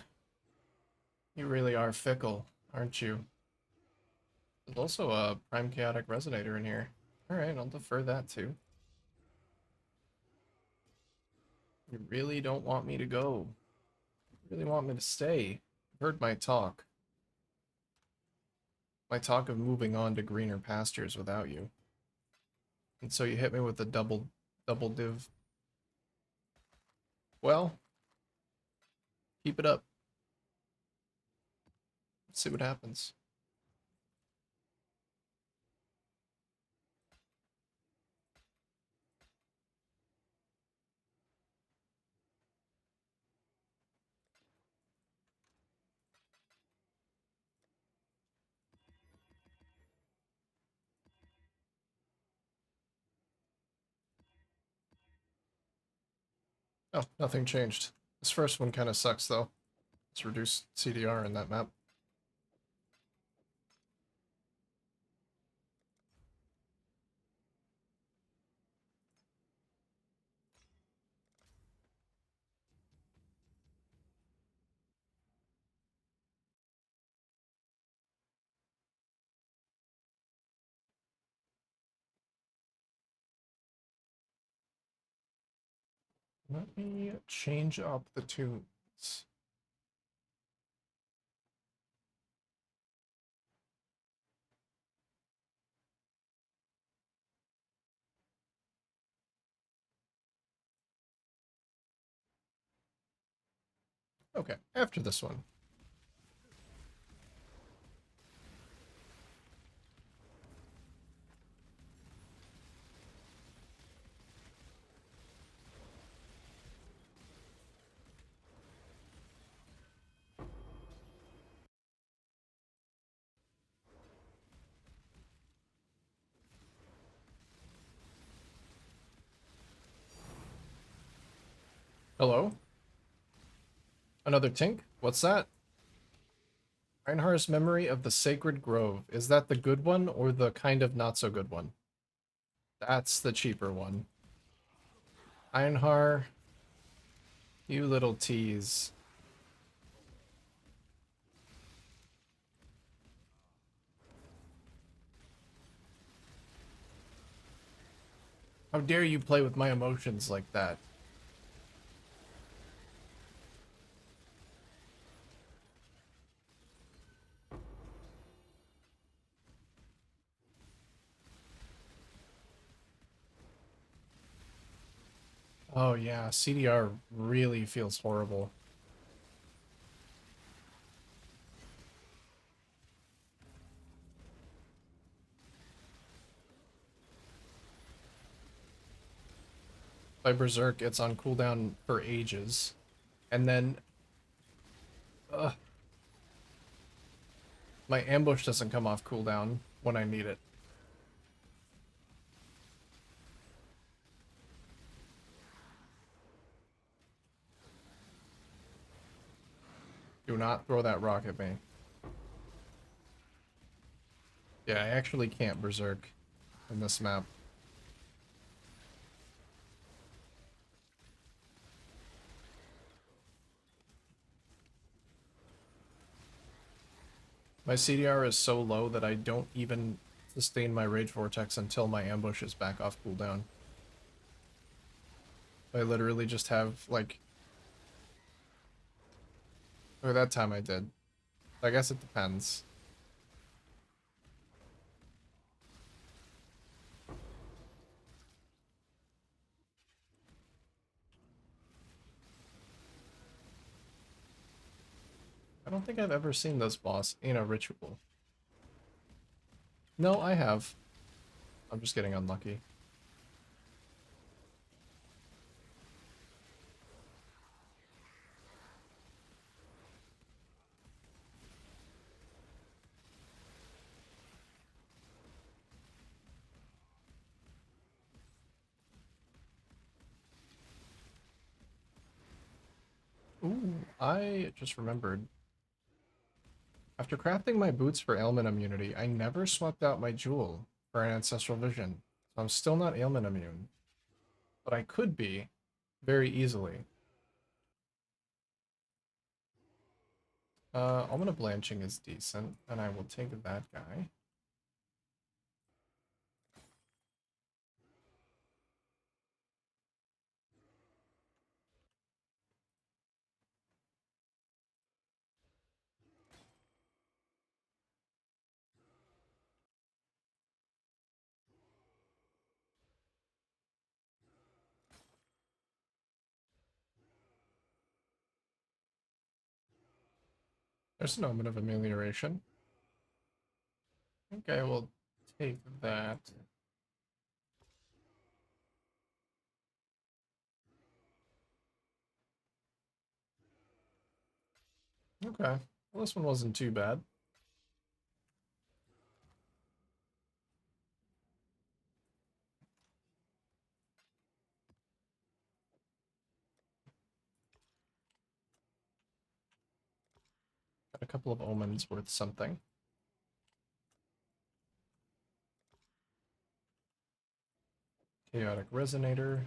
you really are fickle, aren't you? There's also a Prime Chaotic Resonator in here. Alright, I'll defer that too. You really don't want me to go. You really want me to stay. You've heard my talk. My talk of moving on to greener pastures without you. And so you hit me with the double div. Well, keep it up. See what happens. Oh, nothing changed. This first one kind of sucks though. It's reduced CDR in that map. Let me change up the tunes. Okay, after this one. Hello? Another Tink? What's that? Reinhardt's Memory of the Sacred Grove. Is that the good one or the kind of not so good one? That's the cheaper one. Einhar, you little tease. How dare you play with my emotions like that? Oh yeah, CDR really feels horrible. By Berserk, it's on cooldown for ages. And then, my ambush doesn't come off cooldown when I need it. Do not throw that rock at me. Yeah, I actually can't Berserk in this map. My CDR is so low that I don't even sustain my Rage Vortex until my ambush is back off cooldown. I literally just have, like... Or that time I did. I guess it depends. I don't think I've ever seen this boss in a ritual. No, I have. I'm just getting unlucky. Ooh, I just remembered. After crafting my boots for ailment immunity, I never swapped out my jewel for an ancestral vision. So I'm still not ailment immune. But I could be very easily. Almond Blanching is decent, and I will take that guy. There's an Omen of Amelioration. Okay, we'll take that. Okay, well, this one wasn't too bad. Got a couple of omens worth something. Chaotic Resonator.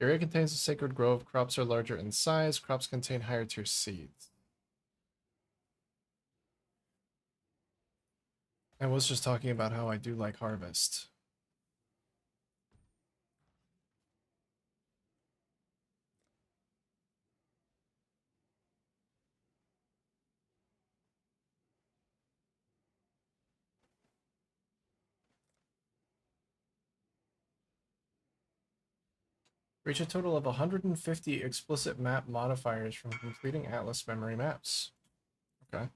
Area contains a sacred grove. Crops are larger in size. Crops contain higher tier seeds. I was just talking about how I do like Harvest. Reach a total of 150 explicit map modifiers from completing Atlas memory maps. Okay.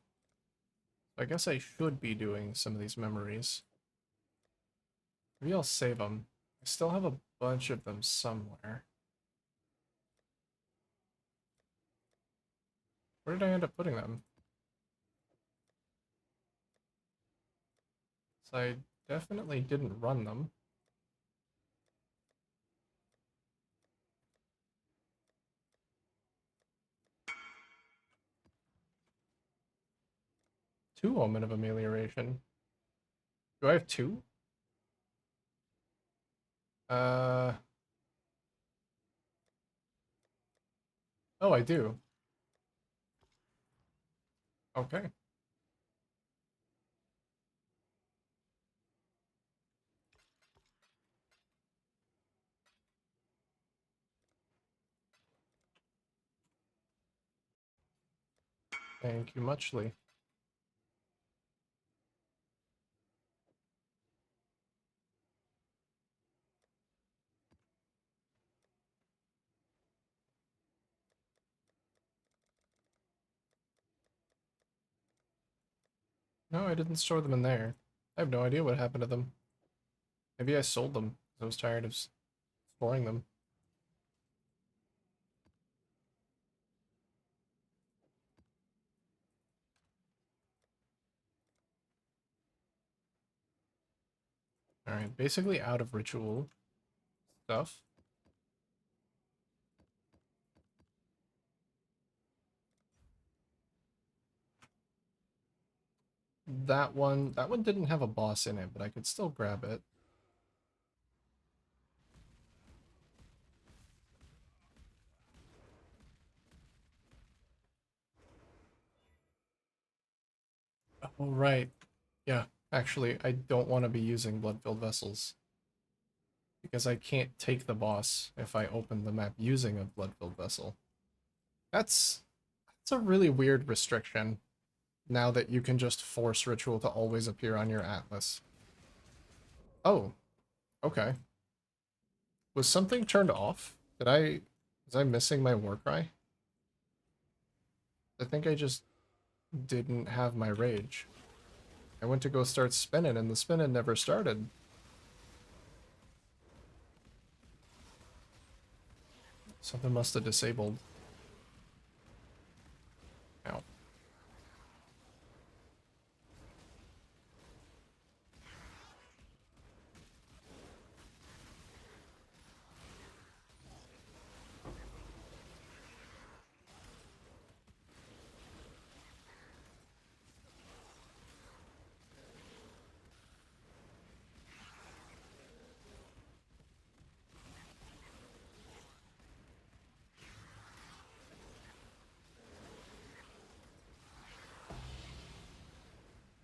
I guess I should be doing some of these memories. Maybe I'll save them. I still have a bunch of them somewhere. Where did I end up putting them? So I definitely didn't run them. Two Omen of Amelioration. Do I have two? Uh... Oh, I do. Okay. Thank you muchly. No, I didn't store them in there. I have no idea what happened to them. Maybe I sold them. I was tired of storing them. Alright, basically out of ritual stuff. That one didn't have a boss in it, but I could still grab it. Oh, right. Yeah, actually, I don't want to be using blood-filled vessels. Because I can't take the boss if I open the map using a blood-filled vessel. That's that's a really weird restriction, now that you can just force ritual to always appear on your atlas. Oh, okay. Was something turned off? Was I missing my war cry? I think I just didn't have my rage. I went to go start spinning and the spinning never started. Something must have disabled. Ow.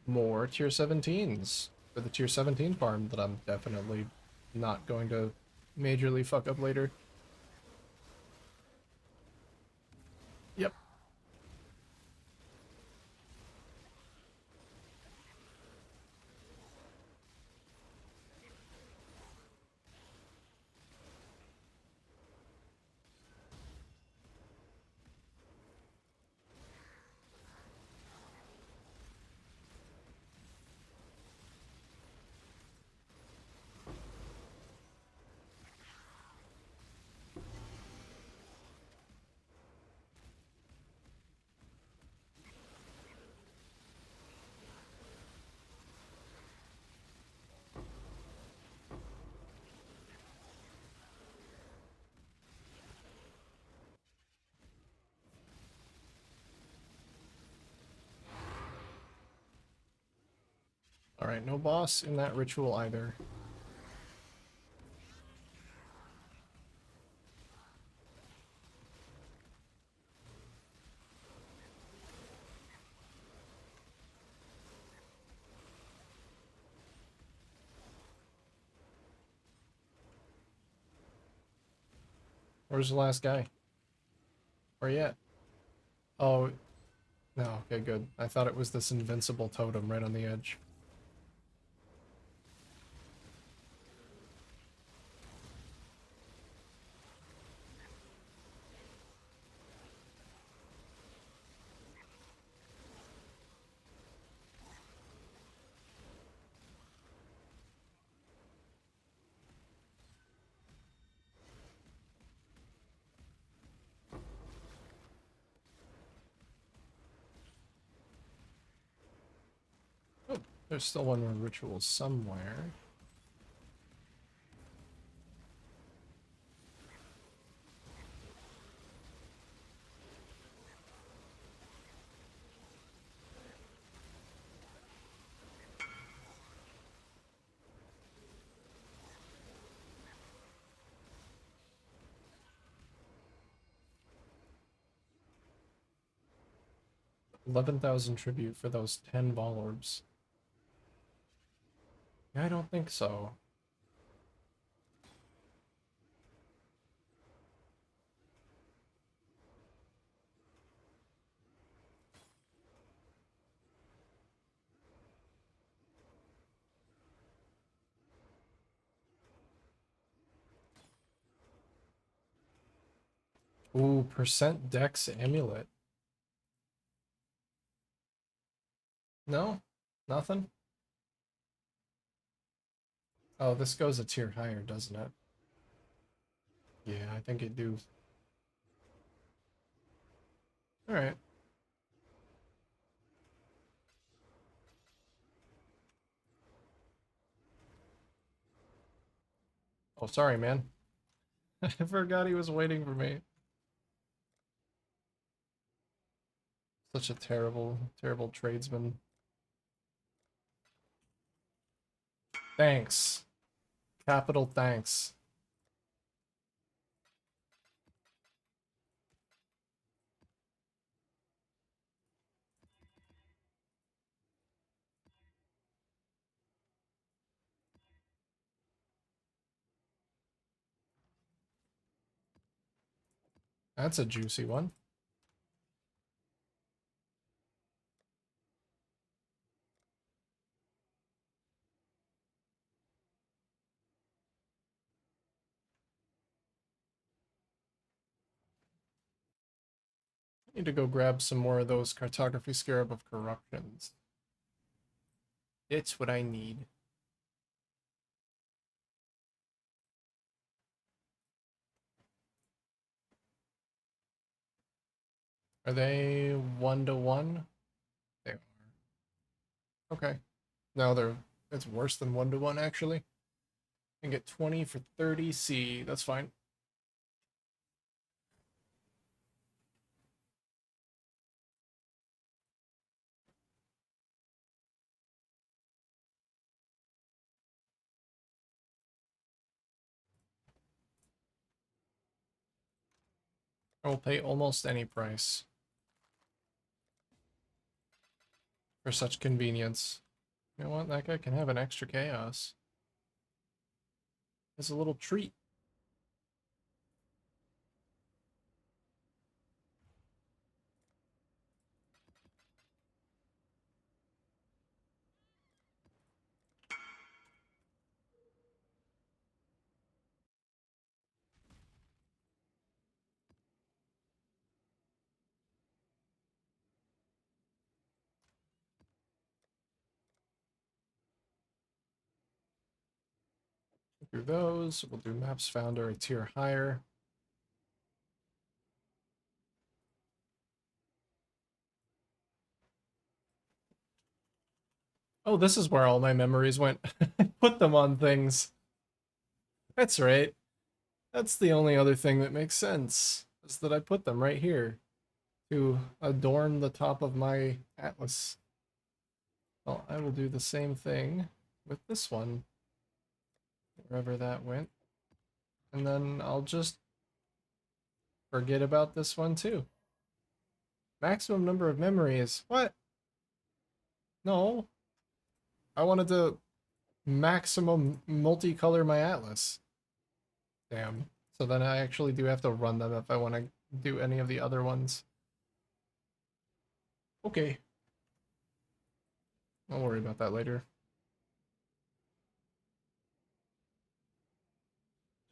More tier 17s for the tier 17 farm that I'm definitely not going to majorly fuck up later. Yep. Alright, no boss in that ritual either. Where's the last guy? Where you at? Oh, no. Okay, good. I thought it was this invincible totem right on the edge. Oh, there's still one more ritual somewhere. $11,000 tribute for those 10 ball orbs. I don't think so. Ooh, percent dex amulet. No? Nothing? Oh, this goes a tier higher, doesn't it? Yeah, I think it do. Alright. Oh, sorry, man. I forgot he was waiting for me. Such a terrible, terrible tradesman. Thanks. Capital thanks. That's a juicy one. Need to go grab some more of those Cartography Scarab of Corruptions. It's what I need. Are they 1-to-1? They are. Okay. No, they're it's worse than 1-to-1 actually. And get 20 for 30 C. That's fine. I will pay almost any price for such convenience. You know what? That guy can have an extra chaos. It's a little treat. Do those. We'll do Maps Founder a tier higher. Oh, this is where all my memories went. I put them on things. That's right. That's the only other thing that makes sense, is that I put them right here to adorn the top of my atlas. Well, I will do the same thing with this one, wherever that went. And then I'll just forget about this one too. Maximum number of memories. What? No. I wanted to maximum multicolor my atlas. Damn. So then I actually do have to run them if I want to do any of the other ones. Okay. I'll worry about that later.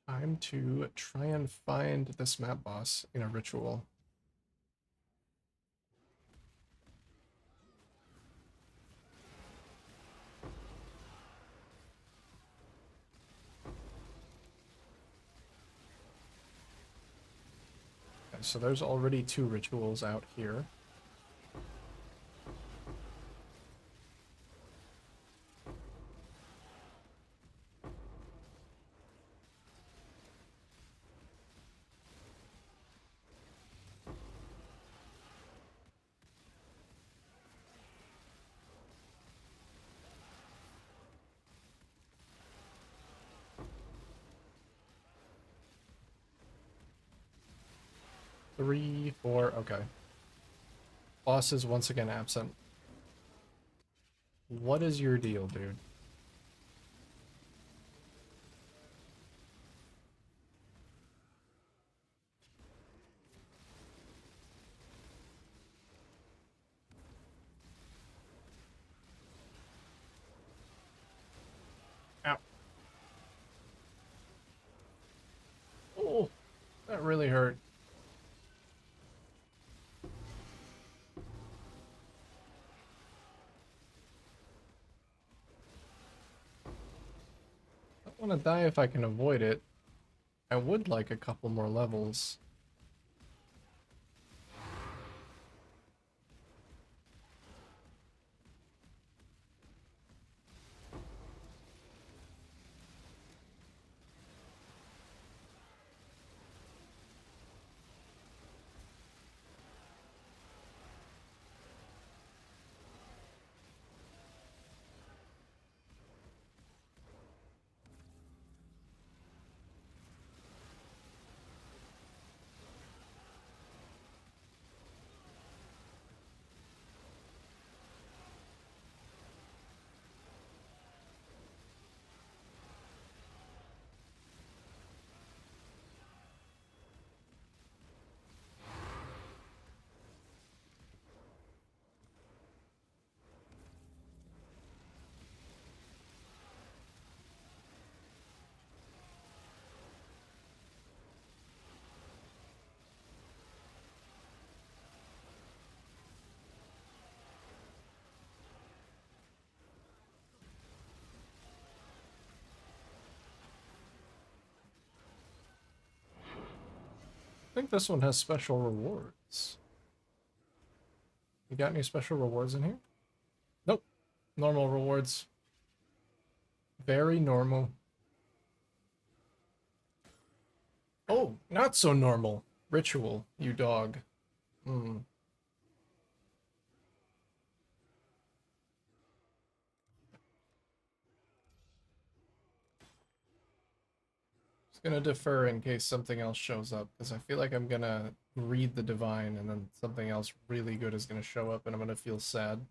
Time to try and find this map boss in a ritual. Okay, so there's already 2 rituals out here. Three, four, okay. Boss is once again absent. What is your deal, dude? Ow. Oh, that really hurt. I don't want to die if I can avoid it. I would like a couple more levels. I think this one has special rewards. You got any special rewards in here? Nope. Normal rewards. Very normal. Oh, not so normal. Ritual, you dog. Hmm. Just gonna defer in case something else shows up, because I feel like I'm gonna read the divine and then something else really good is gonna show up and I'm gonna feel sad.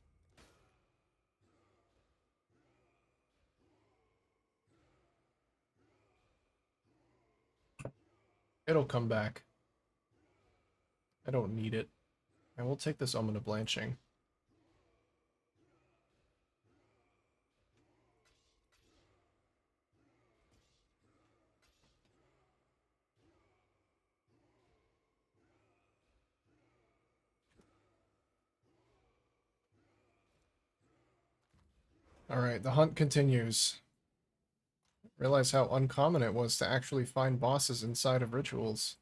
It'll come back. I don't need it. I will take this omen of blanching. Alright, the hunt continues. Realize how uncommon it was to actually find bosses inside of rituals.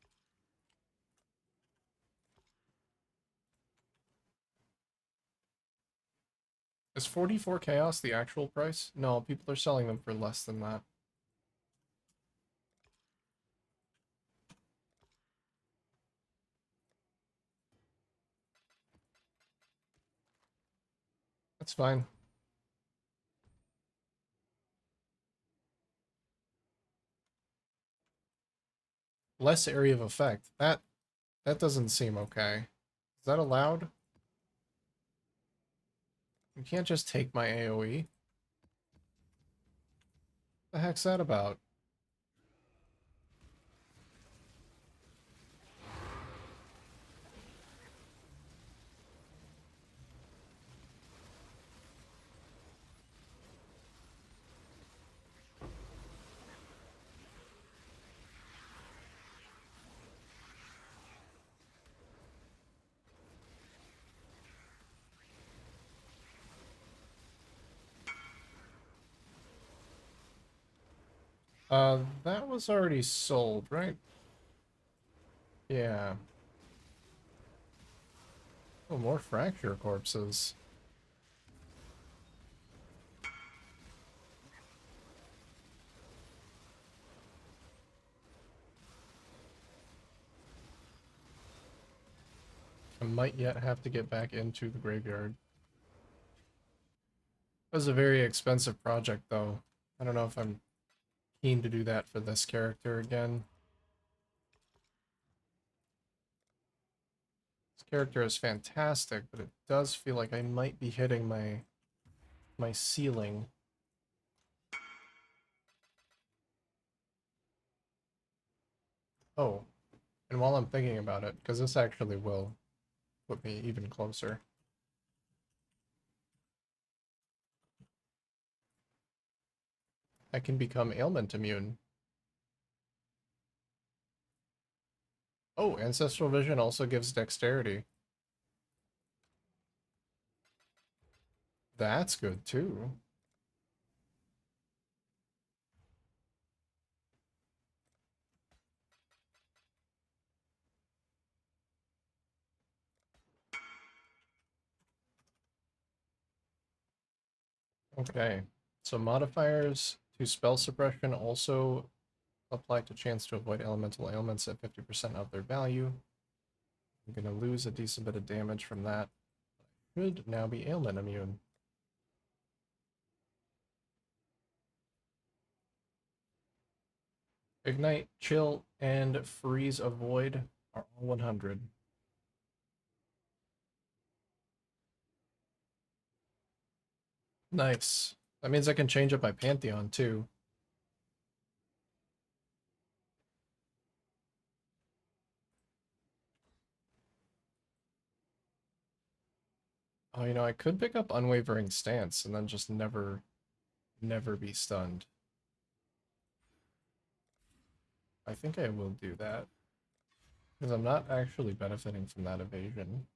Is 44 Chaos the actual price? No, people are selling them for less than that. That's fine. Less area of effect. That doesn't seem okay. Is that allowed? You can't just take my AoE. The heck's that about? That was already sold, right? Yeah. Oh, more fracture corpses. I might yet have to get back into the graveyard. That was a very expensive project, though. I don't know if I'm keen to do that for this character again. This character is fantastic, but it does feel like I might be hitting my ceiling. Oh, and while I'm thinking about it, because this actually will put me even closer, I can become ailment immune. Oh, Ancestral Vision also gives dexterity. That's good too. Okay, so modifiers to spell suppression also apply to chance to avoid elemental ailments at 50% of their value. I'm going to lose a decent bit of damage from that. Should now be ailment immune. Ignite, Chill, and Freeze Avoid are all 100. Nice. That means I can change up my Pantheon too. Oh, you know, I could pick up Unwavering Stance and then just never be stunned. I think I will do that. Because I'm not actually benefiting from that evasion.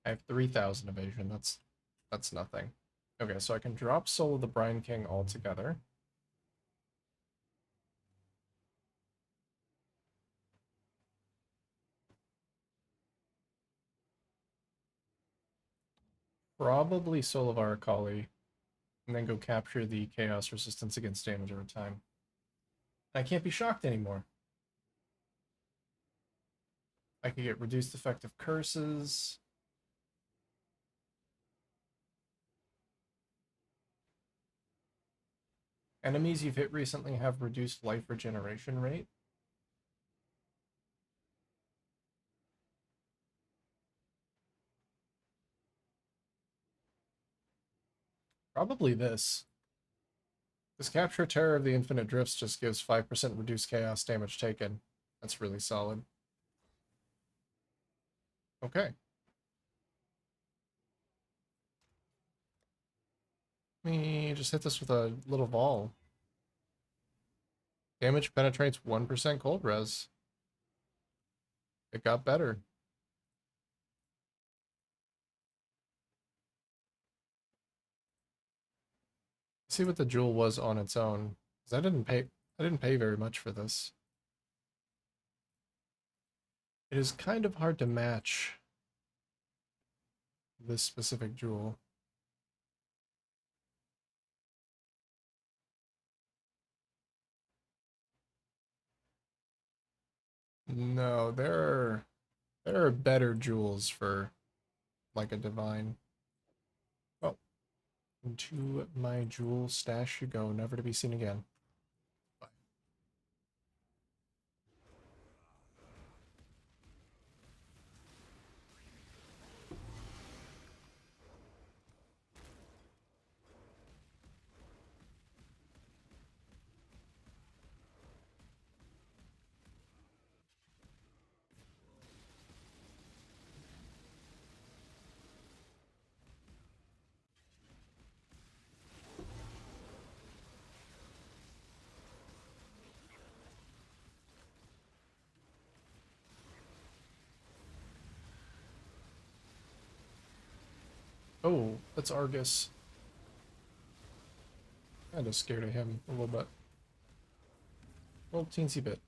I have 3,000 evasion, that's nothing. Okay, so I can drop Soul of the Brine King altogether. Probably Soul of Arakali, and then go capture the Chaos resistance against damage over time. I can't be shocked anymore. I could get reduced effective curses. Enemies you've hit recently have reduced life regeneration rate. Probably this. This Capture Terror of the Infinite Drifts just gives 5% reduced chaos damage taken. That's really solid. Okay. Let me just hit this with a little Vol. Damage penetrates 1% cold res. It got better. See what the jewel was on its own. 'Cause I didn't pay very much for this. It is kind of hard to match this specific jewel. No, there are better jewels for like a divine. Well, into my jewel stash you go, never to be seen again. Bye. Oh, that's Argus. Kinda scared of him a little bit. Little teensy bit.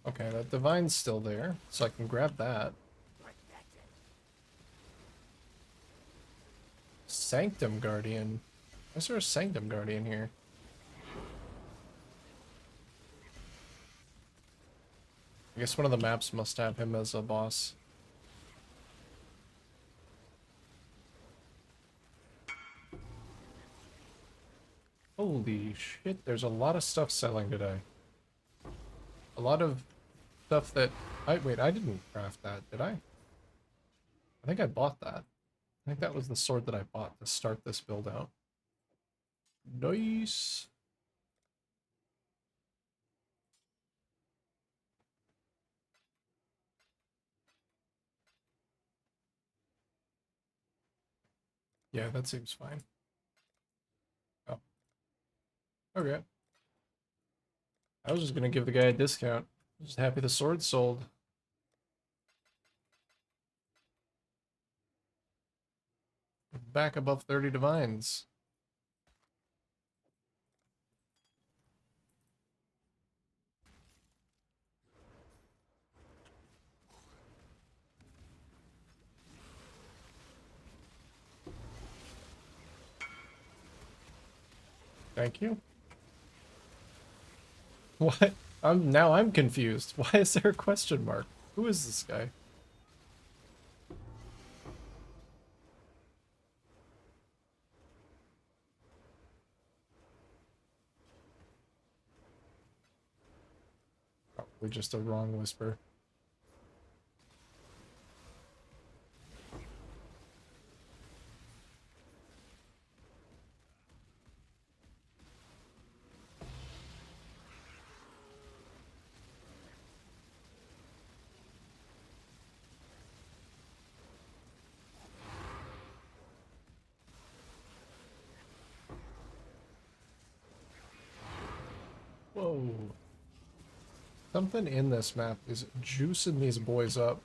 Okay, that divine's still there, so I can grab that. Sanctum Guardian. Is there a Sanctum Guardian here? I guess one of the maps must have him as a boss. Holy shit, there's a lot of stuff selling today. A lot of stuff that... Wait, I didn't craft that, did I? I think I bought that. I think that was the sword that I bought to start this build out. Nice. Yeah, that seems fine. Oh, okay. I was just gonna give the guy a discount. Just happy the sword sold. Back above 30 divines. Thank you. What? I'm confused. Why is there a question mark? Who is this guy? Probably just a wrong whisper. Whoa. Something in this map is juicing these boys up.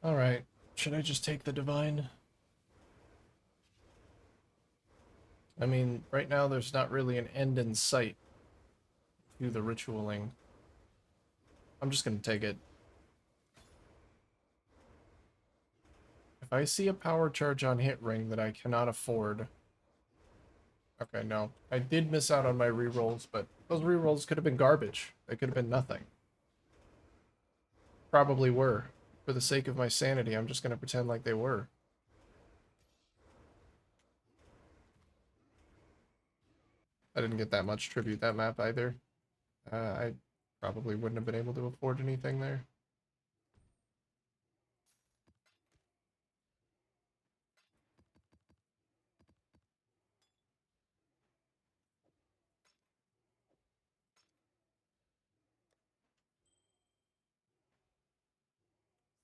Alright. Should I just take the divine? I mean, right now there's not really an end in sight to the ritualing. I'm just gonna take it. If I see a power charge on hit ring that I cannot afford... Okay, no. I did miss out on my rerolls, but those rerolls could have been garbage. They could have been nothing. Probably were. For the sake of my sanity, I'm just gonna pretend like they were. I didn't get that much tribute that map either. I probably wouldn't have been able to afford anything there.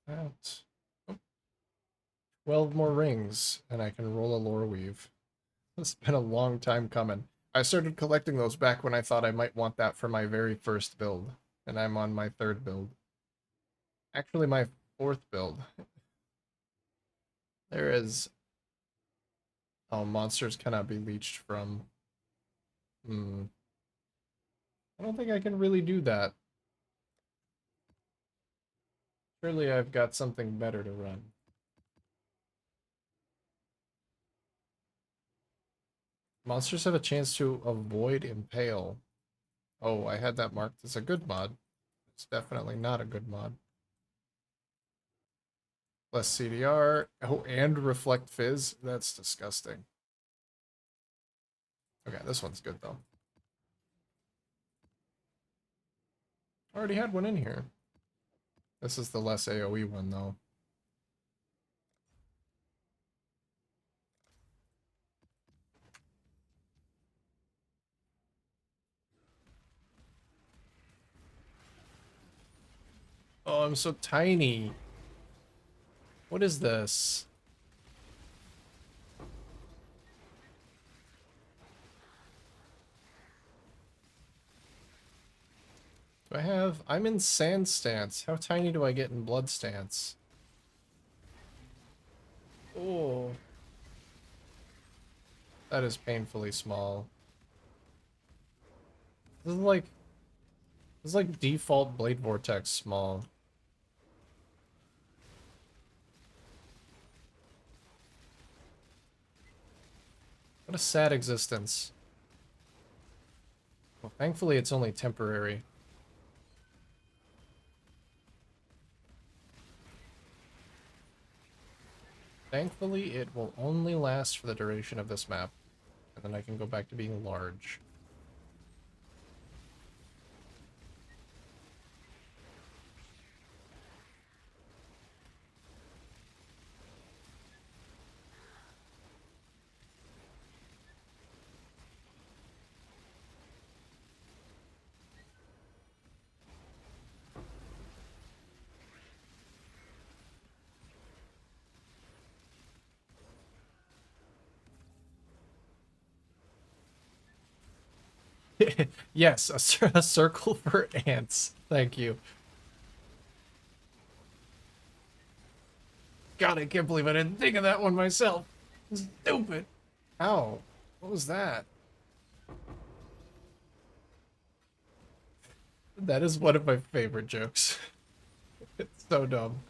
That. Oh, 12 more rings, and I can roll a lore weave. It's been a long time coming. I started collecting those back when I thought I might want that for my very first build, and I'm on my third build. Actually, my fourth build. There is... Oh, monsters cannot be leached from... I don't think I can really do that. Surely I've got something better to run. Monsters have a chance to avoid impale. Oh, I had that marked as a good mod. It's definitely not a good mod. Less CDR. Oh, and reflect fizz. That's disgusting. Okay, this one's good though. Already had one in here. This is the less AoE one though. Oh, I'm so tiny. What is this? Do I have... I'm in sand stance. How tiny do I get in blood stance? Oh, that is painfully small. This is like... This is like default Blade Vortex small. What a sad existence. Well, thankfully it's only temporary. Thankfully it will only last for the duration of this map. And then I can go back to being large. Yes, a circle for ants. Thank you. God, I can't believe I didn't think of that one myself. Stupid. Ow. What was that? That is one of my favorite jokes. It's so dumb.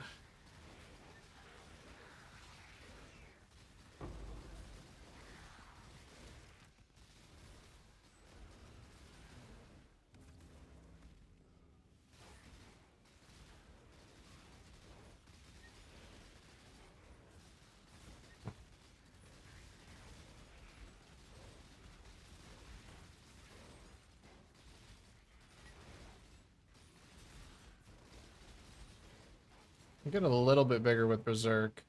I'm getting a little bit bigger with Berserk.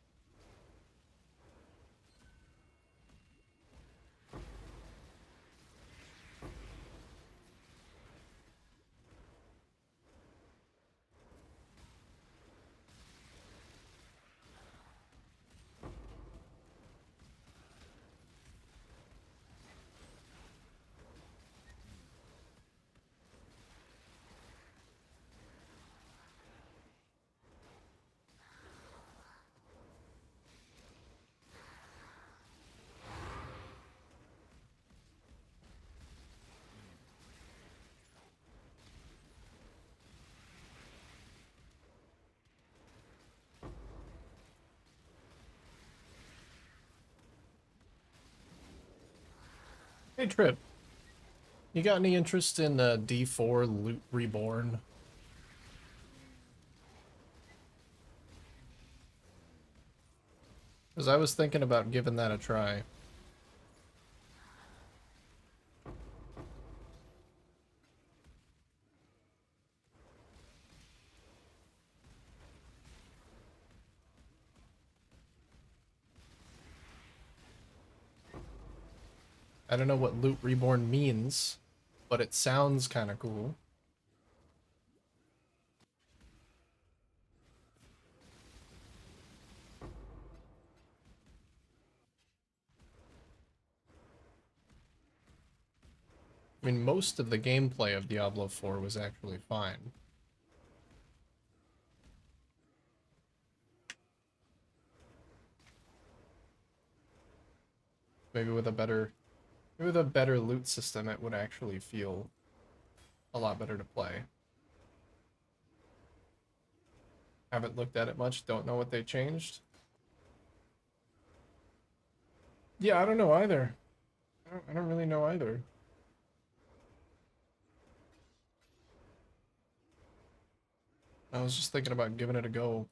Hey, Trip. You got any interest in D4 Loot Reborn? Because I was thinking about giving that a try. I don't know what Loot Reborn means, but it sounds kind of cool. I mean, most of the gameplay of Diablo 4 was actually fine. Maybe with a better loot system, it would actually feel a lot better to play. Haven't looked at it much, don't know what they changed. Yeah, I don't know either. I don't really know either. I was just thinking about giving it a go.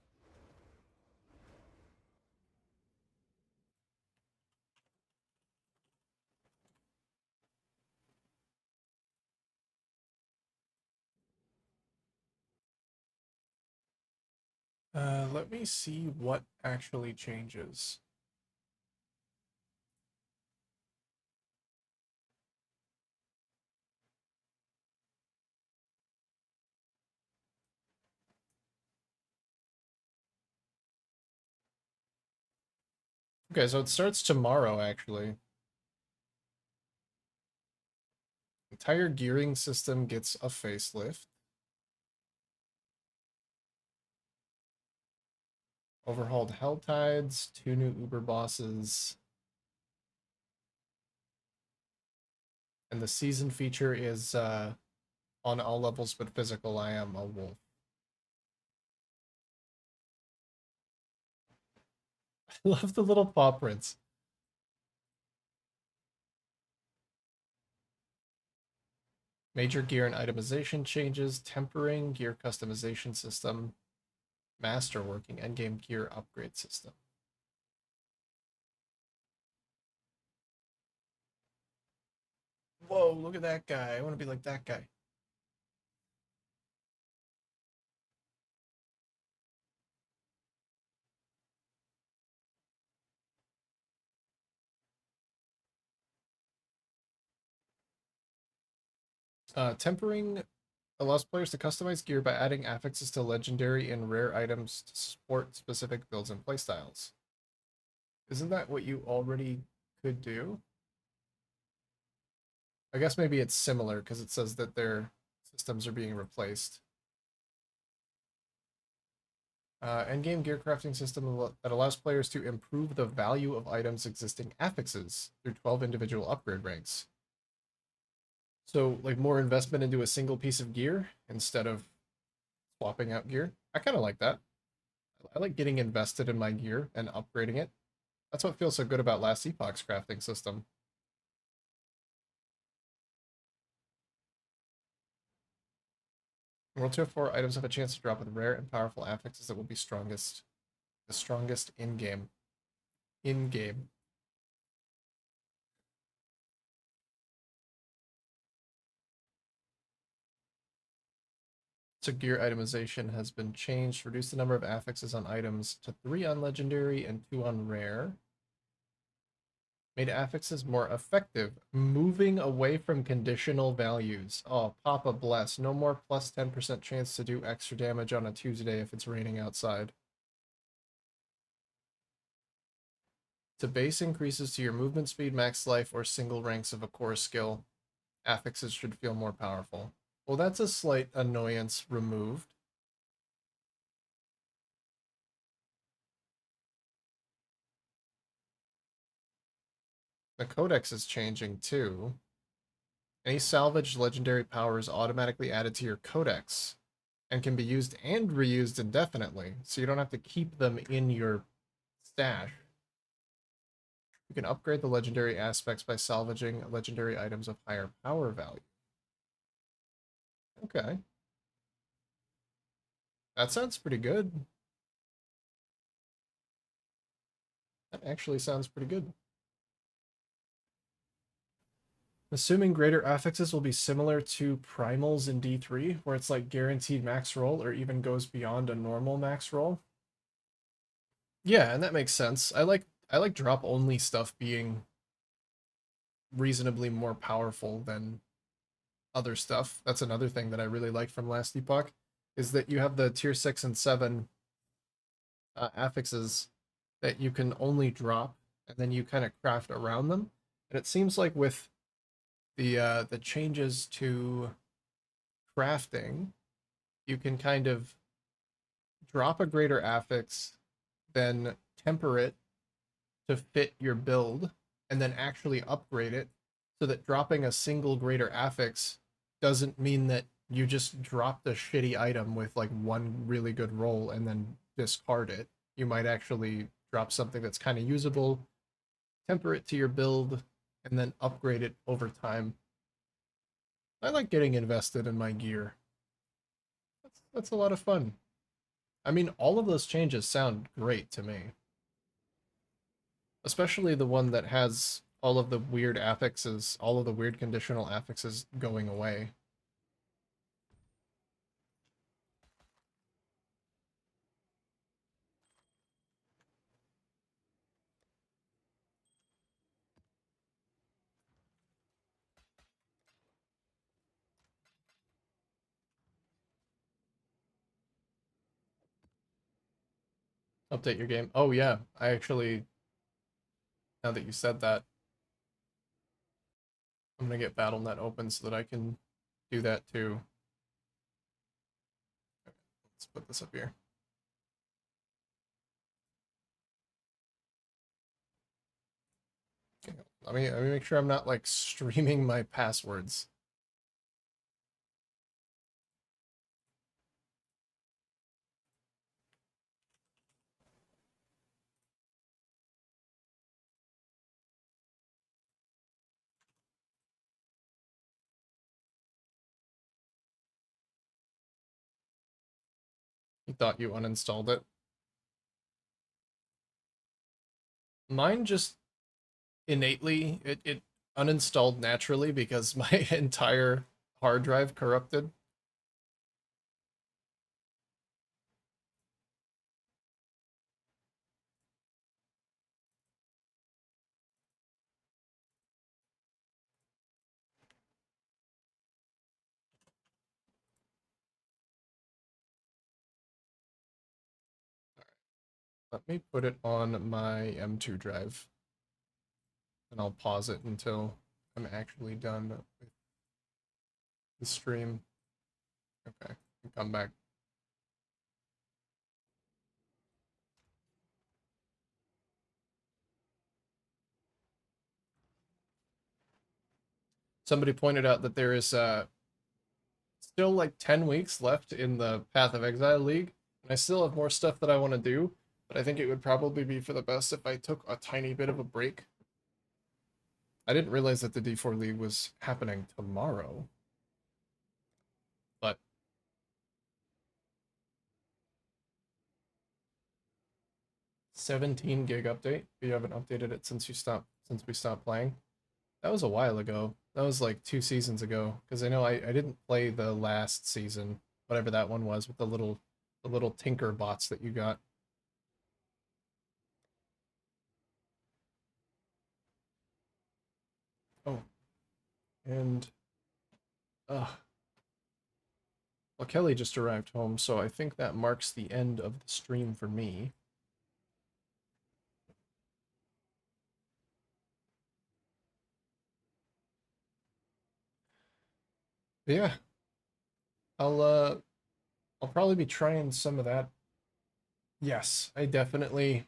Let me see what actually changes. Okay, so it starts tomorrow, actually. Entire gearing system gets a facelift. Overhauled Hell Tides, 2 new Uber bosses, and the season feature is on all levels but physical. I am a wolf. I love the little paw prints. Major gear and itemization changes, tempering, gear customization system, masterworking, endgame gear upgrade system. Whoa, look at that guy. I want to be like that guy. Tempering allows players to customize gear by adding affixes to legendary and rare items to support specific builds and playstyles. Isn't that what you already could do? I guess maybe it's similar because it says that their systems are being replaced. Endgame gear crafting system that allows players to improve the value of items' existing affixes through 12 individual upgrade ranks. So, like more investment into a single piece of gear instead of swapping out gear. I kind of like that. I like getting invested in my gear and upgrading it. That's what feels so good about Last Epoch's crafting system. World 204 items have a chance to drop with rare and powerful affixes that will be the strongest in game. In game. So gear itemization has been changed. Reduce the number of affixes on items to 3 on legendary and 2 on rare. Made affixes more effective, moving away from conditional values. Oh, Papa bless. No more plus 10% chance to do extra damage on a Tuesday if it's raining outside. To base increases to your movement speed, max life, or single ranks of a core skill, affixes should feel more powerful. Well, that's a slight annoyance removed. The codex is changing too. Any salvaged legendary power is automatically added to your codex and can be used and reused indefinitely, so you don't have to keep them in your stash. You can upgrade the legendary aspects by salvaging legendary items of higher power value. Okay. That sounds pretty good. That actually sounds pretty good. Assuming greater affixes will be similar to primals in D3, where it's like guaranteed max roll or even goes beyond a normal max roll. Yeah, and that makes sense. I like drop only stuff being reasonably more powerful than other stuff. That's another thing that I really like from Last Epoch is that you have the tier 6 and 7 affixes that you can only drop and then you kind of craft around them. And it seems like with the changes to crafting, you can kind of drop a greater affix, then temper it to fit your build, and then actually upgrade it so that dropping a single greater affix doesn't mean that you just drop the shitty item with like one really good roll and then discard it. You might actually drop something that's kind of usable, temper it to your build, and then upgrade it over time. I like getting invested in my gear. That's a lot of fun. I mean, all of those changes sound great to me. Especially the one that has all of the weird affixes, all of the weird conditional affixes going away. Update your game. Oh yeah, I actually Now that you said that, I'm gonna get BattleNet open so that I can do that too. Let's put this up here. Okay, let me make sure I'm not like streaming my passwords. You thought you uninstalled it. Mine just innately it uninstalled naturally because my entire hard drive corrupted. Let me put it on my M2 drive and I'll pause it until I'm actually done with the stream. Okay, come back. Somebody pointed out that there is still like 10 weeks left in the Path of Exile League, and I still have more stuff that I want to do, but I think it would probably be for the best if I took a tiny bit of a break. I didn't realize that the D4 League was happening tomorrow, but 17 gig update. You haven't updated it since we stopped playing. That was a while ago. That was like 2 seasons ago. Because I know I didn't play the last season, whatever that one was, with the little tinker bots that you got. Oh, and well, Kelly just arrived home, so I think that marks the end of the stream for me. But yeah, I'll uh I'll probably be trying some of that. Yes, I definitely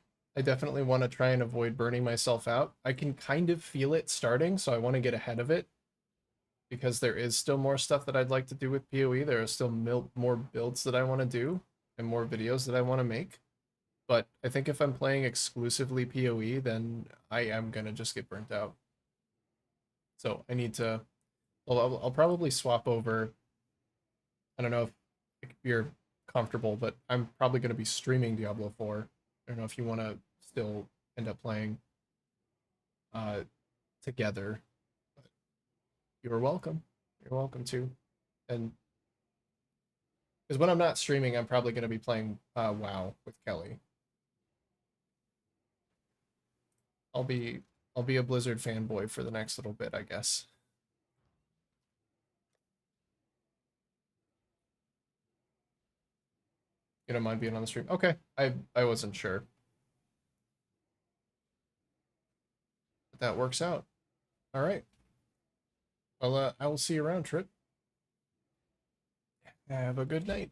want to try and avoid burning myself out. I can kind of feel it starting, so I want to get ahead of it because there is still more stuff that I'd like to do with PoE. There are still more builds that I want to do and more videos that I want to make. But I think if I'm playing exclusively PoE, then I am gonna just get burnt out. So I need to. Well, I'll probably swap over. I don't know if you're comfortable, but I'm probably going to be streaming Diablo 4. I don't know if you want to still end up playing uh, together. But you're welcome. You're welcome to. And because when I'm not streaming, I'm probably going to be playing WoW with Kelly. I'll be I'll be a Blizzard fanboy for the next little bit, I guess. You don't mind being on the stream? Okay, I wasn't sure, but that works out. All right. Well, I will see you around, Trip. Have a good night.